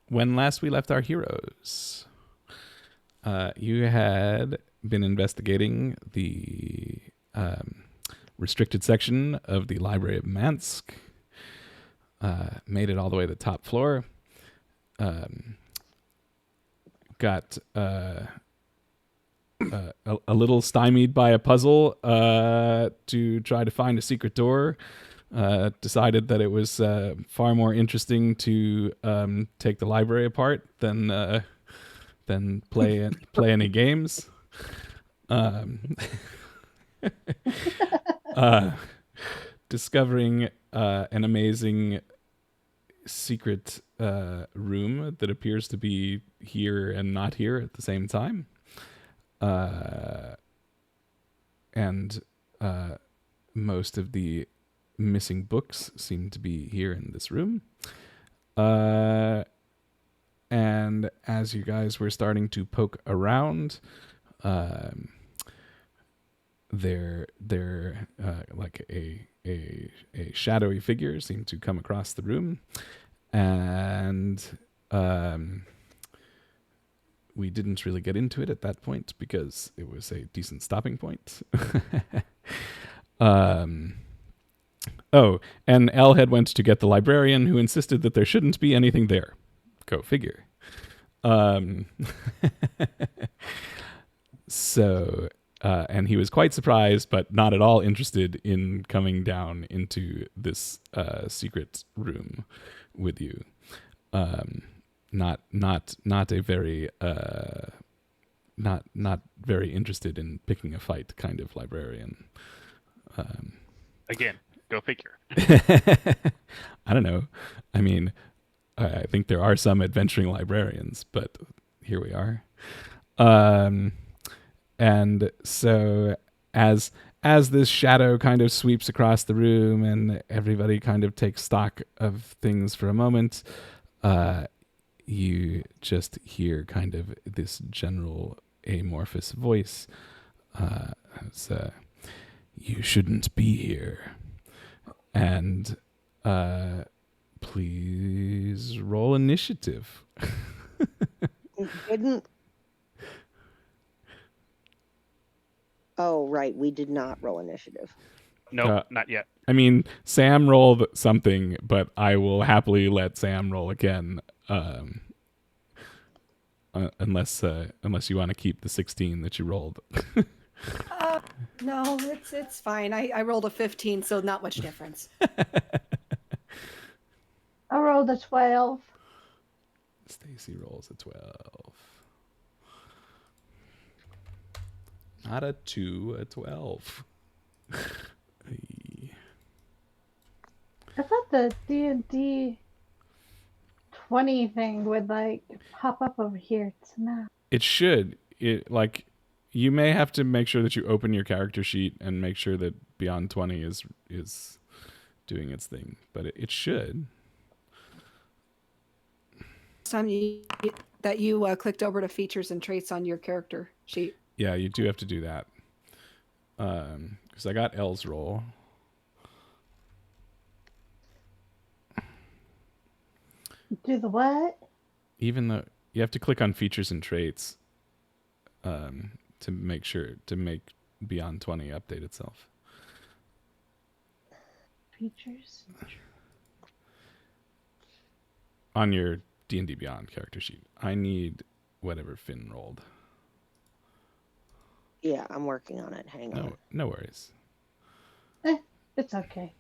when last we left our heroes, you had been investigating the restricted section of the Library of Mansk, made it all the way to the top floor, got a little stymied by a puzzle to try to find a secret door. Decided that it was far more interesting to take the library apart than play any games. Discovering an amazing secret room that appears to be here and not here at the same time. And most of the missing books seem to be here in this room. And as you guys were starting to poke around, there like a shadowy figure seemed to come across the room, and we didn't really get into it at that point because it was a decent stopping point. Oh, and Elle had went to get the librarian, who insisted that there shouldn't be anything there. Go figure. So, and he was quite surprised, but not at all interested in coming down into this secret room with you. Not a very not very interested in picking a fight kind of librarian. Again, go figure. I don't know. I mean, I think there are some adventuring librarians, but here we are. And so as this shadow kind of sweeps across the room and everybody kind of takes stock of things for a moment, you just hear kind of this general amorphous voice. It's, you shouldn't be here. And please roll initiative. Didn't. Oh, right. We did not roll initiative. No, not yet. I mean, Sam rolled something, but I will happily let Sam roll again, unless you want to keep the 16 that you rolled. No, it's fine. I rolled a 15, so not much difference. I rolled a 12. Stacy rolls a 12. Not a 2, a 12. I thought the D&D 20 thing would like pop up over here somehow. It should. You may have to make sure that you open your character sheet and make sure that Beyond 20 is doing its thing, but it should. Time you clicked over to features and traits on your character sheet. Yeah, you do have to do that. Because I got Elle's roll. Do the what? Even though you have to click on features and traits to make Beyond 20 update itself. Features? On your D&D Beyond character sheet. I need whatever Fynn rolled. Yeah, I'm working on it. Hang on. No worries. It's okay.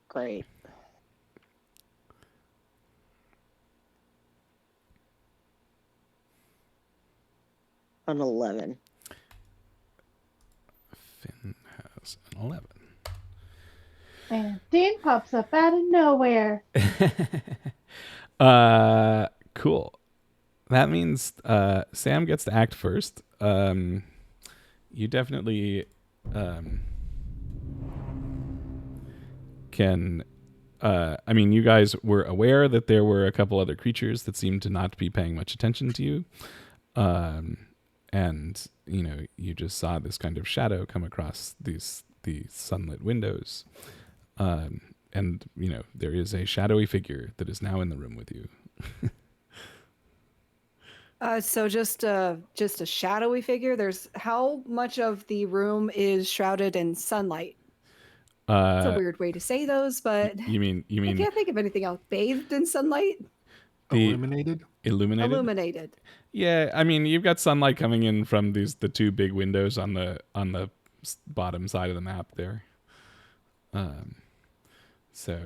Great. An 11. Fynn has an 11. And Dean pops up out of nowhere. Cool. That means Sam gets to act first. You definitely can. I mean, you guys were aware that there were a couple other creatures that seemed to not be paying much attention to you. And, you just saw this kind of shadow come across the sunlit windows. there is a shadowy figure that is now in the room with you. So just a shadowy figure. There's how much of the room is shrouded in sunlight? It's a weird way to say those, but You mean I can't think of anything else. Bathed in sunlight? illuminated? Illuminated. Yeah, I mean, you've got sunlight coming in from the two big windows on the bottom side of the map there. So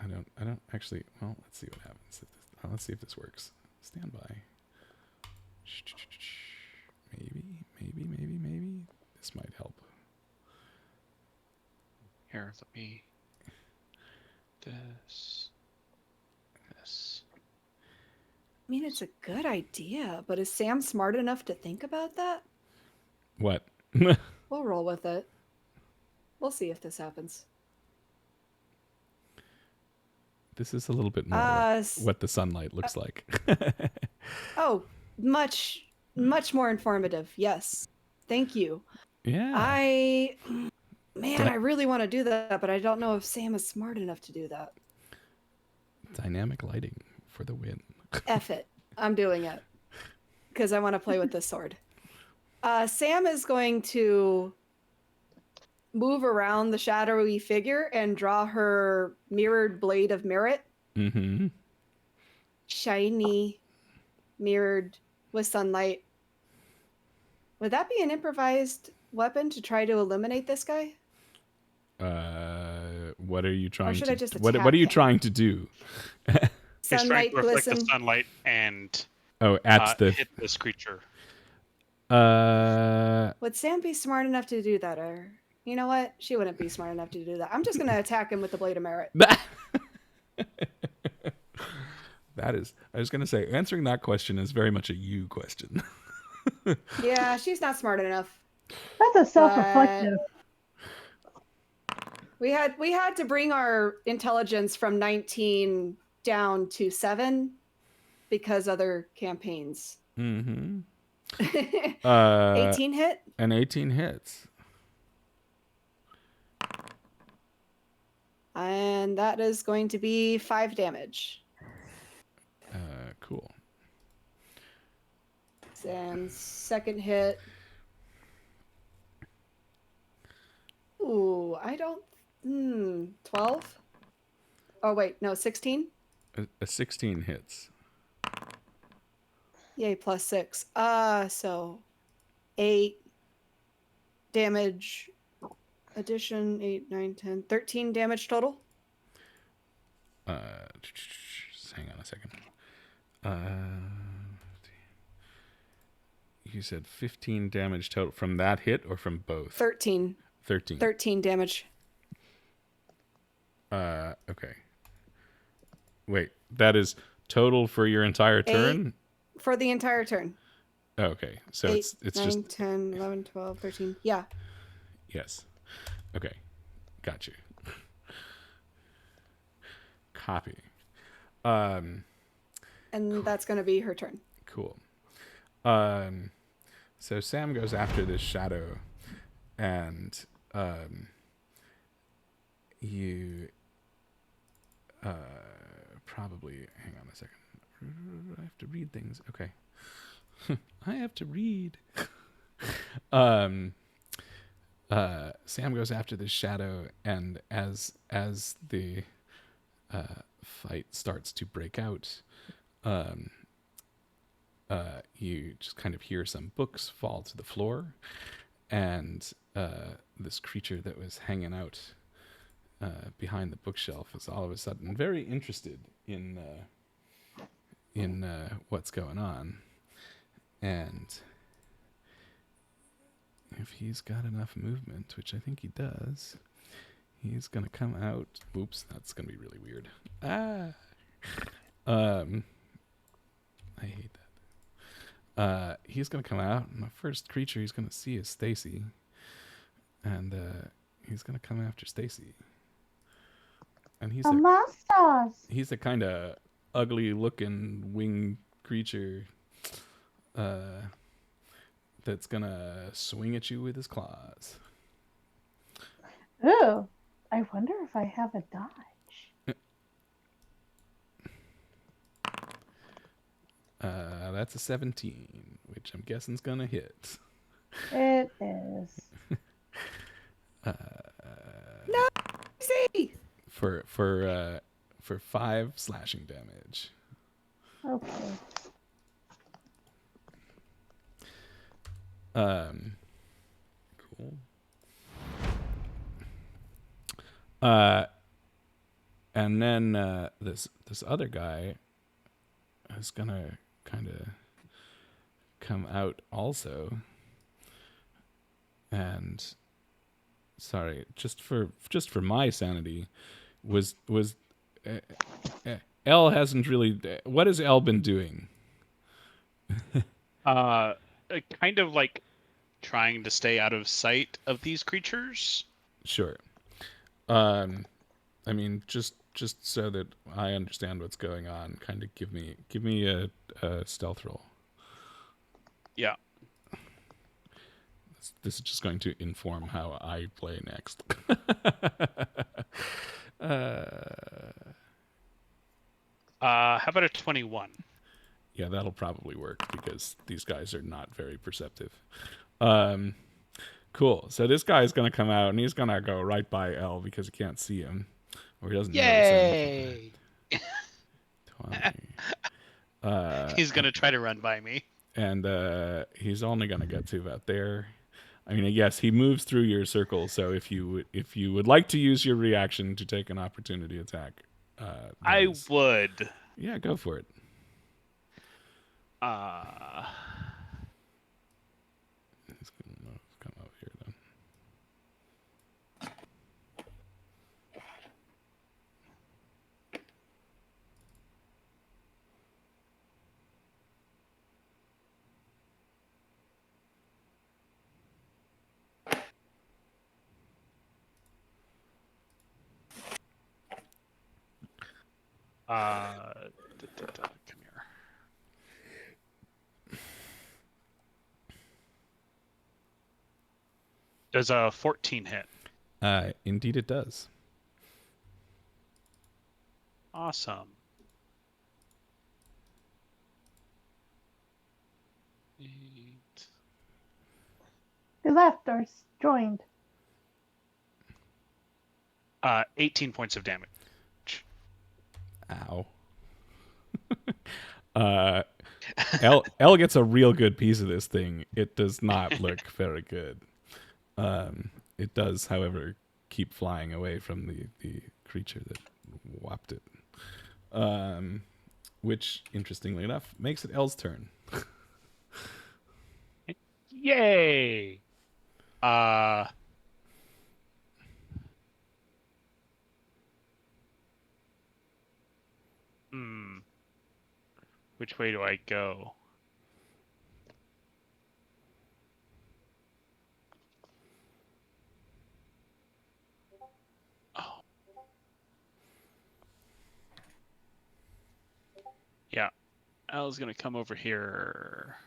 I don't actually. Well, let's see what happens. Let's see if this works. Stand by. Maybe this might help. Here, let me. This. I mean, it's a good idea, but is Sam smart enough to think about that? What? We'll roll with it. We'll see if this happens. This is a little bit more what the sunlight looks like. Oh, much more informative. Yes. Thank you. Yeah. I really want to do that, but I don't know if Sam is smart enough to do that. Dynamic lighting for the win. F it. I'm doing it. Because I want to play with this sword. Sam is going to move around the shadowy figure and draw her mirrored blade of merit. Mm-hmm. Shiny, mirrored with sunlight. Would that be an improvised weapon to try to eliminate this guy? What are you trying or should to I just what attack are you him? trying to do? He's trying Sunlight to reflect glisten. the sunlight and hit this creature. Would Sam be smart enough to do that? Or, you know what? She wouldn't be smart enough to do that. I'm just going to attack him with the blade of merit. That is, I was going to say, answering that question is very much a you question. Yeah, she's not smart enough. That's a self-reflective. We had to bring our intelligence from 19 down to 7 because other campaigns. Mm-hmm. 18 hit? An 18 hits. And that is going to be 5 damage. Cool. And second hit. Ooh, I don't... 12? Oh, wait, no, 16? A 16 hits. Yay, plus 6. So 8 damage addition, 8, 9, 10, 13 damage total. Hang on a second. You said 15 damage total from that hit or from both? 13. 13. 13 damage. Okay. Wait, that is total for your entire turn? 8 for the entire turn. Okay, so 8, it's 9, just 10, 11, 12, 13. Yeah. yes. Okay, got you. Copy. And that's going to be her turn. Cool. So Sam goes after this shadow, and you probably hang on a second. I have to read things. Okay. I have to read. Sam goes after this shadow, and as the fight starts to break out, you just kind of hear some books fall to the floor, and this creature that was hanging out behind the bookshelf is all of a sudden very interested in what's going on. And if he's got enough movement, which I think he does, he's going to come out. Oops, that's going to be really weird. I hate that. He's going to come out, and the first creature he's going to see is Stacy. And he's going to come after Stacy. And he's he's a kind of ugly-looking winged creature that's going to swing at you with his claws. Ooh, I wonder if I have a dodge. That's a 17, which I'm guessing is gonna hit. It is. No, see. For 5 slashing damage. Okay. Cool. And then this other guy is gonna kind of come out also. And sorry, just for my sanity, was Elle hasn't really. What has Elle been doing? Kind of like trying to stay out of sight of these creatures. Sure. I mean, just so that I understand what's going on, kind of give me a stealth roll. Yeah. This is just going to inform how I play next. How about a 21? Yeah, that'll probably work because these guys are not very perceptive. Cool. So this guy is going to come out and he's going to go right by Elle because he can't see him. Or he doesn't Yay! notice him. 20. He's going to try to run by me. And he's only going to get to about there. I mean, yes, he moves through your circle. So if you would like to use your reaction to take an opportunity attack, I would. Yeah, go for it. He's gonna come over here then. Come here. Does a 14 hit? Indeed it does. Awesome. 8. He left or joined. 18 points of damage. Ow. Elle gets a real good piece of this thing. It does not look very good. It does, however, keep flying away from the creature that whopped it. Which, interestingly enough, makes it Elle's turn. Yay! Which way do I go? Oh. Yeah. Al's gonna come over here.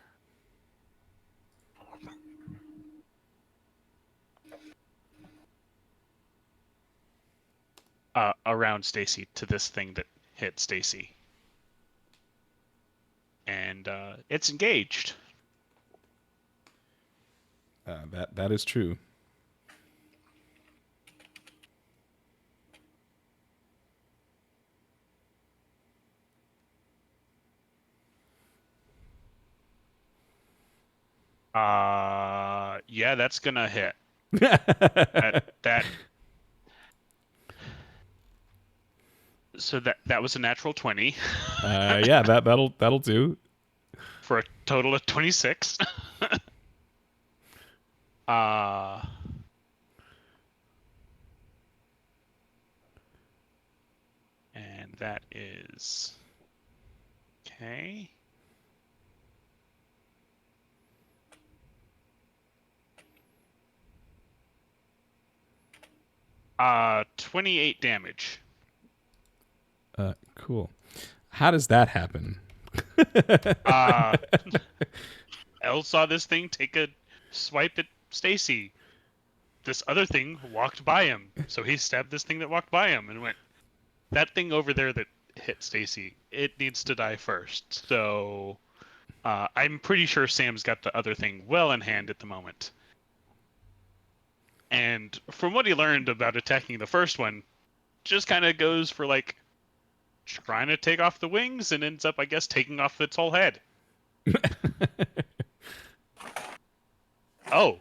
Around Stacy to this thing that hit Stacy. And it's engaged. That is true. Yeah, that's gonna hit. that. So that was a natural 20. Yeah, that'll do. For a total of 26. And that is okay. 28 damage. Cool. How does that happen? Elle saw this thing take a swipe at Stacy. This other thing walked by him, so he stabbed this thing that walked by him and went, that thing over there that hit Stacy, it needs to die first. So I'm pretty sure Sam's got the other thing well in hand at the moment. And from what he learned about attacking the first one, just kind of goes for like trying to take off the wings and ends up, I guess, taking off its whole head. Oh,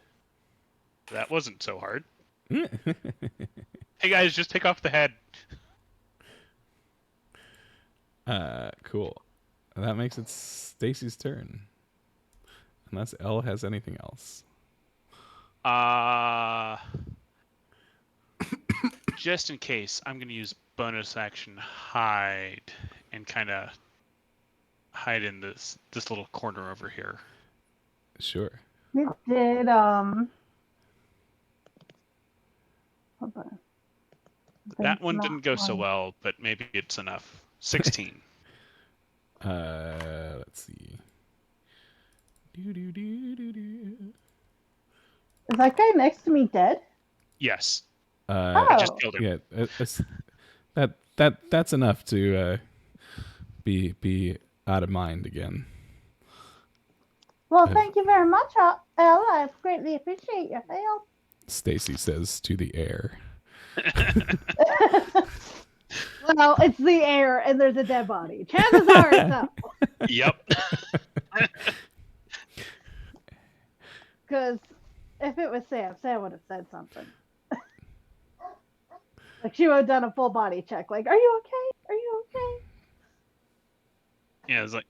that wasn't so hard. Hey guys, just take off the head. Cool. That makes it Stacy's turn. Unless Elle has anything else. Just in case, I'm going to use bonus action hide and kind of hide in this little corner over here. Sure. You did, hold on. That one Not didn't go so one. well, but maybe it's enough. 16. Let's see. Do. Is that guy next to me dead? Yes. Oh. I just killed him. Yeah, that's enough to be out of mind again. Well, thank you very much, Elle. I greatly appreciate your help. Stacy says to the air. Well, it's the air, and there's a dead body. Chances are it's up. Yep. Because if it was Sam would have said something. Like, she would have done a full body check. Like, are you okay? Are you okay? Yeah, it's like,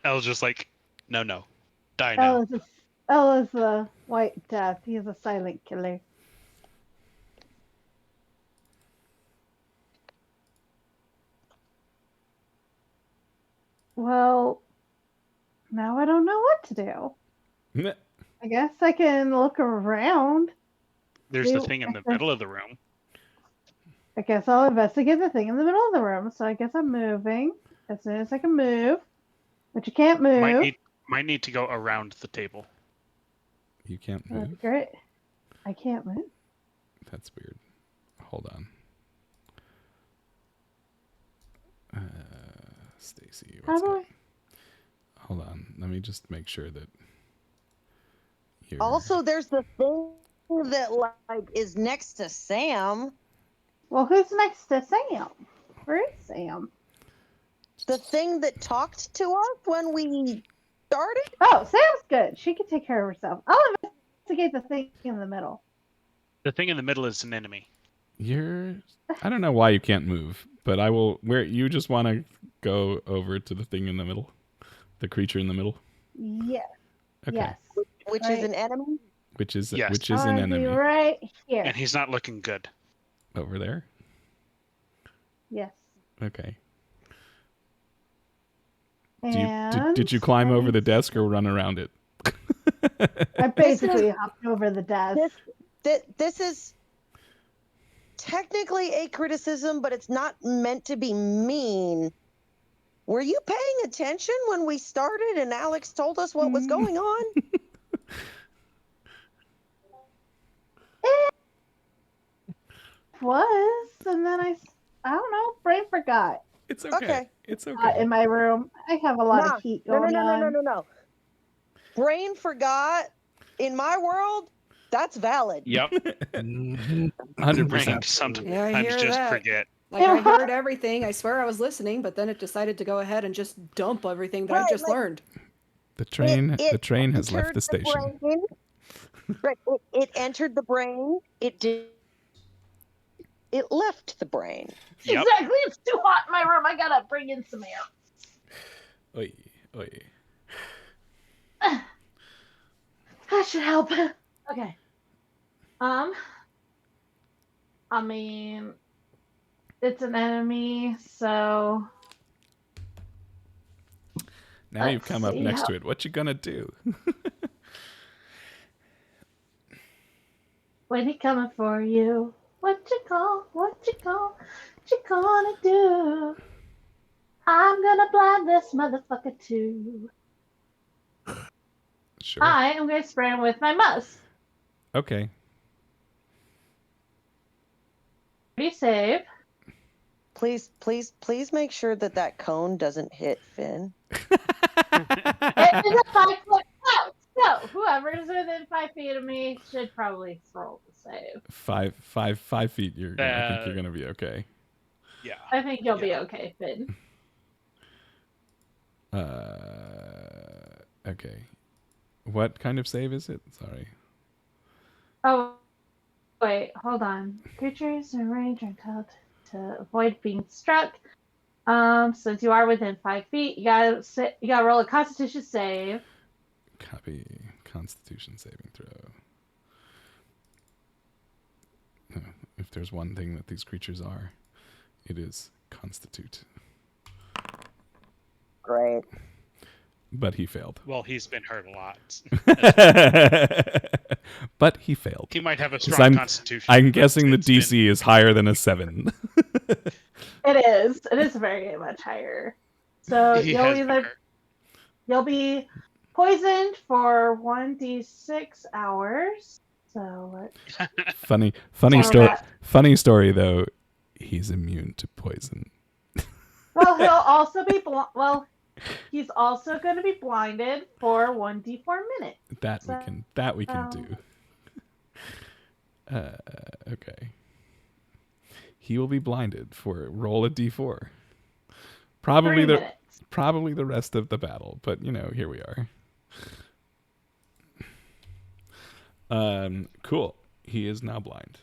Elle's just like, no, die now. Elle is the White Death. He is a silent killer. Well, now I don't know what to do. I guess I can look around. There's the thing in the middle of the room. I guess I'll investigate the thing in the middle of the room. So I guess I'm moving as soon as I can move. But you can't move. Might need to go around the table. You can't That's move? great. I can't move. That's weird. Hold on. Stacy, How do I? Hold on. Let me just make sure that you're... Also, there's the thing that like is next to Sam. Well, who's next to Sam? Where is Sam? The thing that talked to us when we started. Oh, Sam's good. She can take care of herself. I'll investigate the thing in the middle. The thing in the middle is an enemy. I don't know why you can't move, but I will... Where you just want to go over to the thing in the middle? The creature in the middle? Yes. Okay. Yes. Which Right. is an enemy? Which is Yes. an I'll enemy. be right here. And he's not looking good. Over there? Yes. Okay. And Did you climb over the desk or run around it? I basically hopped over the desk. This is technically a criticism, but it's not meant to be mean. Were you paying attention when we started and Alex told us what was going on? It was, and then I don't know, brain forgot. It's okay. Okay. It's okay. In my room, I have a lot of heat going on. No. Brain forgot. In my world, that's valid. Yep. 100%. Sometimes Yeah, I hear just that. forget. Like, I heard everything. I swear I was listening, but then it decided to go ahead and just dump everything that I Right, just like- learned. The train has left entered the station. brain. Right. It entered the brain. It left the brain. Yep. Exactly. It's too hot in my room. I gotta bring in some air. Oy. That should help. Okay. I mean, it's an enemy, so Now you've Let's come up see next how- to it. What you gonna do? when he coming for you, what you gonna do? I'm gonna blind this motherfucker too. Sure. I am gonna spray him with my musk. Okay. Pretty save. Please make sure that cone doesn't hit Fynn. It It's a 5-foot cloud. So whoever's within 5 feet of me should probably throw the save. 5 feet. I think you're That- gonna be okay. Yeah. I think you'll be Yeah. okay, Fynn. Okay. What kind of save is it? Sorry. Oh, wait, hold on. Creatures in range are told to avoid being struck. Since you are within 5 feet, you gotta roll a Constitution save. Copy. Constitution saving throw. If there's one thing that these creatures are, it is constitute. Great. But he failed. Well, he's been hurt a lot. But he failed. He might have a 'Cause strong constitution. I'm but guessing the it's been- DC is higher than a 7. It is. It is very much higher. So He has been hurt. you'll be poisoned for 1d6 hours. So Funny Sorry, story. Matt. Funny story though. He's immune to poison. well, he'll also be he's also going to be blinded for 1d4 minutes. That we can do. Okay. He will be blinded for roll a d4. 3 minutes. Probably the rest of the battle, but here we are. Cool. He is now blind.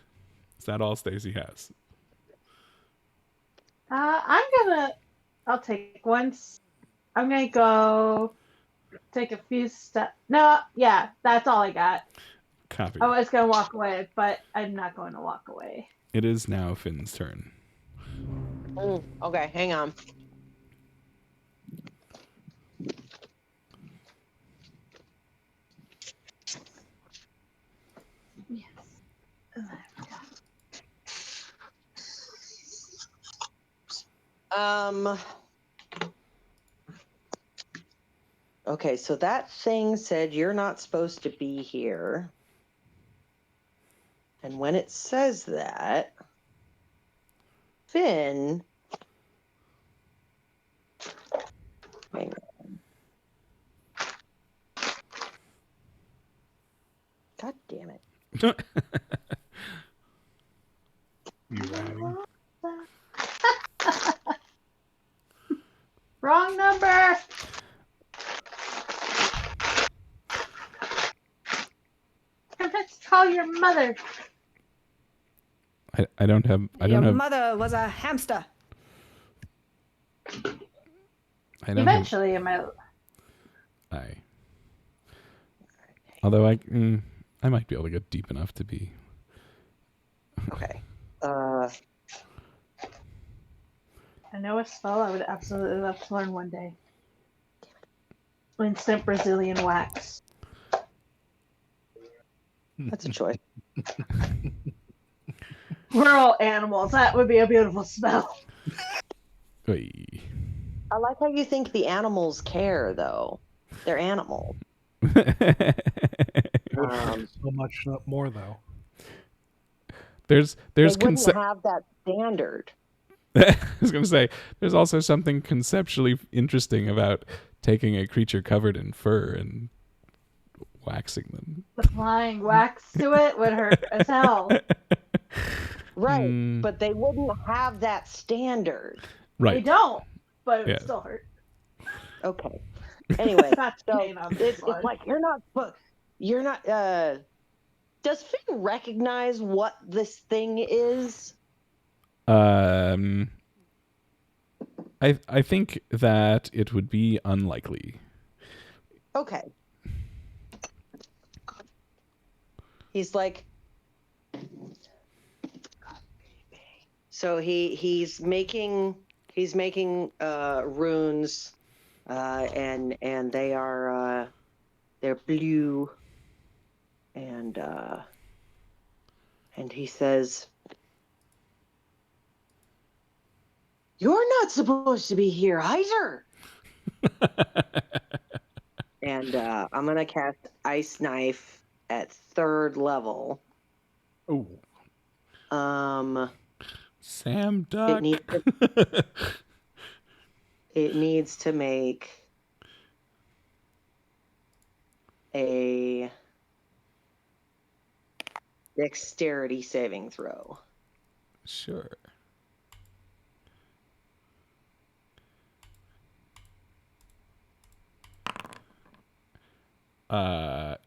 Is that all Stacy has? I'll take once. I'm going to go take a few steps. No, yeah, that's all I got. Copy. I was going to walk away, but I'm not going to walk away. It is now Finn's turn. Okay, hang on. Yes. Okay, so that thing said you're not supposed to be here. And when it says that, Fynn. Hang on. God damn it. You riding? Wrong number. Let's call your mother. I don't have. Your mother was a hamster. I don't have. Eventually, it might. Although I might be able to get deep enough to be. Okay. I know a spell I would absolutely love to learn one day. Instant Brazilian wax. That's a choice. We're all animals. That would be a beautiful spell. Oy. I like how you think the animals care, though. They're animals. So much more though. There's They wouldn't have that standard. I was going to say, there's also something conceptually interesting about taking a creature covered in fur and waxing them. Applying wax to it would hurt as hell. Right, but they wouldn't have that standard. Right. They don't, but it would Yeah. still hurt. Okay. Anyway, Not so pain on this it's one. like you're not. Does Fynn recognize what this thing is? I think that it would be unlikely. Okay. He's like. So he's making runes, and they are they're blue, and he says, "You're not supposed to be here either." And I'm gonna cast Ice Knife at 3rd level. Oh, Sam Duck. It needs to make a dexterity saving throw. Sure.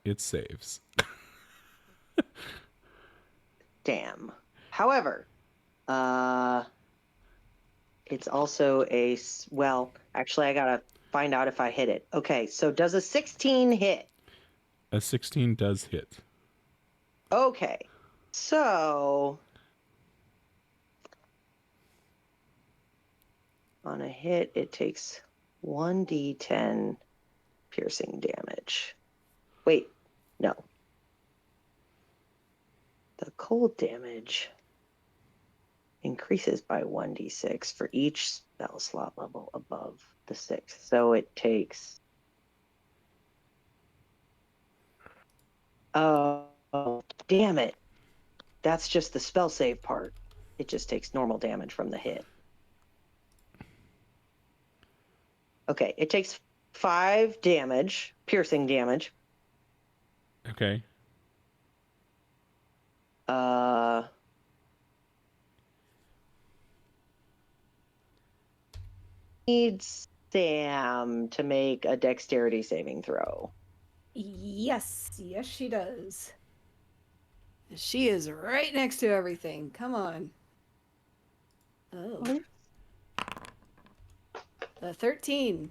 It saves. Damn. However, it's also well, actually, I gotta find out if I hit it. Okay, so does a 16 hit? A 16 does hit. Okay, so on a hit, it takes 1d10 piercing damage. Wait, no. The cold damage increases by 1d6 for each spell slot level above the 6th. So it takes... Oh, damn it. That's just the spell save part. It just takes normal damage from the hit. Okay, it takes 5 damage, piercing damage. Okay. Needs Sam to make a dexterity saving throw. Yes, she does. She is right next to everything. Come on. Oh. The 13.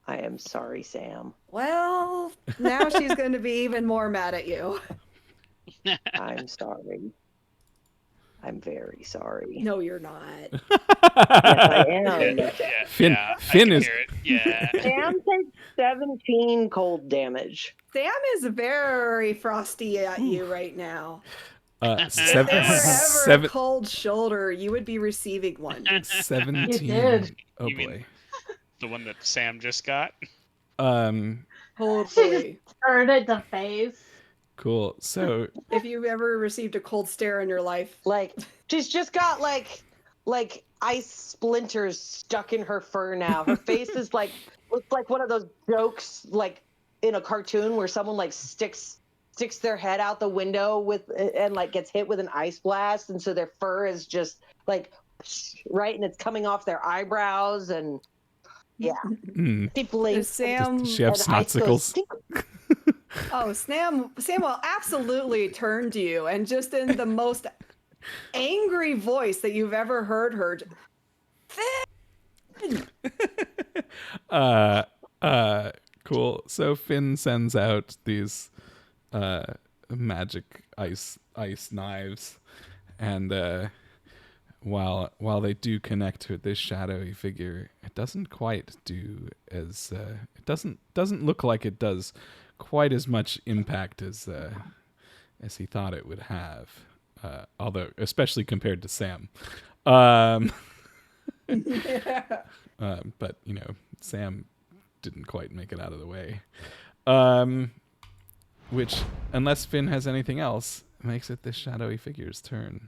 I am sorry, Sam. Well, now she's going to be even more mad at you. I'm sorry. I'm very sorry. No, you're not. Yes, I am. Fynn I Fynn can is hear it. Yeah. Sam takes 17 cold damage. Sam is very frosty at you right now. If there were ever a cold shoulder, you would be receiving one. 17. You did. Oh You mean- boy. The one that Sam just got. Hopefully. Turned it to face. Cool. So If you've ever received a cold stare in your life. Like, she's just got like ice splinters stuck in her fur now. Her face is like, looks like one of those jokes like in a cartoon where someone like sticks their head out the window and like gets hit with an ice blast, and so their fur is just like right, and it's coming off their eyebrows, and yeah. She blinks. Sam, does she have and ice goes, snotsicles? oh, Sam will absolutely turn to you and just in the most angry voice that you've ever heard her. Fynn! Cool. So Fynn sends out these magic ice knives, and while they do connect with this shadowy figure, it doesn't quite do as it doesn't look like it does quite as much impact as he thought it would have. Although, especially compared to Sam. But Sam didn't quite make it out of the way. Which, unless Fynn has anything else, makes it this shadowy figure's turn.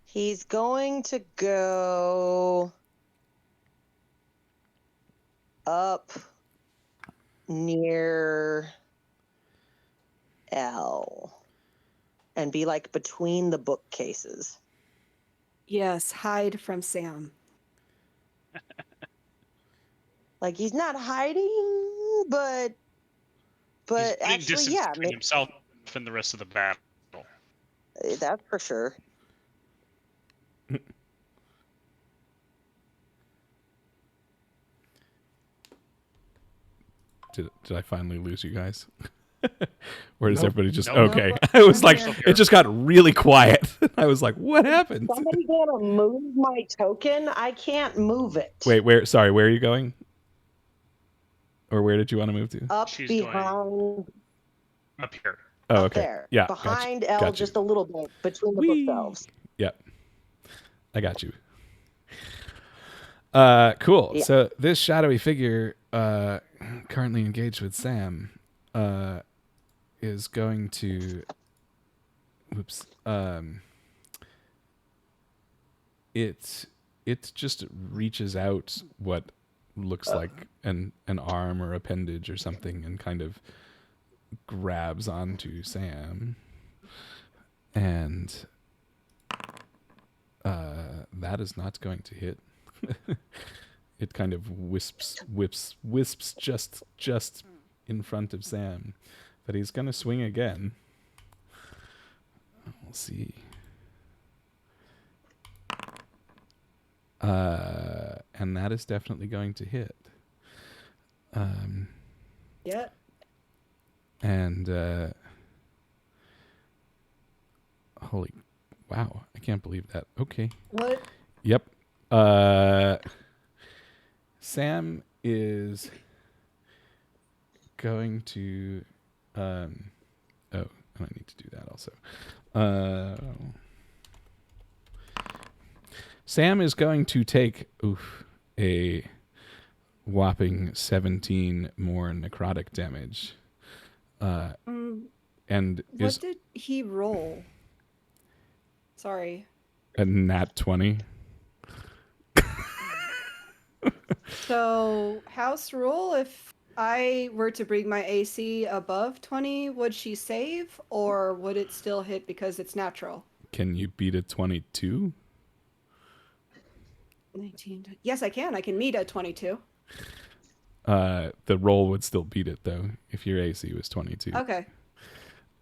He's going to go up near L and be like between the bookcases. Yes, hide from Sam. Like, he's not hiding, but He's putting actually, distance yeah, between himself and the rest of the battle. that's for sure. Did I finally lose you guys? Or does Nope. everybody just Nope. okay? I was like, Nope. it just got really quiet. I was like, what happened? Somebody gonna move my token? I can't move it. Wait, where? Sorry, where are you going? Or where did you want to move to? Up She's behind, Up here. Oh, up okay. there. Yeah, Behind gotcha. L, Gotcha. just a little bit between the Whee! bookshelves. Yep. I got you. Cool. Yeah. So this shadowy figure, currently engaged with Sam, is going to. Whoops. It just reaches out what looks like an arm or appendage or something, and kind of grabs onto Sam. And that is not going to hit. It kind of wisps just in front of Sam. But he's going to swing again. We'll see. And that is definitely going to hit. Yeah. And holy wow, I can't believe that. Okay. What? Yep. Sam is going to oh, I need to do that also. Sam is going to take a whopping 17 more necrotic damage. And what did he roll? Sorry. A nat 20. So, house rule, if I were to bring my AC above 20, would she save, or would it still hit because it's natural? Can you beat a 22? 19. Yes, I can. I can meet a 22. The roll would still beat it, though, if your AC was 22. Okay.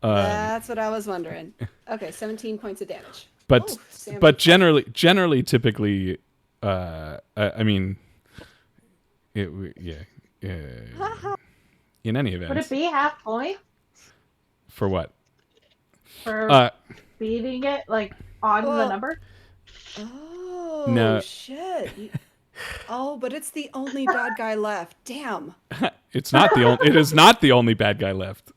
That's what I was wondering. Okay, 17 points of damage. But Sam but generally, typically, I mean, yeah. In any event. Would it be half point For what? for beating it, like, on the number? Oh, No. shit. Oh, but it's the only bad guy left. Damn. It's not the only. It is not the only bad guy left.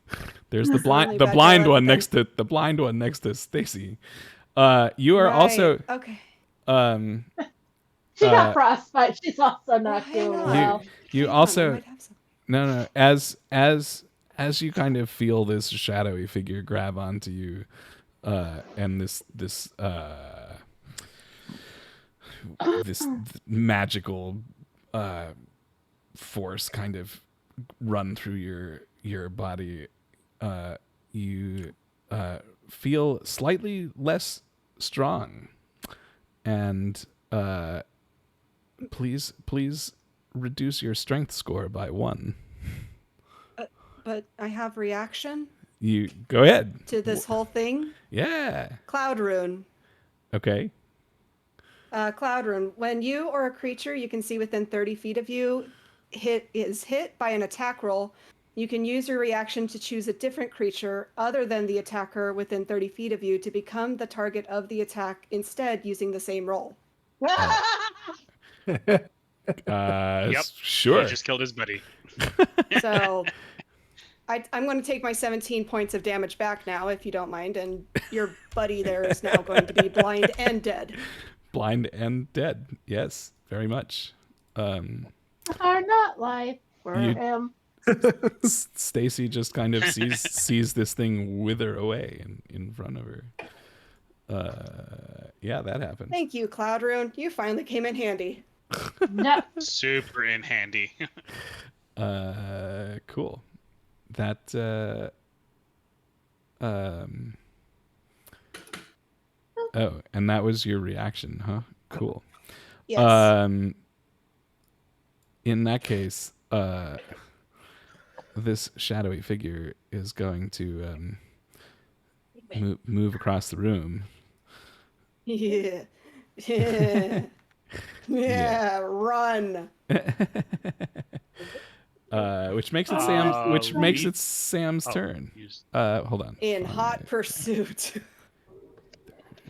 There's the only blind bad guy left, the blind one next to Stacy. You are Right. also Okay. She got frostbite. She's also not Hang doing on. well. you Hang on, I also might have some. no as you kind of feel this shadowy figure grab onto you, and this magical force kind of run through your body, you feel slightly less strong, and please reduce your strength score by 1. But I have reaction You go ahead. to this whole thing. Yeah. Cloud rune. Okay. Cloud rune. When you or a creature you can see within 30 feet of you is hit by an attack roll, you can use your reaction to choose a different creature other than the attacker within 30 feet of you to become the target of the attack instead using the same roll. Yep. Sure. He just killed his buddy. So I'm going to take my 17 points of damage back now, if you don't mind, and your buddy there is now going to be blind and dead. Blind and dead. Yes, very much. Are not life for him. Stacy just kind of sees this thing wither away in front of her. Yeah, that happened. Thank you, Cloud Rune. You finally came in handy. No. Super in handy. Cool. That oh, and that was your reaction, huh? Cool. Yes. In that case, this shadowy figure is going to move across the room. Yeah. Yeah. Yeah. Run. Which makes it Sam's turn. Hold on. In hot pursuit.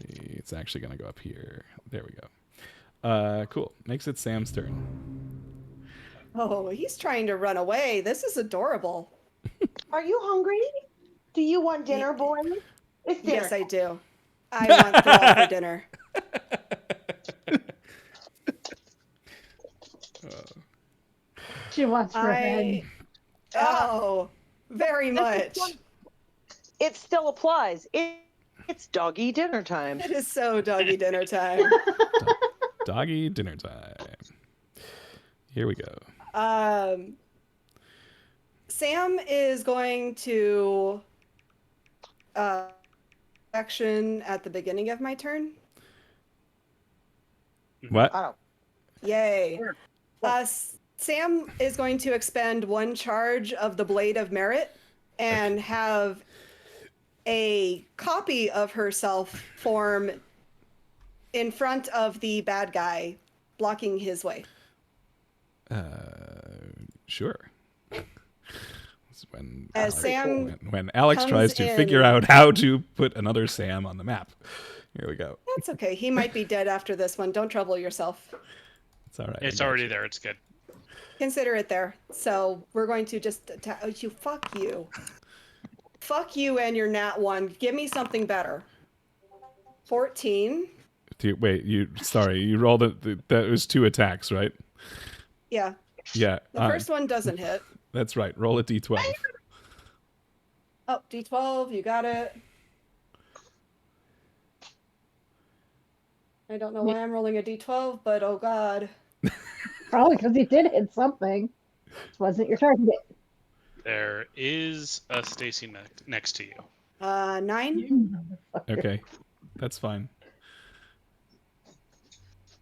It's actually going to go up here. There we go. Cool. Makes it Sam's turn. Oh, he's trying to run away. This is adorable. Are you hungry? Do you want dinner, boy? It's dinner. Yes, I do. I want thrall for dinner. She wants revenge. Oh, very much. It still applies. It's doggy dinner time. It is so doggy dinner time. Doggy dinner time. Here we go. Sam is going to action at the beginning of my turn. What? Oh. Yay. Sam is going to expend 1 charge of the Blade of Merit and have a copy of herself form in front of the bad guy, blocking his way. Sure. It's when As Alex, Sam when Alex comes tries to in- figure out how to put another Sam on the map. Here we go. That's okay. He might be dead after this one. Don't trouble yourself. It's all right. It's I got already you. there. It's good. Consider it there. So we're going to just fuck you. Fuck you and your nat 1. Give me something better. 14. Wait, you rolled it. That was 2 attacks, right? Yeah. Yeah. The first one doesn't hit. That's right. Roll a d12. Oh, D12, you got it. I don't know why I'm rolling a D12, but oh god. Probably because you did hit something. This wasn't your target. There is a Stacy next to you. 9, Okay, that's fine.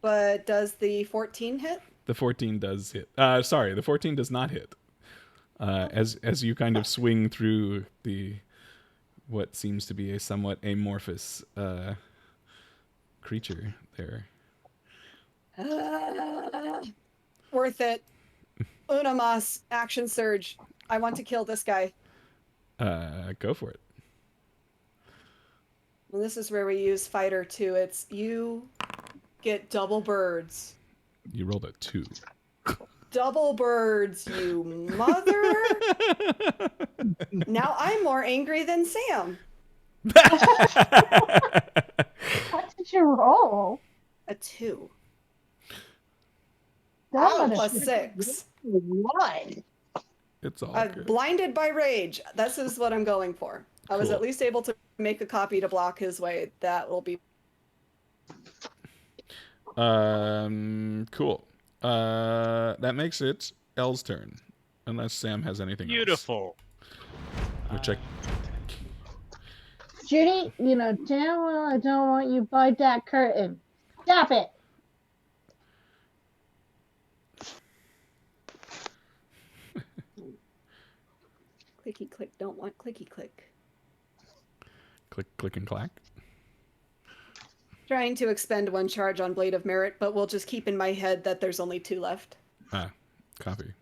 but does the 14 hit? The 14 does hit. Sorry, the 14 does not hit. As you kind of swing through what seems to be a somewhat amorphous creature there. Worth it. Una mas, action surge. I want to kill this guy. Go for it. Well, this is where we use fighter 2. It's you get double birds. You rolled a 2. Double birds, you mother. Now I'm more angry than Sam. What did you roll? A 2. That Plus was 6. What? It's all good. Blinded by rage. This is what I'm going for. I was Cool. at least able to make a copy to block his way. That will be... Cool. That makes it Elle's turn, unless Sam has anything Beautiful. else. Which I Judy, you know damn well I don't want you by that curtain. Stop it. Clicky click. Don't want clicky click. click and clack. Trying to expend 1 charge on Blade of Merit, but we'll just keep in my head that there's only 2 left. Copy.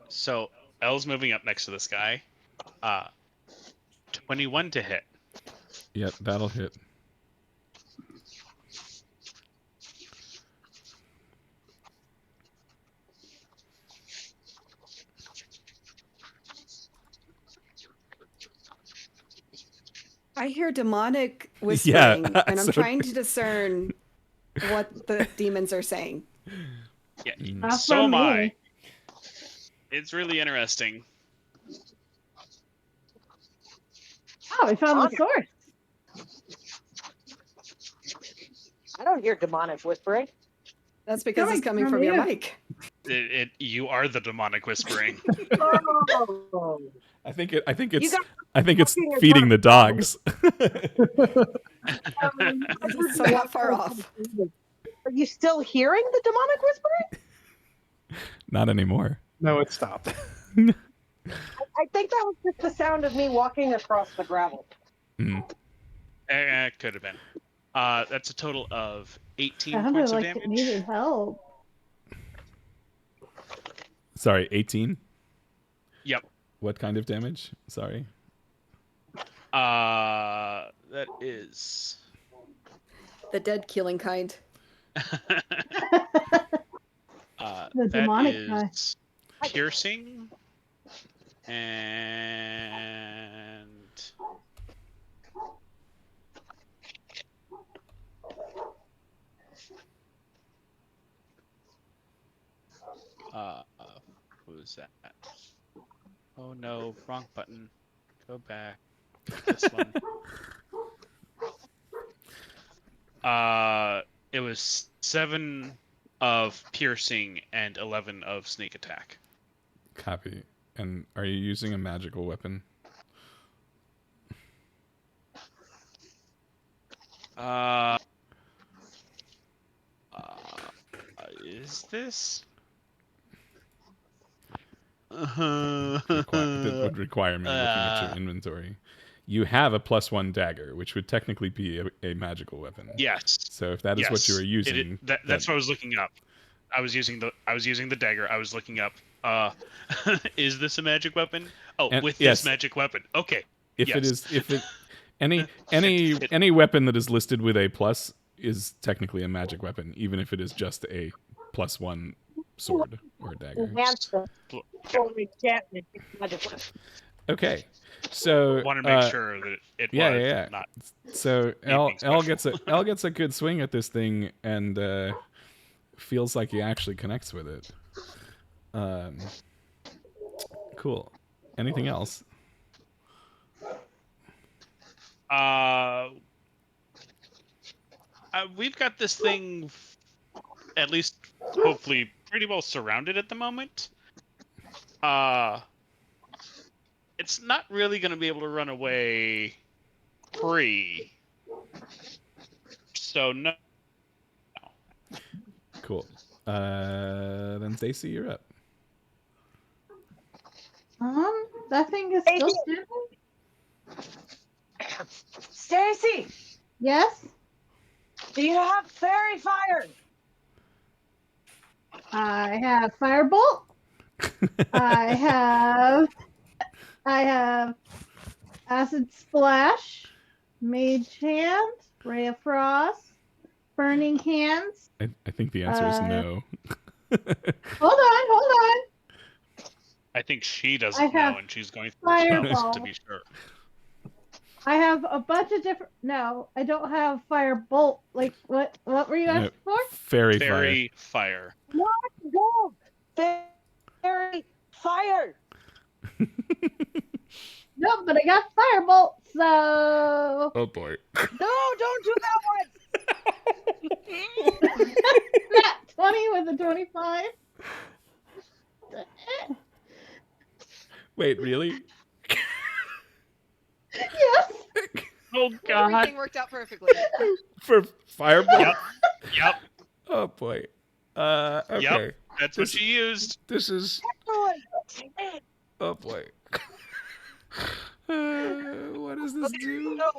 So Elle's moving up next to this guy. 21 to hit. Yep, that'll hit. I hear demonic whispering, Yeah, and I'm so- trying to discern what the demons are saying. Yeah. Not So from am I. me. It's really interesting. Oh, we found the source. I don't hear demonic whispering. That's because it's coming from your mic. You are the demonic whispering. Oh. I think it's You got- fucking feeding the dogs. So not far off. Are you still hearing the demonic whispering? Not anymore. No, it stopped. I think that was just the sound of me walking across the gravel. Could have been. That's a total of 18 Sounded points of like damage. it needed help. Sorry, 18? Yep. What kind of damage? Sorry. That is. The dead killing kind. The demonic that guy. is piercing and what was that? Oh no, wrong button. Go back. This one. It was 7 of piercing and 11 of sneak attack. Copy. And are you using a magical weapon? Is this? That would require me looking at your inventory. You have a +1 dagger, which would technically be a magical weapon. Yes. So if that is what you are using, that's what I was looking up. I was using the dagger. I was looking up. Is this a magic weapon? Oh, And- with yes. this magic weapon. Okay. Any weapon that is listed with a plus is technically a magic weapon, even if it is just a +1 sword or dagger. Okay, so Want to make sure that it was not. So L gets a good swing at this thing and feels like he actually connects with it. Cool. Anything else? We've got this thing, at least hopefully, pretty well surrounded at the moment. It's not really going to be able to run away free. So no. Cool. Then Stacy, you're up. That thing is still standing? Stacy, Yes? do you have fairy fire? I have firebolt. I have acid splash, mage hand, ray of frost, burning hands. I think the answer is no. Hold on. I think she doesn't I have know, and she's going through spells fireball. to be sure. I have a bunch of different. No, I don't have firebolt. Like what? What were you asking for? Fairy fire. What? Go! Fairy fire! No, but I got firebolt. So Oh boy. No, don't do that one! Nat 20 with a 25. Wait, really? Yes. Oh God! Everything worked out perfectly. For fireball? Yep. Oh boy. Okay. Yep. That's what she used. This is. Oh boy. What does this do? No,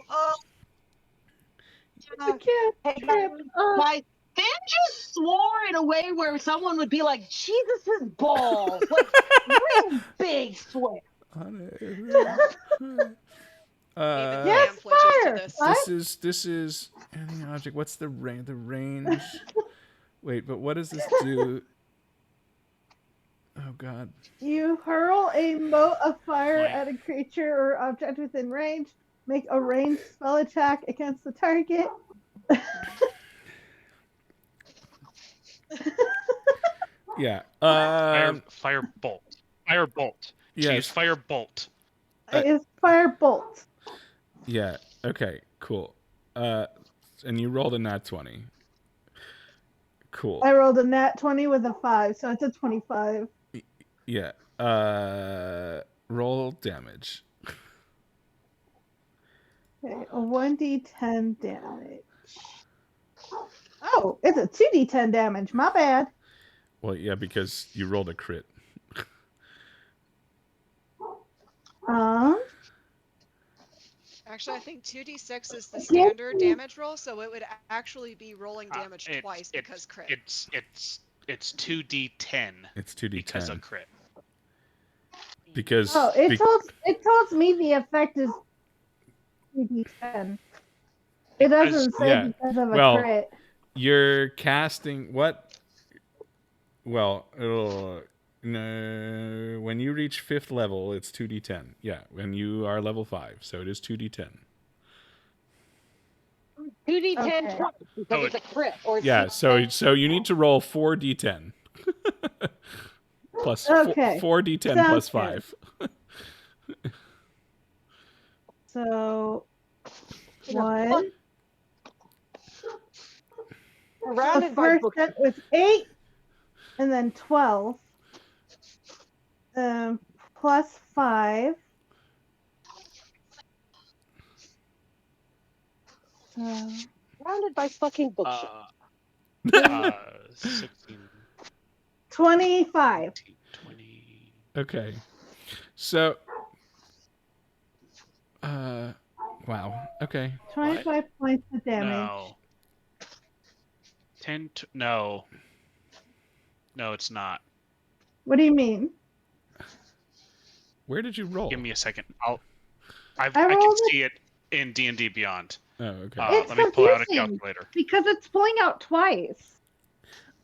I can't. hey, trip. my Fynn just swore in a way where someone would be like, Jesus' balls. Like, real big swear. Yes, fire. What? This is any object. What's the range? The range. Wait, but what does this do? Oh God. You hurl a mote of fire Like- at a creature or object within range. Make a ranged spell attack against the target. Yeah. Firebolt. Firebolt. She Yes. used firebolt. It's firebolt. Yeah. Okay. Cool. And you rolled a nat 20. Cool. I rolled a nat 20 with a 5, so it's a 25. Yeah. Roll damage. Okay, a 1d10 damage. Oh, it's a 2d10 damage. My bad. Well, yeah, because you rolled a crit. Actually, I think 2d6 is the standard damage roll, so it would actually be rolling damage twice because crit. It's 2d10 It's 2d10. because of crit. Because Oh, it tells me the effect is 2d10. It doesn't say yeah. because of a Well, crit. you're casting what? Well, it'll no. When you reach 5th level, it's 2d10. Yeah, when you are level 5, so it is 2d10. 2d10 Okay. twice because it's a crit. Or Yeah, so you need to roll 4d10 plus Okay, 4d10 sounds plus good. 5. So 1. So Surrounded by first books. hit was 8, and then 12. Plus 5. So Surrounded by fucking bookshelves. 16, 25. 20. Okay. So, wow. Okay. 25 points of damage. No. 10. No. No, it's not. What do you mean? Where did you roll? Give me a second. I I can rolled it. see it in D&D Beyond. Oh, okay. It's Let me pull out a confusing. calculator. Because it's pulling out twice.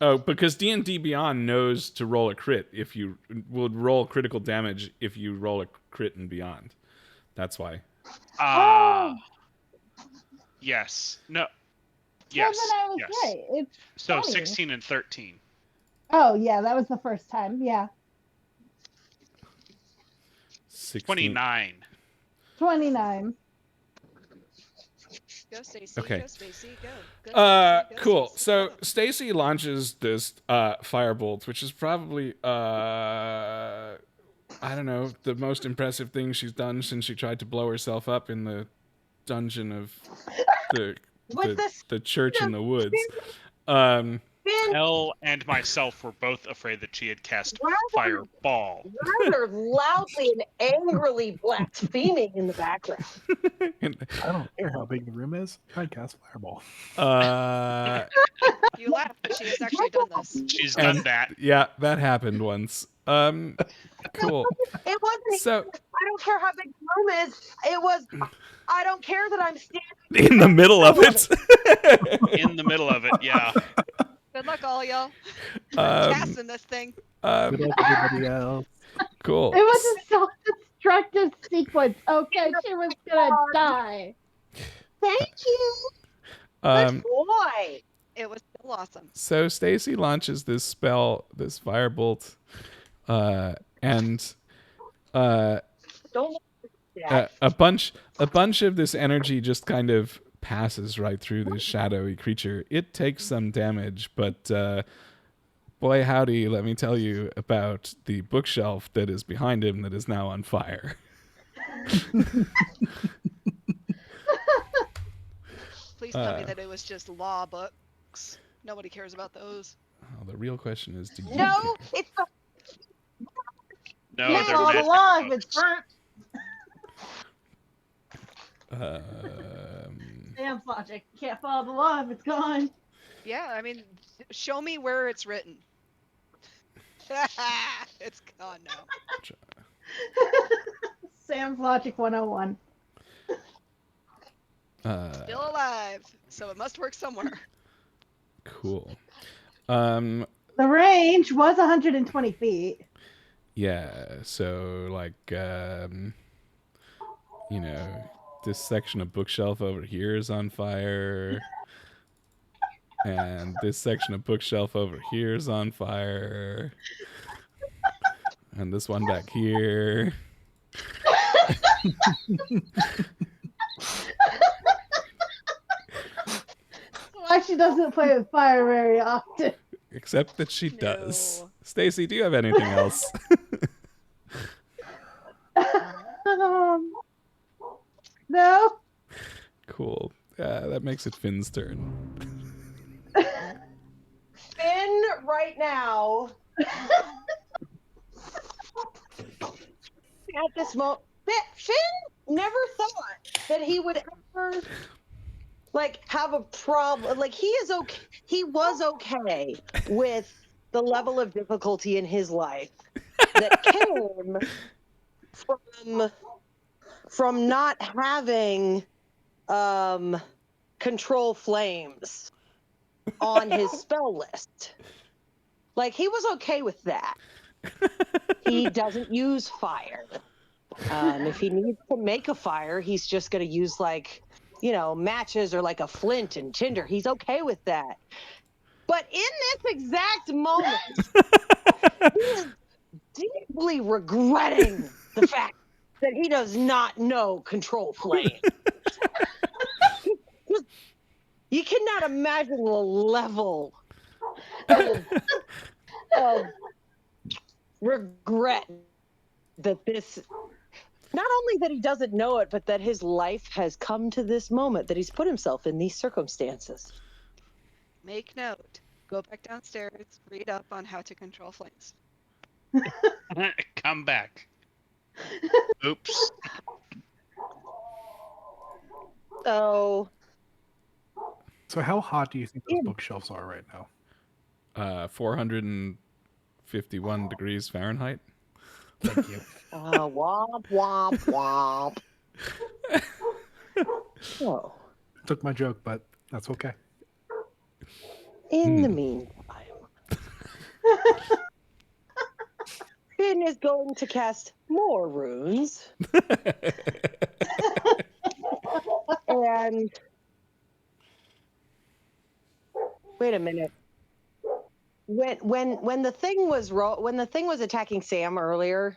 Oh, because D&D Beyond knows to roll a crit if you would roll critical damage if you roll a crit and beyond. That's why. Yes. No. Yeah, Yes. then I was yes. right. It's So 20. 16 and 13. Oh, yeah, that was the first time. Yeah. 16. 29. 29. Go, Stacy. Okay. Go, Stacy. Go. Go, Stacy. Go, Cool. Stacy, So go. Stacy launches this firebolt, which is probably I don't know, the most impressive thing she's done since she tried to blow herself up in the dungeon of the With this the church in the woods. Fynn Elle and myself were both afraid that she had cast fireball. rather loudly and angrily blaspheming in the background. I don't care how big the room is. I cast fireball. You laugh, but she has actually done this. She's done that. Yeah, that happened once. Cool. It wasn't. So I don't care how big the room is. It was. I don't care that I'm standing in the middle of it. In the middle of it, yeah. Good luck, all y'all. Casting this thing. Good luck, everybody else. Cool. It was a self-destructive sequence. Okay, she was gonna die. Thank you. Good boy. It was still awesome. So Stacy launches this spell, this firebolt, and Don't look at that. a bunch of this energy just kind of passes right through this shadowy creature. It takes some damage, but boy howdy, let me tell you about the bookshelf that is behind him that is now on fire. Please tell me that it was just law books. Nobody cares about those. Oh, the real question is, do you No, it's the No, Can't they're fall magic alive. books. It's burnt. Um, Sam's logic. Can't fall alive. It's gone. Yeah, I mean, show me where it's written. It's gone now. Sam's logic 101. Still alive, so it must work somewhere. Cool. The range was 120 feet. Yeah, so like you know, this section of bookshelf over here is on fire. And this section of bookshelf over here is on fire. And this one back here. Why she doesn't play with fire very often. Except that she does. No. Stacy, do you have anything else? No. Cool. That makes it Finn's turn. Fynn right now. At this moment, Fynn never thought that he would ever like have a problem. Like he is okay. He was okay with the level of difficulty in his life that came from not having control flames on his spell list. Like he was okay with that. He doesn't use fire. If he needs to make a fire, he's just going to use like, you know, matches or like a flint and tinder. He's okay with that. But in this exact moment, he is deeply regretting the fact that he does not know control flame. You cannot imagine the level of regret that this, not only that he doesn't know it, but that his life has come to this moment, that he's put himself in these circumstances. Make note. Go back downstairs, read up on how to control flames. Come back. Oops. So, So how hot do you think those bookshelves are right now? 451 degrees Fahrenheit. Thank you. womp, womp, womp. Oh. Took my joke, but that's okay. In the meantime, Fynn is going to cast more runes. And wait a minute. When the thing was attacking Sam earlier,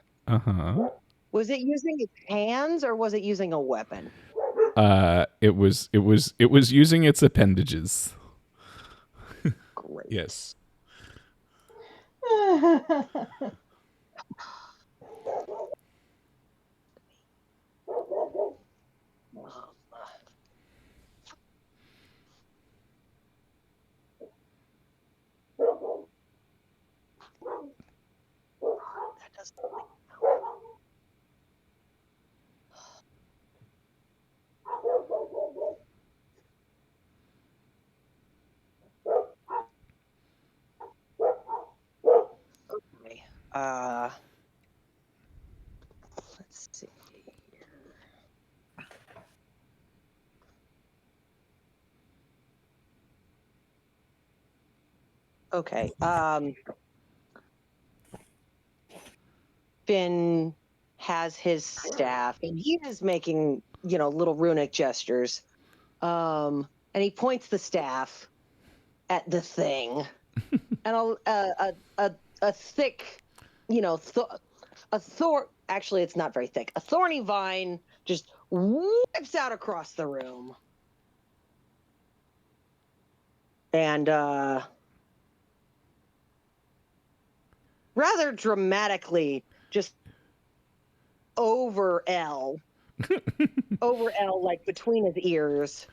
was it using its hands or was it using a weapon? It was using its appendages. Great. Yes. That doesn't make okay. Let's see. Okay. Fynn has his staff and he is making, little runic gestures. And he points the staff at the thing. And a thick, actually it's not very thick. A thorny vine just whips out across the room. And rather dramatically, just over L, like between his ears,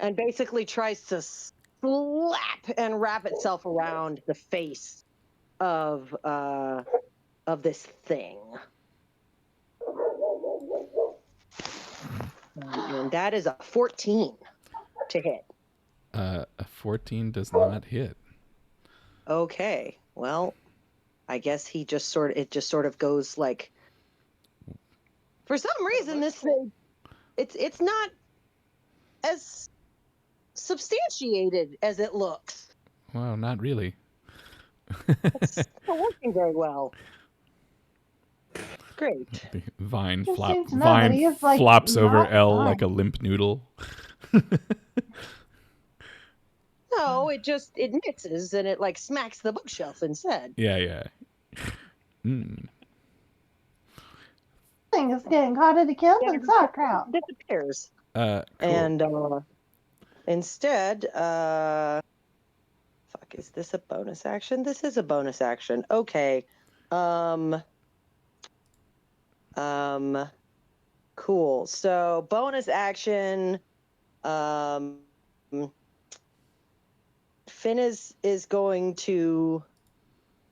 and basically tries to slap and wrap itself around the face of this thing. And that is a 14 to hit. A 14 does not hit. Okay, well, I guess it just sort of goes like, for some reason this thing, it's not as substantiated as it looks. Well, not really. It's not working very well. Great. The vine Just flop seems to know that he is, like, flops over not L fine. like a limp noodle. No, it misses and it like smacks the bookshelf instead. Yeah. Thing is getting caught in the kiln and sauerkraut. Disappears. Cool. And instead, is this a bonus action? This is a bonus action. Okay. Cool. So bonus action, Fynn is going to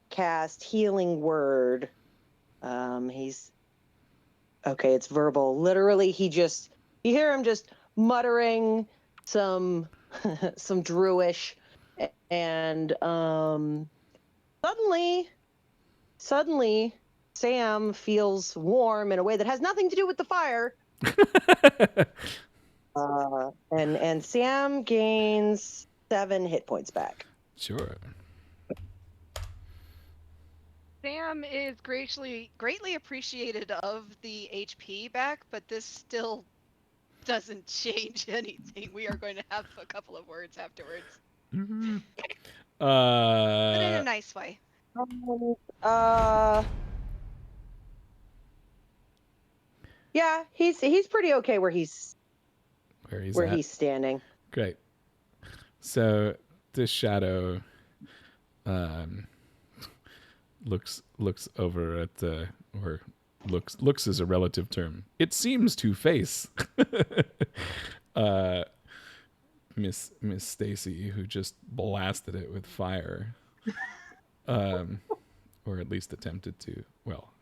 cast Healing Word. It's verbal. Literally, you hear him just muttering some some Druish, and suddenly Sam feels warm in a way that has nothing to do with the fire. And Sam gains 7 hit points back. Sure. Sam is greatly appreciated of the HP back, but this still doesn't change anything. We are going to have a couple of words afterwards. Mm-hmm. But in a nice way. Yeah, he's pretty okay where he's Where he's standing. Great. So this shadow looks over at the or looks is a relative term. It seems to face Miss Stacy, who just blasted it with fire, or at least attempted to. Well,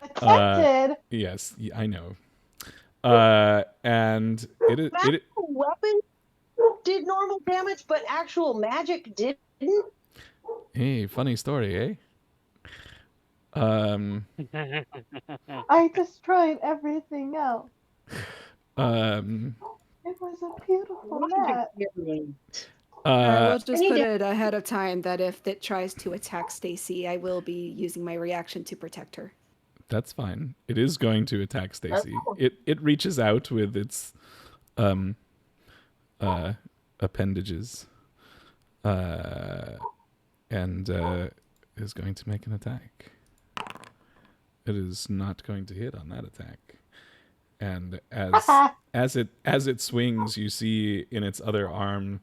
Attempted. yes, I know. And it Magical weapon did normal damage, but actual magic didn't. hey, funny story, eh? I destroyed everything else. Um, It was a beautiful net. I will just put it ahead of time that if it tries to attack Stacy, I will be using my reaction to protect her. That's fine. It is going to attack Stacy. It reaches out with its appendages and is going to make an attack. It is not going to hit on that attack. And as it swings, you see in its other arm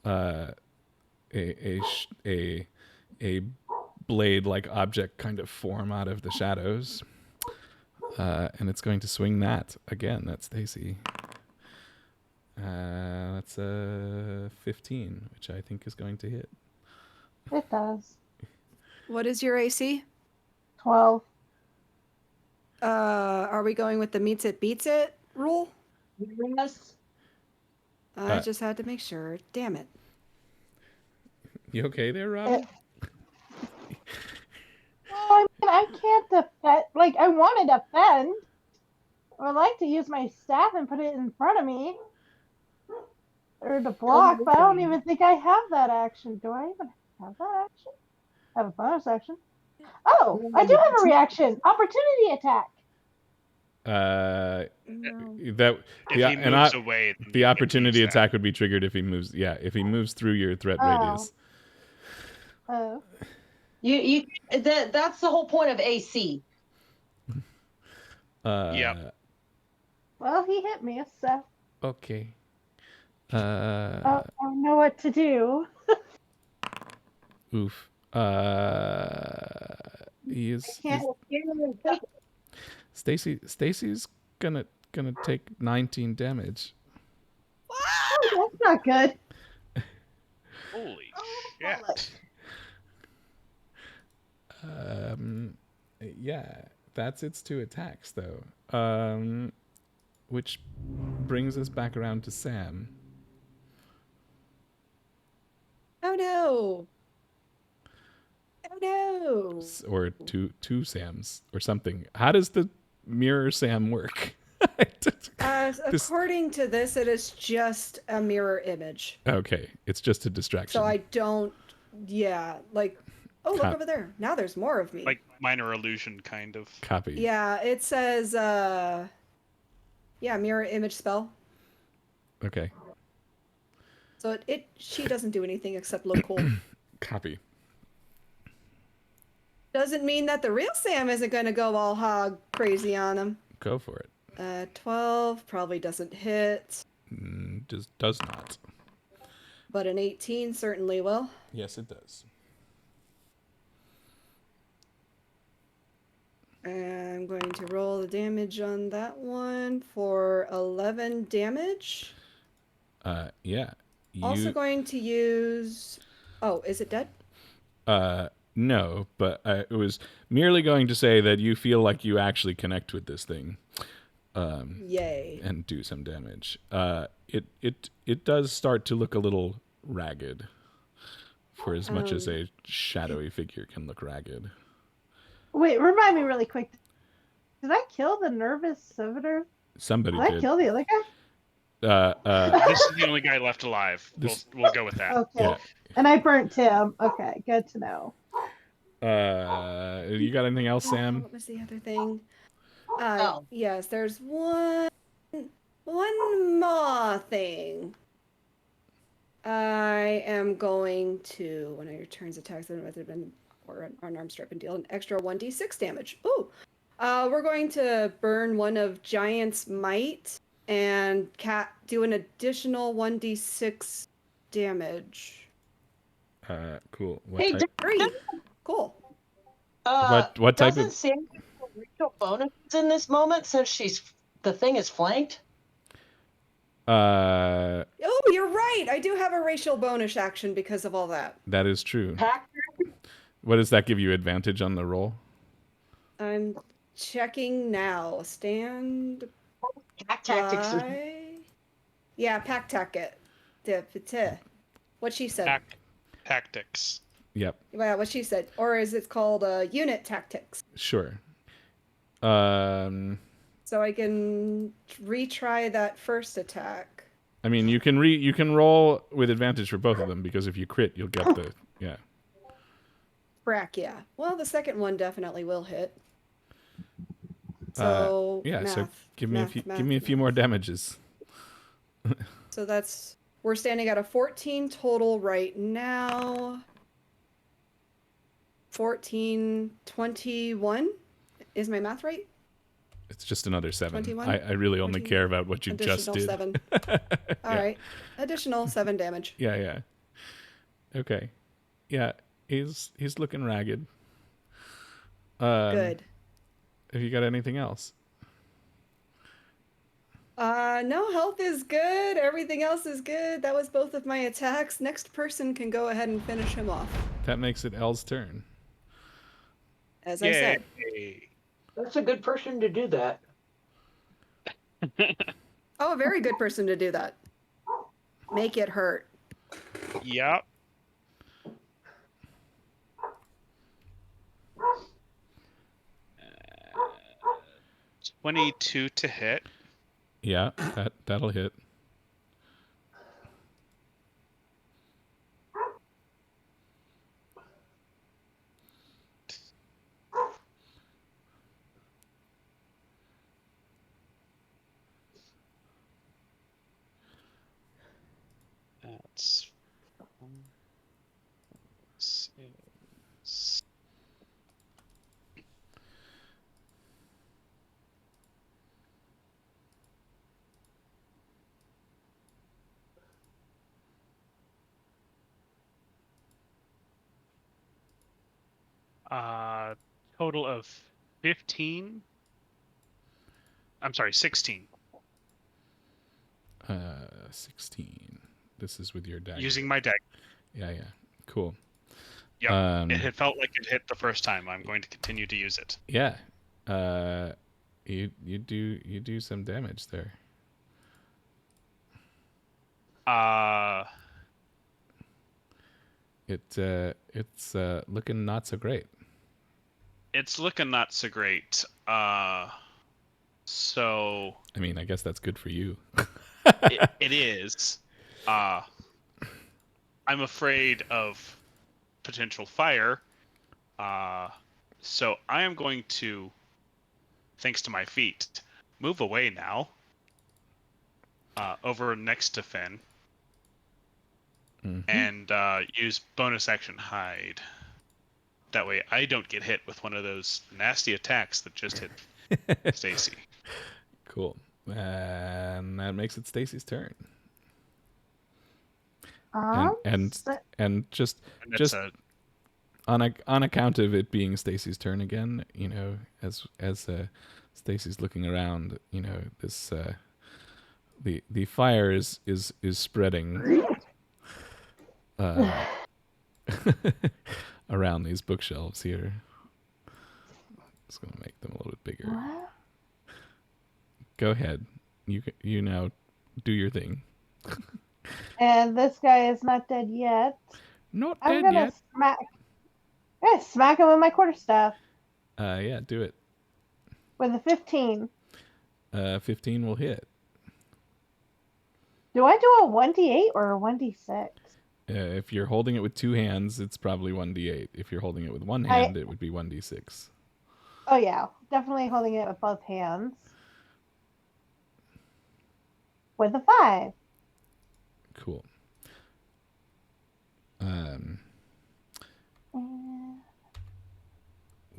a blade-like object kind of form out of the shadows, and it's going to swing that again. That's Stacy. That's a 15, which I think is going to hit. It does. What is your AC? 12. Are we going with the meets it beats it rule? Yes. I just had to make sure. Damn it. You okay there, Robin? I mean, I can't defend. Like, I want to defend. I would like to use my staff and put it in front of me. Or to block, but I don't even think I have that action. Do I even have that action? I have a bonus action. Oh, I do have a reaction. Opportunity attack. That If he moves away, then the you can opportunity use that. attack would be triggered if he moves. Yeah, if he moves through your threat radius. Oh. That's the whole point of AC. Yep. Well, he hit me, so Okay. I don't know what to do. Oof. He is. Stacy's gonna take 19 damage. Oh, that's not good. Holy shit. Yeah, that's its 2 attacks though. Which brings us back around to Sam. Oh no. Oh no. Or two Sams or something. How does the mirror Sam work? According to this, it is just a mirror image. Okay, it's just a distraction. So I don't. Yeah, like. Oh, look over there. Now there's more of me. Like minor illusion, kind of. Copy. Yeah, it says. Yeah, mirror image spell. Okay. So she doesn't do anything except look cool. Copy. Doesn't mean that the real Sam isn't going to go all hog crazy on him. Go for it. 12 probably doesn't hit. Just does not. But an 18 certainly will. Yes, it does. I'm going to roll the damage on that one for 11 damage. Yeah. Also going to use... Oh, is it dead? No, but it was merely going to say that you feel like you actually connect with this thing. Yay. And do some damage. It does start to look a little ragged, for as much as a shadowy figure can look ragged. Wait, remind me really quick. Did I kill the nervous servitor? Somebody Did I did. kill the other guy? This is the only guy left alive. We'll go with that. Okay. Yeah. And I burnt him. Okay, good to know. You got anything else, Sam? What was the other thing? Yes, there's one more thing. I am going to, when your turn's attacks, or an unarmed strike and deal an extra 1d6 damage. Ooh, We're going to burn one of Giant's Might and do an additional 1d6 damage. Cool. Hey, 3. Cool. What type doesn't of? Sam get racial bonuses in this moment since the thing is flanked? Oh, you're right. I do have a racial bonus action because of all that. that is true. Pack? What does that give you advantage on the roll? I'm checking now. Stand Pack tactics. by. Yeah, pack tacket. What she said. Tactics. Yep. Well, what she said. Or is it called unit tactics? Sure. So I can retry that first attack. I mean, you can roll with advantage for both of them because if you crit, you'll get the yeah. Frack, yeah. Well, the second one definitely will hit. So Yeah. math, So give me a few math. more damages. So we're standing at a 14 total right now. 14, 21. Is my math right? It's just another 7. 21? I really only 21? care about what you just Additional did. 7. All right. Additional 7 damage. Yeah. Okay. Yeah, he's looking ragged. Good. Have you got anything else? No, health is good. Everything else is good. That was both of my attacks. Next person can go ahead and finish him off. That makes it Elle's turn. As I said. That's a good person to do that. Oh, a very good person to do that. Make it hurt. Yep. Uh, 22 to hit. Yeah, that'll hit. That's 6. Total of 15. I'm sorry, 16. 16. This is with your dagger. Using my deck. Yeah. Cool. Yep. It had felt like it hit the first time. I'm going to continue to use it. Yeah. You do some damage there. It's looking not so great. It's looking not so great. So I mean, I guess that's good for you. it is. I'm afraid of potential fire. So I am going to, thanks to my feet, move away now. Over next to Fynn. Mm-hmm. And use bonus action hide. That way I don't get hit with one of those nasty attacks that just hit Stacy. Cool. And that makes it Stacy's turn. And just on account of it being Stacy's turn again, you know, as Stacy's looking around, you know, this the fire is spreading around these bookshelves here. Just gonna make them a little bit bigger. What? Go ahead. You now do your thing. And this guy is not dead yet. Not I'm dead gonna yet. smack him with my quarterstaff Yeah, do it. with a 15. 15 will hit. Do I do a 1d8 or a 1d6? If you're holding it with two hands, it's probably 1d8. If you're holding it with one hand, it would be 1d6. Oh yeah, definitely holding it with both hands. With a 5. Cool.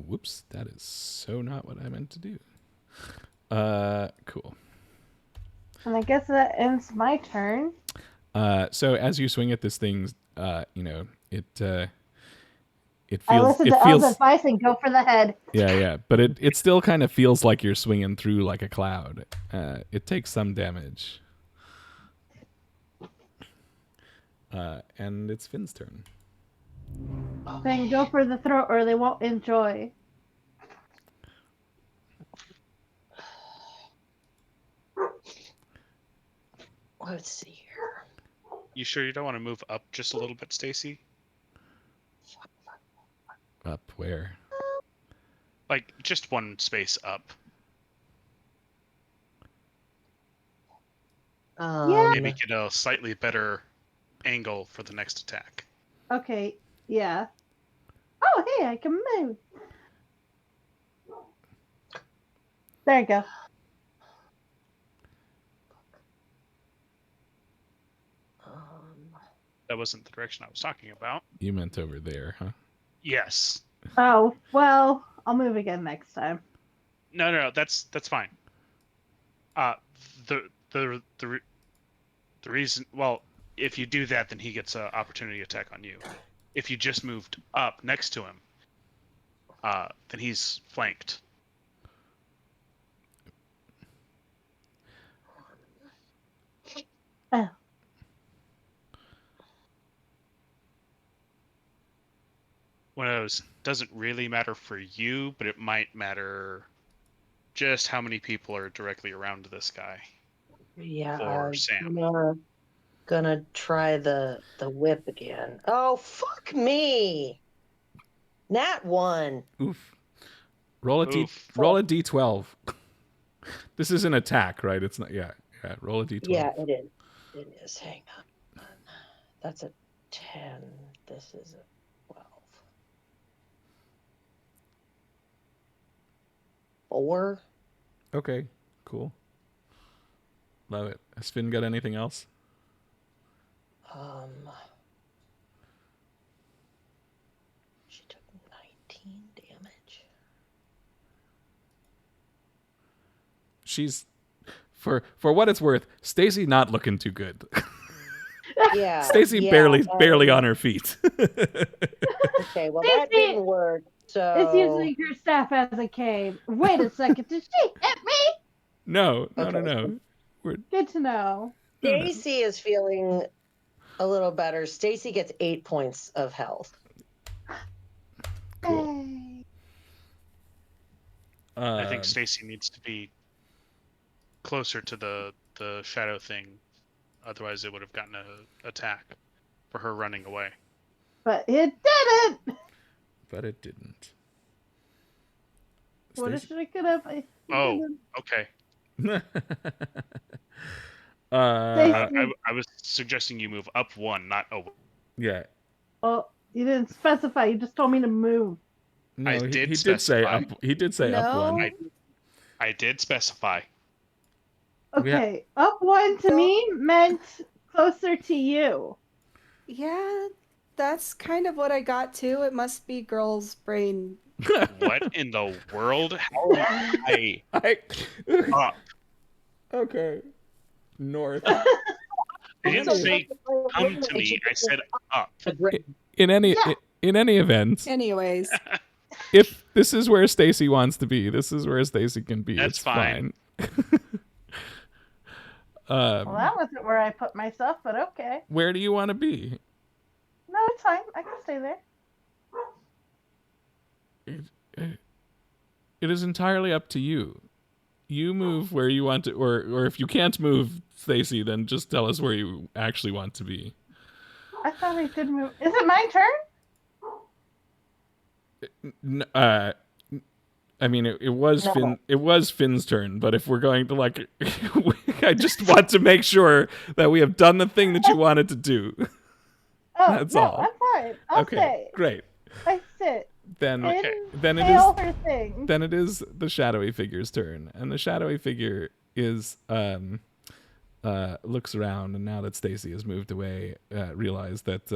Whoops, that is so not what I meant to do. Cool. And I guess that ends my turn. So as you swing at this thing, it I feels listened to Elle's advice and go for the head. yeah, but it still kind of feels like you're swinging through like a cloud. It takes some damage. And it's Finn's turn. Then go for the throat or they won't enjoy. Let's see here. You sure you don't want to move up just a little bit, Stacy? Up where? Like just one space up. Yeah. Maybe get a slightly better angle for the next attack. Okay, yeah. Oh, hey, I can move. There you go. That wasn't the direction I was talking about. You meant over there, huh? Yes. Oh, well, I'll move again next time. No, that's fine. The reason, well, if you do that, then he gets an opportunity attack on you. If you just moved up next to him, then he's flanked. Oh. One of those doesn't really matter for you, but it might matter just how many people are directly around this guy. Yeah, For Sam. Gonna try the whip again. Oh, fuck me! Nat 1. Oof. Roll a Oof. d12. This is an attack, right? It's not. Yeah. Roll a d12. Yeah, it is. It is. Hang on. That's a 10. This is a 12. 4. Okay. Cool. Love it. Has Fynn got anything else? She took 19 damage. She's for what it's worth, Stacy not looking too good. Yeah. Stacy yeah, barely on her feet. Okay, well that Stacy! didn't work. So It's using her staff as a cane. Wait a second, did she hit me? No. Okay. Good to know. Stacy is feeling a little better. Stacy gets 8 points of health. Cool. Hey. I think Stacy needs to be closer to the shadow thing. Otherwise, it would have gotten an attack for her running away. But it didn't! But it didn't. What Stacy- should I could have? Oh, okay. I was suggesting you move up one, not away. Yeah. Well, you didn't specify. You just told me to move. No, I he did did say specify. up. He did say up No. one. I did specify. Okay, up one to me meant closer to you. Yeah, that's kind of what I got too. It must be girl's brain. What in the world? How am I up? Okay. North. I didn't say come to me. I said up. In any event, Anyways, if this is where Stacy wants to be, this is where Stacy can be. That's it's fine. Well, that wasn't where I put myself, but okay. Where do you want to be? No, it's fine. I can stay there. It is entirely up to you. You move where you want to, or if you can't move, Stacy, then just tell us where you actually want to be. I thought I did move. Is it my turn? I mean, it was Finn. It was Finn's turn, but if we're going to I just want to make sure that we have done the thing that you wanted to do. Oh, That's no, all. I'm fine. I'll stay. Great. I sit. Then Okay. then it Hail is her thing. then it is the shadowy figure's turn, and the shadowy figure is looks around, and now that Stacy has moved away, realize that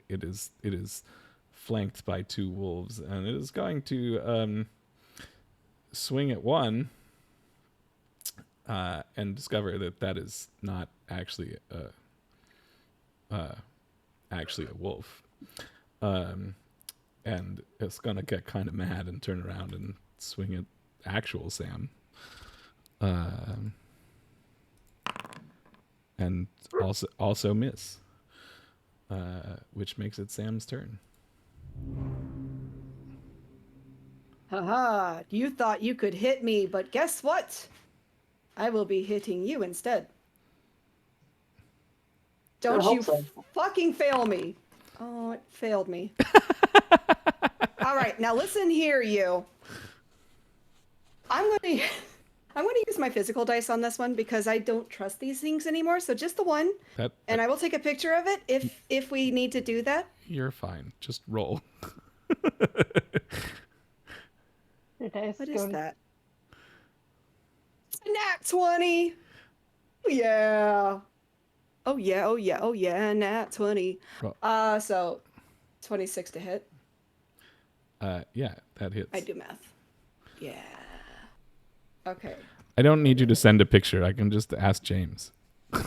it is flanked by 2 wolves, and it is going to swing at one and discover that that is not actually a wolf. And it's going to get kind of mad and turn around and swing at actual Sam. And also miss, which makes it Sam's turn. Haha, you thought you could hit me, but guess what? I will be hitting you instead. Don't you fucking fail me. Oh, it failed me. All right, now listen here, you. I'm going to use my physical dice on this one because I don't trust these things anymore. So just the one, and I will take a picture of it if we need to do that. You're fine. Just roll. What is that? It's a nat 20. Oh yeah. Oh yeah. Oh yeah. Oh yeah. Nat 20. So 26 to hit. Yeah, that hits. I do math. Yeah. Okay. I don't need you to send a picture. I can just ask James. I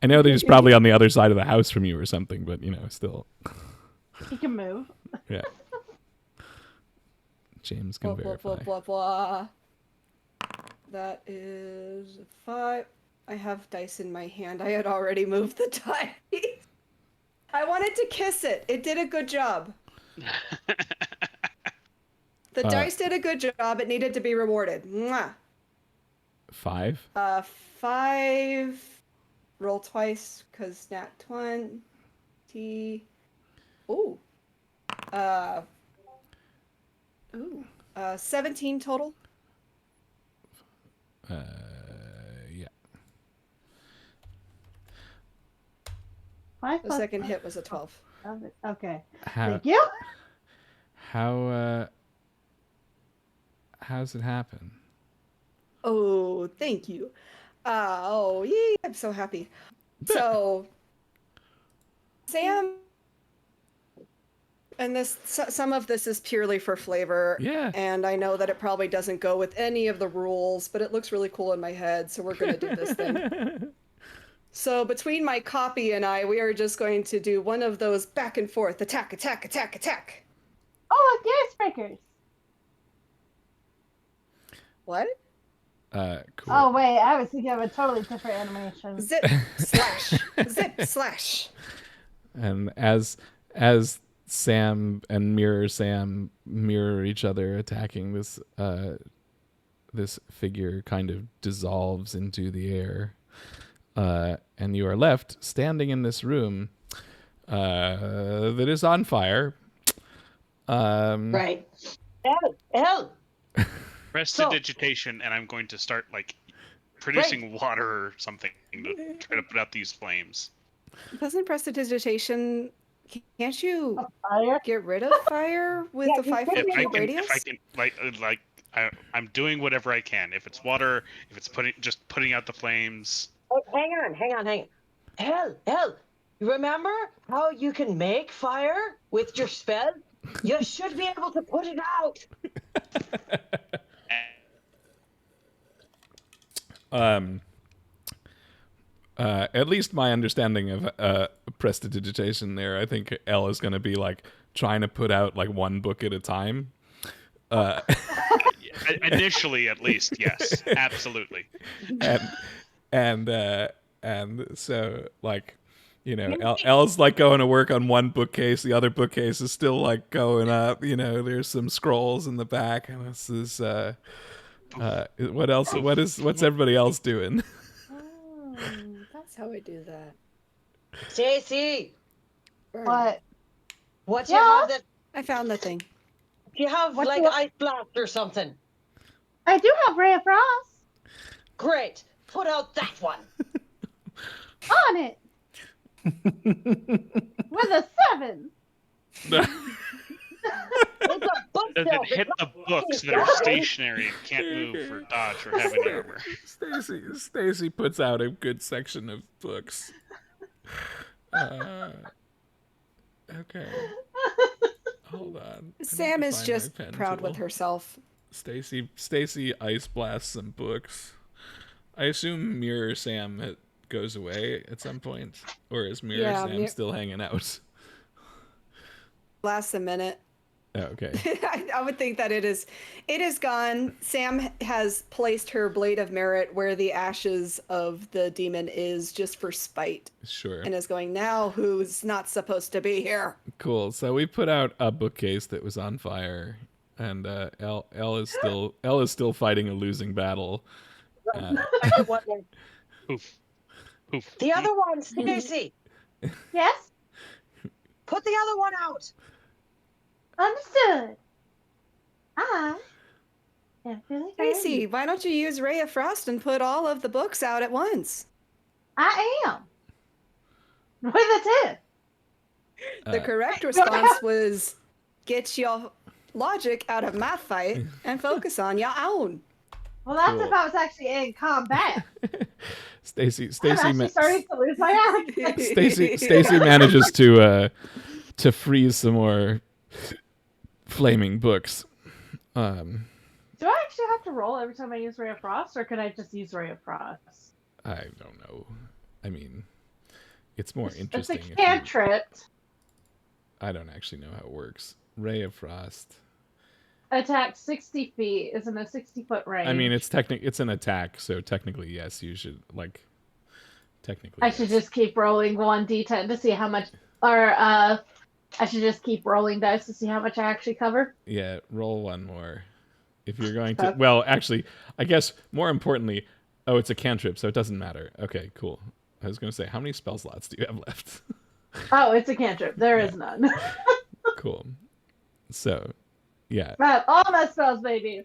know that he's probably on the other side of the house from you or something, but still. He can move. Yeah. James can verify. Blah, blah, blah. That is 5. I have dice in my hand. I had already moved the dice. I wanted to kiss it. It did a good job. The dice did a good job. It needed to be rewarded. Mwah. 5? 5. Roll twice, because nat 20. Ooh. 17 total. Yeah. The second hit was a 12. Okay. Thank you. How's it happen? Oh, thank you. Oh, yay, I'm so happy. So, Sam, and some of this is purely for flavor. Yeah. And I know that it probably doesn't go with any of the rules, but it looks really cool in my head, so we're going to do this thing. So between my copy and I, we are just going to do one of those back and forth, attack, attack, attack, attack. Oh, look, the icebreakers. What? Cool. Oh, wait, I was thinking of a totally different animation. Zip, slash, zip, slash. And as Sam and Mirror Sam mirror each other, attacking this figure kind of dissolves into the air, and you are left standing in this room that is on fire. Right. Help! Prestidigitation, and I'm going to start producing water or something to try to put out these flames. Doesn't prestidigitation? Can't you Fire? get rid of fire with a 5-foot cube radius? If I can, I'm doing whatever I can. If it's water, if it's putting out the flames. Oh, hang on. Hell! You remember how you can make fire with your spell? You should be able to put it out. At least my understanding of prestidigitation there, I think Elle is going to be trying to put out one book at a time. Initially, at least, yes, absolutely. And so Elle's going to work on one bookcase, the other bookcase is still going up. There's some scrolls in the back, and this is what else? What's everybody else doing? Oh, that's how I do that. Stacy, What? what do you have that? I found the thing. Do you have What ice blast or something? I do have Ray of Frost Great. Put out that one. on it with a 7. It's a Does it bookshelf. hit the books that are stationary and can't move or dodge or have any armor? Stacy puts out a good section of books. Okay. Hold on. I need Sam to is find my just pen proud with tool. herself. Stacy ice blasts some books. I assume Mirror Sam goes away at some point, or is Mirror Yeah, Sam still hanging out? lasts a minute. Oh, okay. I would think that it is gone. Sam has placed her blade of merit where the ashes of the demon is, just for spite, Sure. and is going, now who's not supposed to be here? Cool. So we put out a bookcase that was on fire, and Elle is still fighting a losing battle. Second one. Poof. Poof. The other one, Stacy. Yes? Put the other one out. Understood. I am feeling Tracy, ready. why don't you use Ray of Frost and put all of the books out at once? I am. With a 10. The correct response was, get your logic out of my fight and focus on your own. Well, that's Cool. if I was actually in combat. Stacy I'm actually starting to lose my accent. Stacy manages to freeze some more flaming books. Do I actually have to roll every time I use Ray of Frost, or could I just use Ray of Frost? I don't know. I mean, it's more It's interesting. a cantrip. I don't actually know how it works. Ray of Frost. Attack 60 feet is in a 60-foot range. I mean, it's an attack, so technically, yes, you should technically. I should just keep rolling 1d10 to see how much, or I should just keep rolling dice to see how much I actually cover. Yeah, roll one more. If you're going to, well, actually, I guess more importantly, it's a cantrip, so it doesn't matter. Okay, cool. I was going to say, how many spell slots do you have left? Oh, it's a cantrip. There is none. Cool. So, yeah. I have all my spells, baby.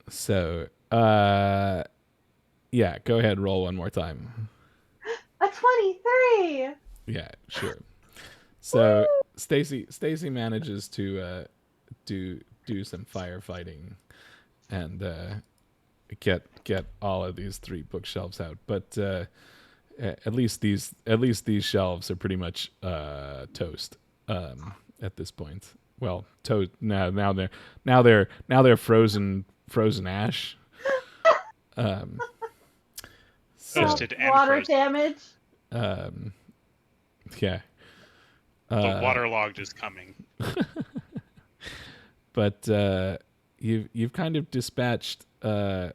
So, yeah, go ahead, roll one more time. A 23. Yeah, sure. So Stacy manages to do some firefighting and get all of these 3 bookshelves out, but at least these shelves are pretty much toast at this point. Well, toast now they're frozen ash. Toasted and water frozen. damage. Yeah. The waterlogged is coming. But you've kind of dispatched at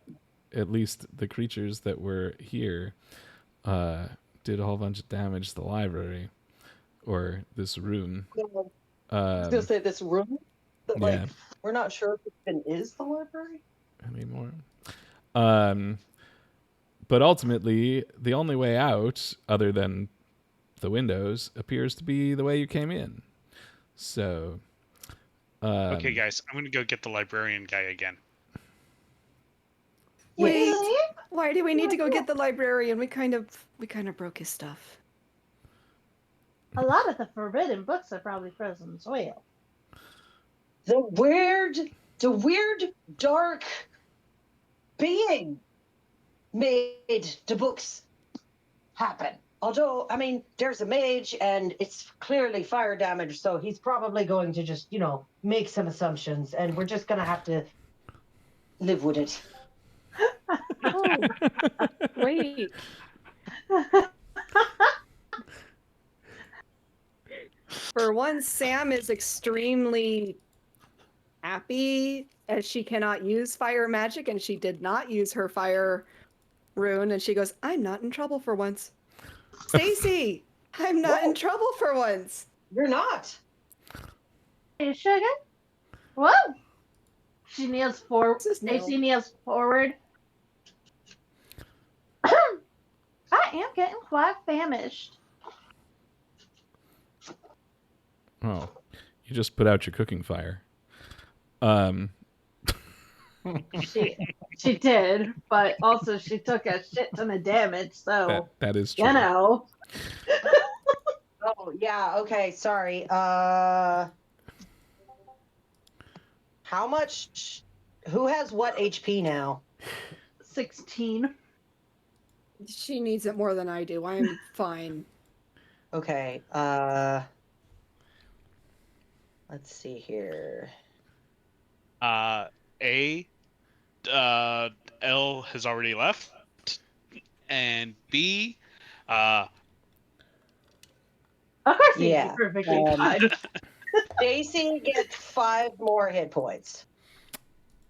least the creatures that were here. Did a whole bunch of damage to the library or this room. I was gonna say this room, but Yeah. we're not sure if it even is the library Anymore. But ultimately, the only way out, other than the windows, appears to be the way you came in. So. Okay, guys, I'm gonna go get the librarian guy again. Wait, why do we need to go get the librarian? We kind of broke his stuff. A lot of the forbidden books are probably frozen as well. The weird dark being made the books happen. Although, I mean, there's a mage and it's clearly fire damage, so he's probably going to just, make some assumptions, and we're just going to have to live with it. Oh, wait. For once, Sam is extremely happy as she cannot use fire magic, and she did not use her fire rune, and she goes, I'm not in trouble for once. Stacy, I'm not in trouble for once. You're not. Hey, sugar? Whoa! She kneels forward. Stacy kneels forward. I am getting quite famished. Oh, you just put out your cooking fire. She did, but also she took a shit ton of damage, so that is true. you know. Oh, yeah, okay, sorry. How much? Who has what HP now? 16. She needs it more than I do. I am fine. Okay, Let's see here. A, L has already left, and B, Of course he'd Yeah, be perfectly um, fine. Stacy gets 5 more hit points.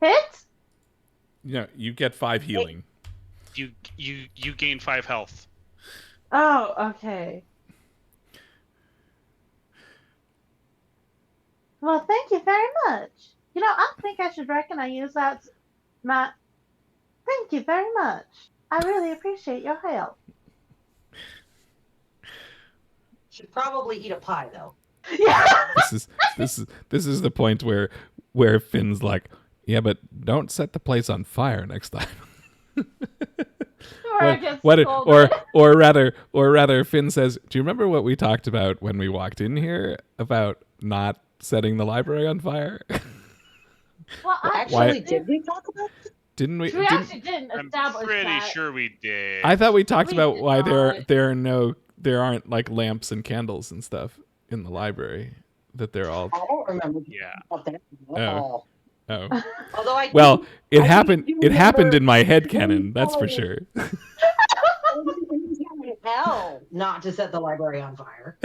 Hit? Yeah, you get 5 healing. you gain 5 health. Oh, okay. Well, thank you very much. You know, I think I should reckon I use that. Thank you very much. I really appreciate your help. Should probably eat a pie though. Yeah. This is the point where Finn's like, yeah, but don't set the place on fire next time. Or I get What scolded. or rather Finn says, do you remember what we talked about when we walked in here about not setting the library on fire? Well, Actually, did we talk about this? Didn't we? We actually didn't I'm establish pretty that. sure we did. I thought we talked We about did why not. there aren't like lamps and candles and stuff in the library, that they're all I don't remember Yeah. about that at all. oh Although I well do- it I happened do it happened remember- in my head canon, that's for sure. Hell, not to set the library on fire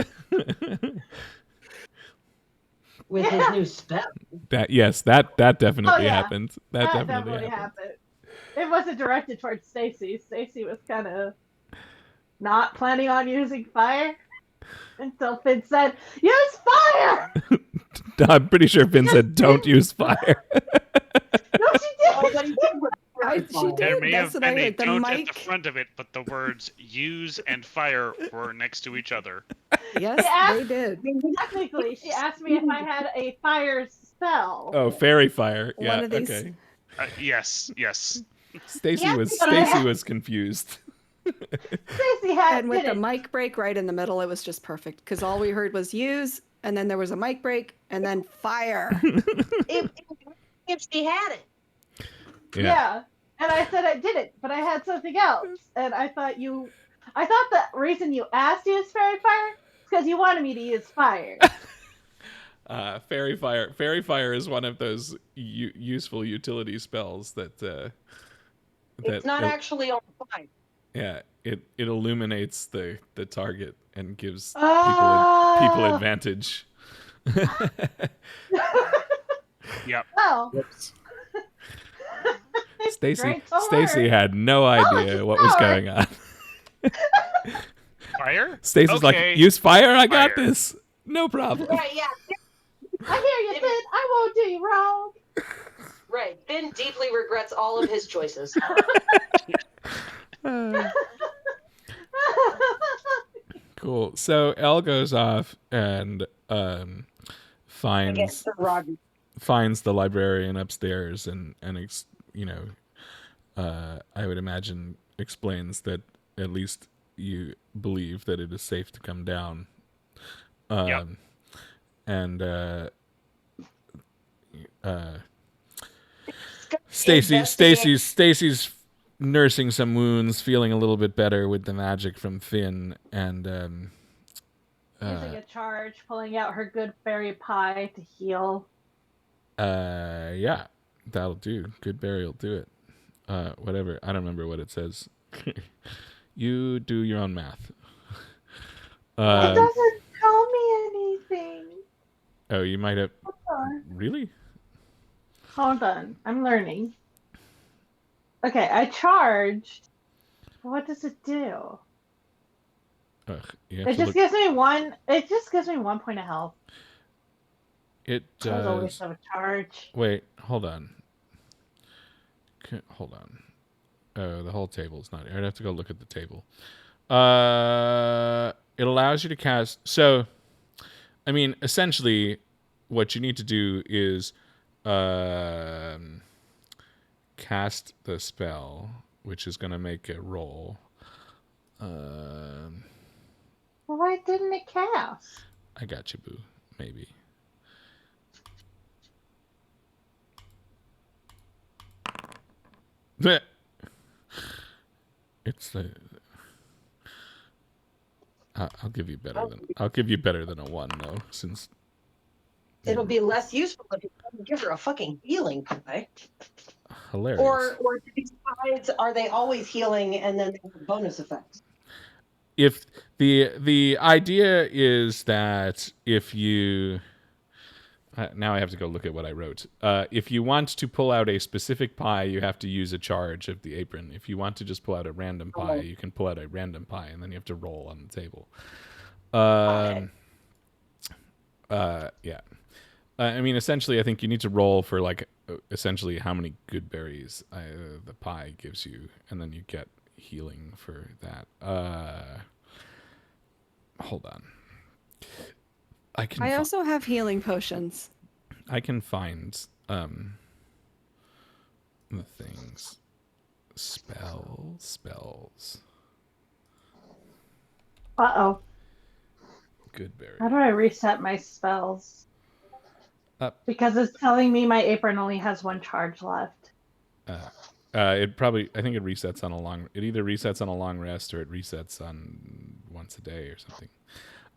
with his new spell. That definitely yeah. happened. That definitely definitely happened. happened. It wasn't directed towards Stacy. Stacy was kind of not planning on using fire until Finn said, "Use fire!" I'm pretty sure Finn said, "Don't use fire." No, she Oh, didn't. but he did with She did. There may That's have what I been a heard. The don't at the mic. front of it, but the words "use" and "fire" were next to each other. Yes, asked- they did. Technically, she asked me if I had a fire spell. Oh, fairy fire. One Yeah, of these- okay. Yes. Stacy Yeah, was but I- confused. Stacy had And with the didn't. mic break right in the middle, it was just perfect because all we heard was use, and then there was a mic break, and then fire. if she had it. Yeah. And I said I didn't, but I had something else. And I thought the reason you asked to use fairy fire is because you wanted me to use fire. Fairy fire is one of those useful utility spells that It's not actually on fire. yeah, it illuminates the target and gives people Oh. advantage. Yep. Oh. Whoops. Stacy Great had no idea what was power. going on. Fire? Stacy's Okay. like, use fire, I got Fire. this. No problem. Right, yeah. I hear you, Finn. I won't do you wrong. Right. Finn deeply regrets all of his choices. Cool. So Elle goes off and I guess finds the Roger. finds the librarian upstairs and I would imagine explains that at least you believe that it is safe to come down. Yep. And Stacy's nursing some wounds, feeling a little bit better with the magic from Fynn, and Using a charge, pulling out her good fairy pie to heal. yeah, that'll do. Good berry will do it. Whatever. I don't remember what it says. You do your own math. It doesn't tell me anything. Oh, you might have. Hold on. Really? Hold on. I'm learning. Okay, I charged. What does it do? Ugh, you have It to just look. gives me one. It just gives me 1 point of health. It That was a does. waste of a charge. Wait, hold on. Hold on. Oh, the whole table's not. I'd have to go look at the table. It allows you to cast. So, I mean, essentially, what you need to do is cast the spell, which is going to make a roll. Well, why didn't it cast? I got you, boo. Maybe. Bleh. It's the. I'll give you better than a 1 though, since It'll be less useful if you give her a fucking healing pie. Hilarious. Or do these pies, are they always healing and then they have bonus effects? If the idea is that if you now I have to go look at what I wrote. If you want to pull out a specific pie, you have to use a charge of the apron. If you want to just pull out a random pie, you can pull out a random pie, and then you have to roll on the table. Yeah. I mean, essentially, I think you need to roll for like essentially how many good berries the pie gives you, and then you get healing for that. Hold on. I also have healing potions. I can find the things. Spells. Uh-oh. Good berry. How do I reset my spells? Because it's telling me my apron only has one charge left. It probably, I think it resets on it either resets on a long rest or it resets on once a day or something.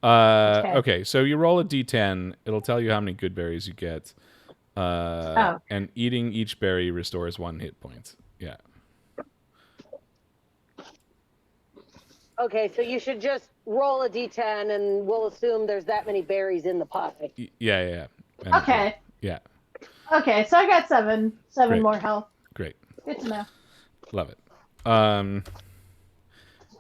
Okay, so you roll a d10. It'll tell you how many good berries you get. And eating each berry restores 1 hit point. Yeah. Okay, so you should just roll a d10 and we'll assume there's that many berries in the pie. Yeah. And Okay. Yeah. Okay, so I got 7 Great. more health. Great. Good to know. Love it.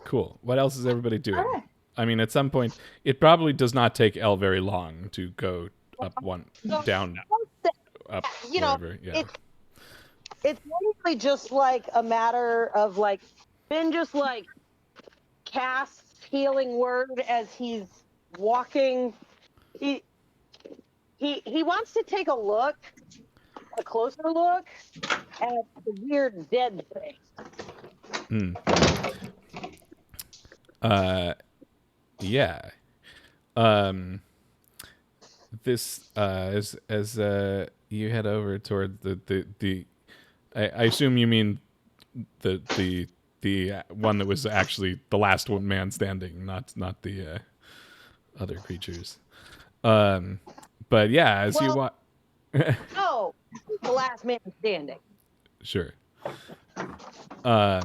Cool. What else is everybody doing? All right. I mean, at some point, it probably does not take Elle very long to go up one, down, up, wherever. Yeah. It's mostly just like a matter of like Fynn just like casts healing word as he's walking. He wants to take a closer look at the weird dead thing. Yeah. This as you head over toward the I assume you mean the one that was actually the last one man standing, not the other creatures. But yeah, as you walk. No, the last man standing. Sure. I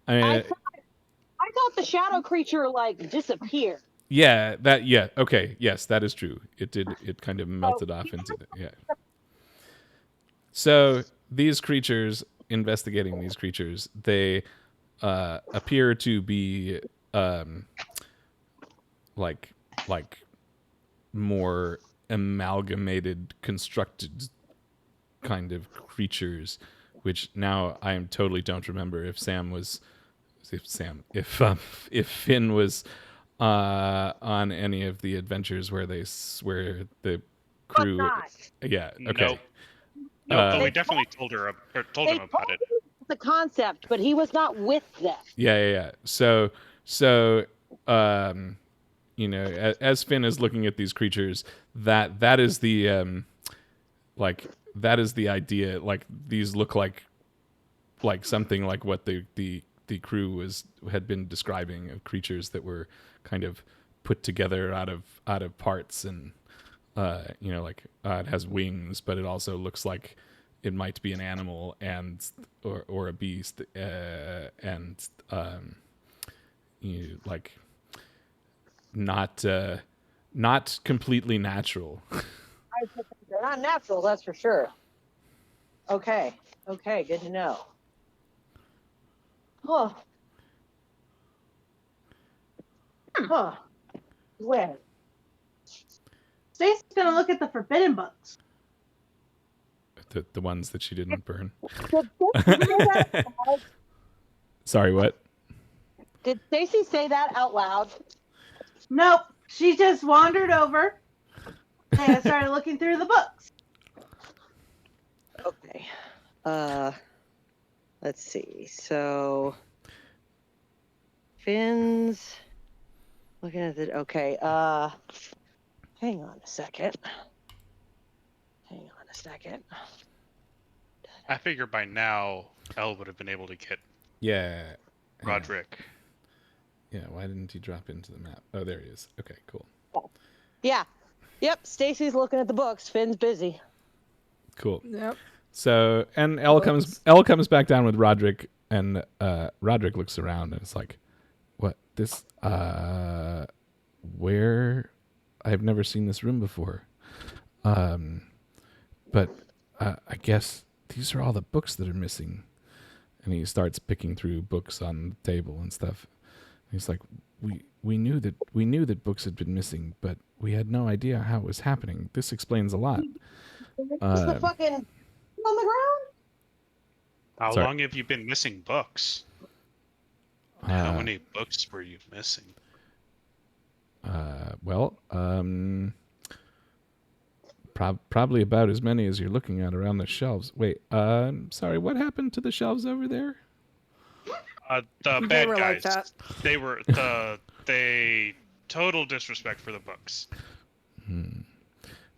mean, I thought the shadow creature like disappeared. Yeah, okay, yes, that is true. It kind of melted off into the, yeah. So these creatures, investigating these creatures, they appear to be like more amalgamated, constructed kind of creatures, which now I totally don't remember if Fynn was on any of the adventures where the crew. Yeah. Okay. No, we definitely told him about it. The concept, but he was not with them. Yeah. So as Fynn is looking at these creatures, that is the that is the idea. Like, these look like something like what the crew had been describing, of creatures that were kind of put together out of parts, and it has wings, but it also looks like it might be an animal or a beast, and not completely natural. They're not natural, that's for sure. Okay, good to know. Where? Stacy's gonna look at the forbidden books. The ones that she didn't burn. Did Sorry, what? Stacy say that out loud? Nope. She just wandered over and started looking through the books. Okay. Let's see. So Finn's looking at it. Okay. Hang on a second. I figure by now Elle would have been able to get Roderick. Yeah, why didn't he drop into the map? Oh, there he is. Okay, cool. Yeah. Yep, Stacy's looking at the books. Finn's busy. Cool. Yep. So, and Elle comes back down with Roderick, and Roderick looks around and it's like, what, this, where, I've never seen this room before. But I guess these are all the books that are missing. And he starts picking through books on the table and stuff. He's like, we knew that books had been missing, but we had no idea how it was happening. This explains a lot. Is the fucking on the ground? How Sorry. long have you been missing books? How many books were you missing? Probably about as many as you're looking at around the shelves. Wait, sorry, what happened to the shelves over there? The They bad were like guys. that. They were they total disrespect for the books.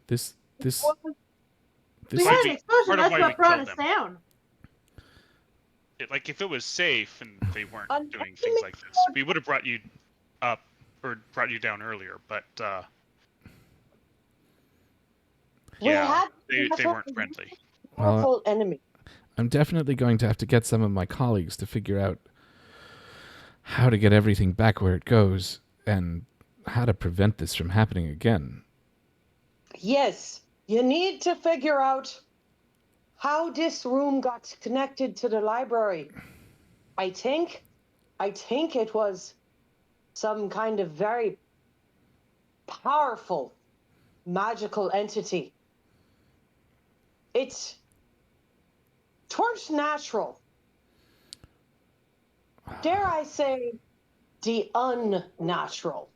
This We might had be an explosion. part of That's why we what brought killed us them. down. Like if it was safe and they weren't I'm doing not things gonna- like this, we would have brought you up or brought you down earlier. But We yeah, had they weren't friendly. powerful enemy. I'm definitely going to have to get some of my colleagues to figure out how to get everything back where it goes and how to prevent this from happening again. Yes, you need to figure out how this room got connected to the library. I think it was some kind of very powerful magical entity. It weren't natural. Dare I say, the unnatural.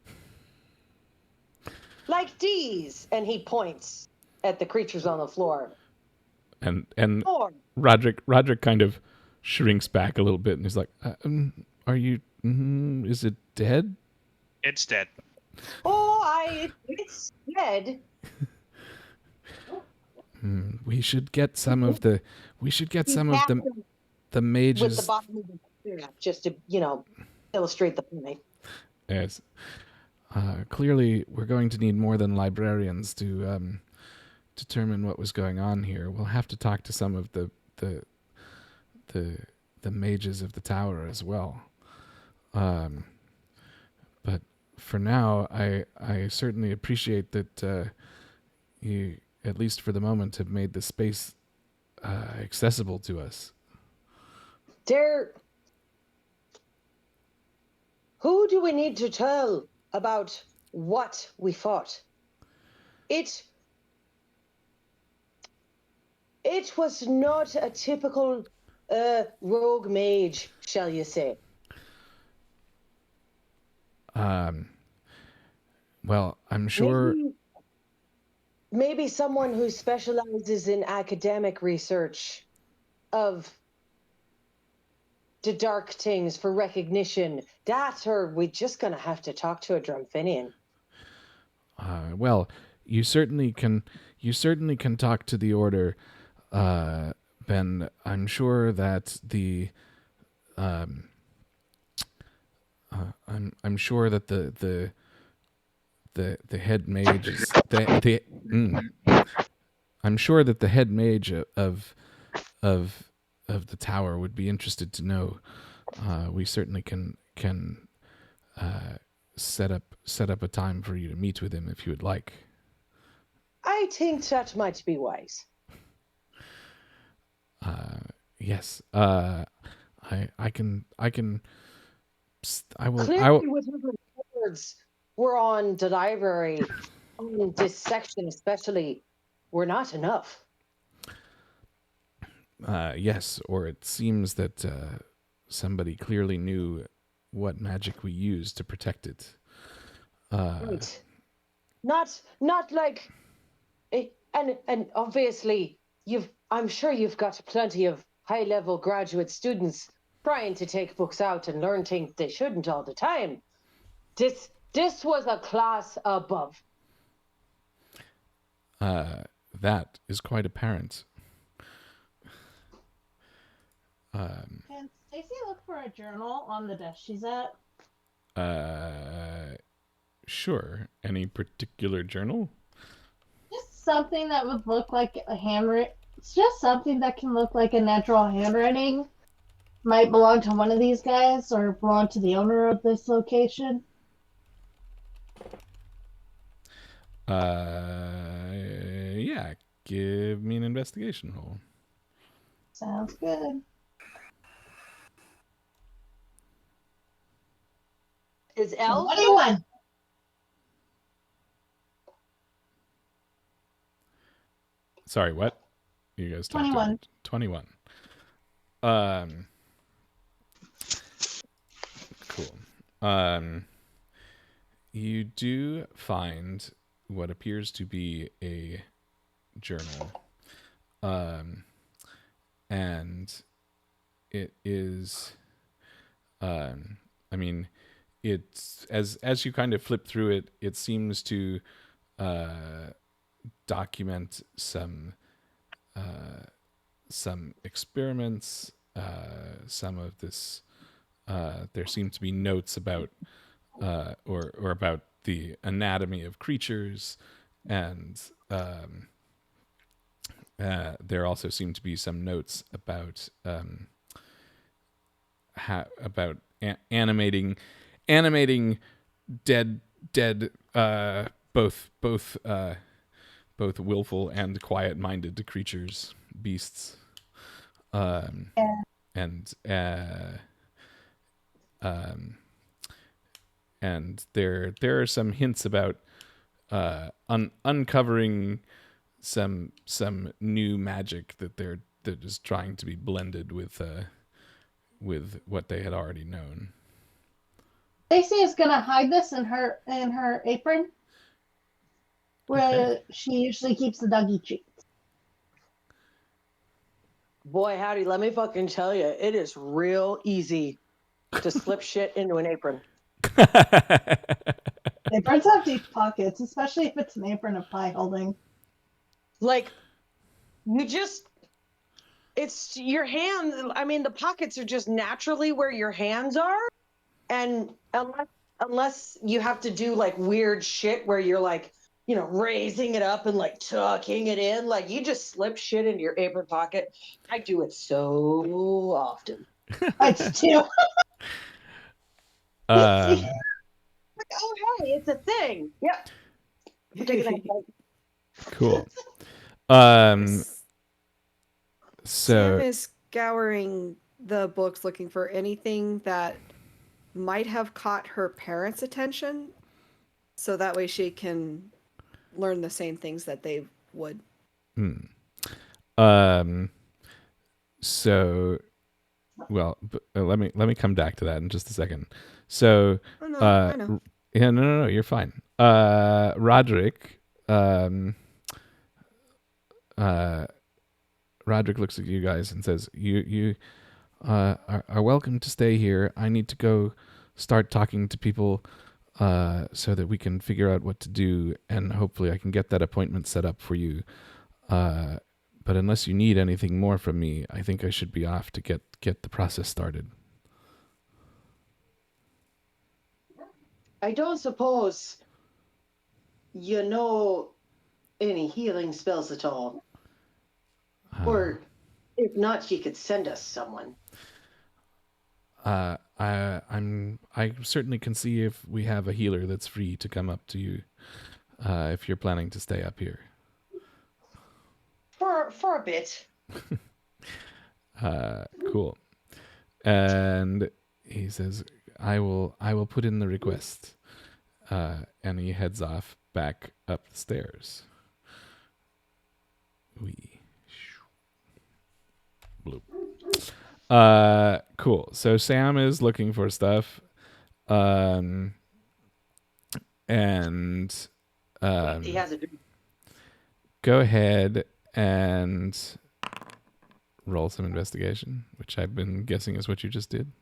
Like these, and he points at the creatures on the floor. And Or Roderick kind of shrinks back a little bit and he's like, are you, is it dead? It's dead. it's dead. We should get some of the With mages. the bottom of the syrup, just to, illustrate the point. Yes. Clearly, we're going to need more than librarians to determine what was going on here. We'll have to talk to some of the mages of the tower as well. But for now, I certainly appreciate that you, at least for the moment, have made the space accessible to us. Who do we need to tell about what we fought? It was not a typical rogue mage, shall you say? Well, I'm sure. Maybe someone who specializes in academic research of the dark things for recognition. That, or we're just gonna have to talk to a Drumfinian. Well, you certainly can talk to the order, Ben. I'm sure that I'm sure that the head mage is I'm sure that the head mage of the tower would be interested to know. We certainly can set up a time for you to meet with him if you would like. I think that might be wise. Yes. I will. Clearly, whatever words were on the library, on this section especially, were not enough. Yes, or it seems that somebody clearly knew what magic we used to protect it. Right. Not like it, and obviously I'm sure you've got plenty of high-level graduate students trying to take books out and learn things they shouldn't all the time. This was a class above. That is quite apparent. Can Stacy look for a journal on the desk she's at? Sure. Any particular journal? something that would look like a handwriting. It's just something that can look like a natural handwriting. Might belong to one of these guys or belong to the owner of this location. Yeah. Give me an investigation roll. Sounds good. Is L 21. Sorry, what? You guys talked 21. about 21. Cool. You do find what appears to be a journal. And it is I mean, it's as you kind of flip through it, it seems to document some experiments, some of this there seem to be notes about or about the anatomy of creatures, and there also seem to be some notes about animating dead both willful and quiet-minded creatures, beasts, and there are some hints about uncovering some new magic that is trying to be blended with what they had already known. Stacy is gonna hide this in her apron, where she usually keeps the doggy treats. Boy, howdy, let me fucking tell you, it is real easy to slip shit into an apron. Aprons have deep pockets, especially if it's an apron of pie holding. Like, it's your hands. I mean, the pockets are just naturally where your hands are. And unless you have to do like weird shit where you're like, raising it up and like tucking it in, like you just slip shit into your apron pocket. I do it so often. It's too. Like, oh, hey, it's a thing. Yep. Cool. Sam is scouring the books looking for anything that might have caught her parents' attention, so that way she can learn the same things that they would. So, well, let me come back to that in just a second. So, I know. Yeah, no, you're fine. Roderick, Roderick looks at you guys and says, "You are welcome to stay here. I need to go start talking to people so that we can figure out what to do, and hopefully I can get that appointment set up for you. But unless you need anything more from me, I think I should be off to get the process started." I don't suppose you know any healing spells at all. Or if not, you could send us someone. I certainly can see if we have a healer that's free to come up to you, if you're planning to stay up here. For a bit. Cool. And he says, I will put in the request. And he heads off back up the stairs. Bloop. Cool. So Sam is looking for stuff. And He has a go ahead and roll some investigation, which I've been guessing is what you just did.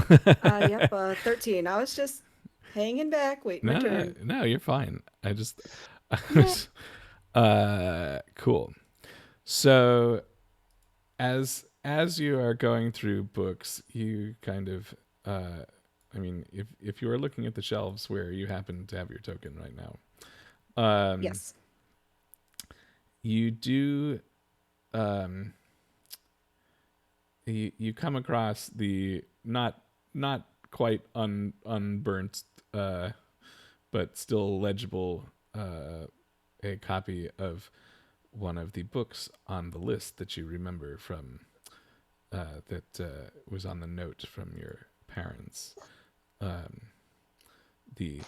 Yep, 13. I was just hanging back, waiting my turn. No, you're fine. Cool. So as you are going through books, you kind of if you are looking at the shelves where you happen to have your token right now, yes, you do you come across the not quite unburnt but still legible a copy of one of the books on the list that you remember from that was on the note from your parents, the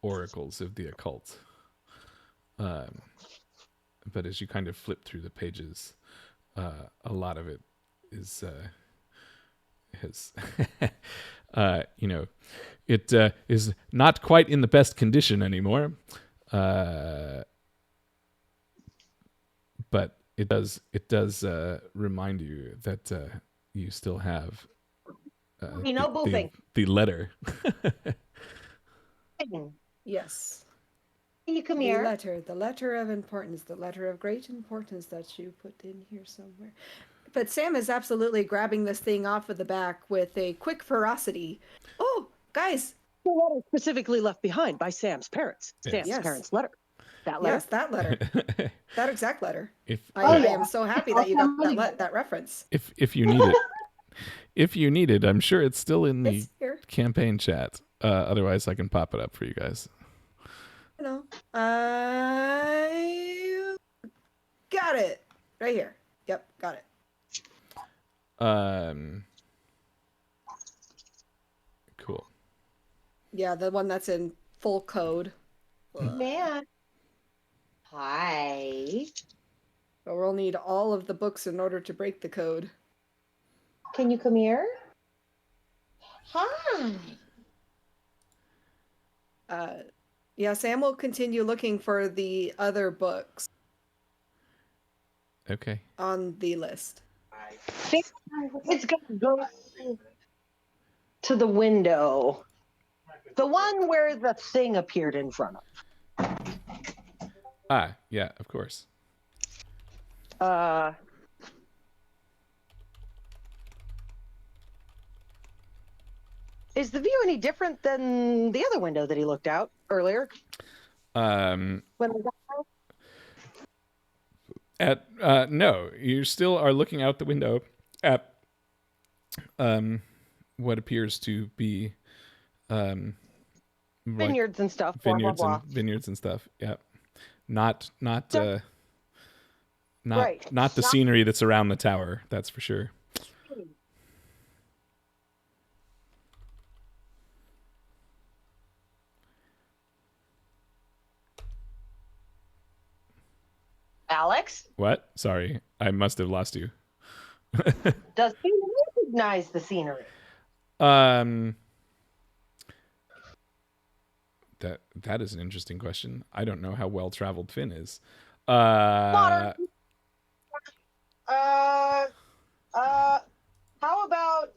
oracles of the occult. But as you kind of flip through the pages, a lot of it is has it is not quite in the best condition anymore, but it does remind you that you still have the letter. Yes. Can you come The here? letter of importance, the letter of great importance that you put in here somewhere. But Sam is absolutely grabbing this thing off of the back with a quick ferocity. Oh, guys. The letter specifically left behind by Sam's parents. Sam's parents' letter. That letter? Yes, that letter. That exact letter. I am so happy that you got that reference. If you need it. If you need it, I'm sure it's still in the campaign chat. Otherwise, I can pop it up for you guys. I got it right here. Yep, got it. Cool. Yeah, the one that's in full code. Man. Hi. But we'll need all of the books in order to break the code. Can you come here? Hi. Yeah, Sam will continue looking for the other books. Okay. On the list. It's gonna go to the window. The one where the thing appeared in front of. Ah, yeah, of course. Is the view any different than the other window that he looked out earlier? When we got no, you still are looking out the window at what appears to be vineyards and stuff. Vineyards and stuff. Yeah, not the scenery that's around the tower. That's for sure. Alex? What? Sorry, I must have lost you. Does he recognize the scenery? That is an interesting question. I don't know how well traveled Fynn is. Modern. How about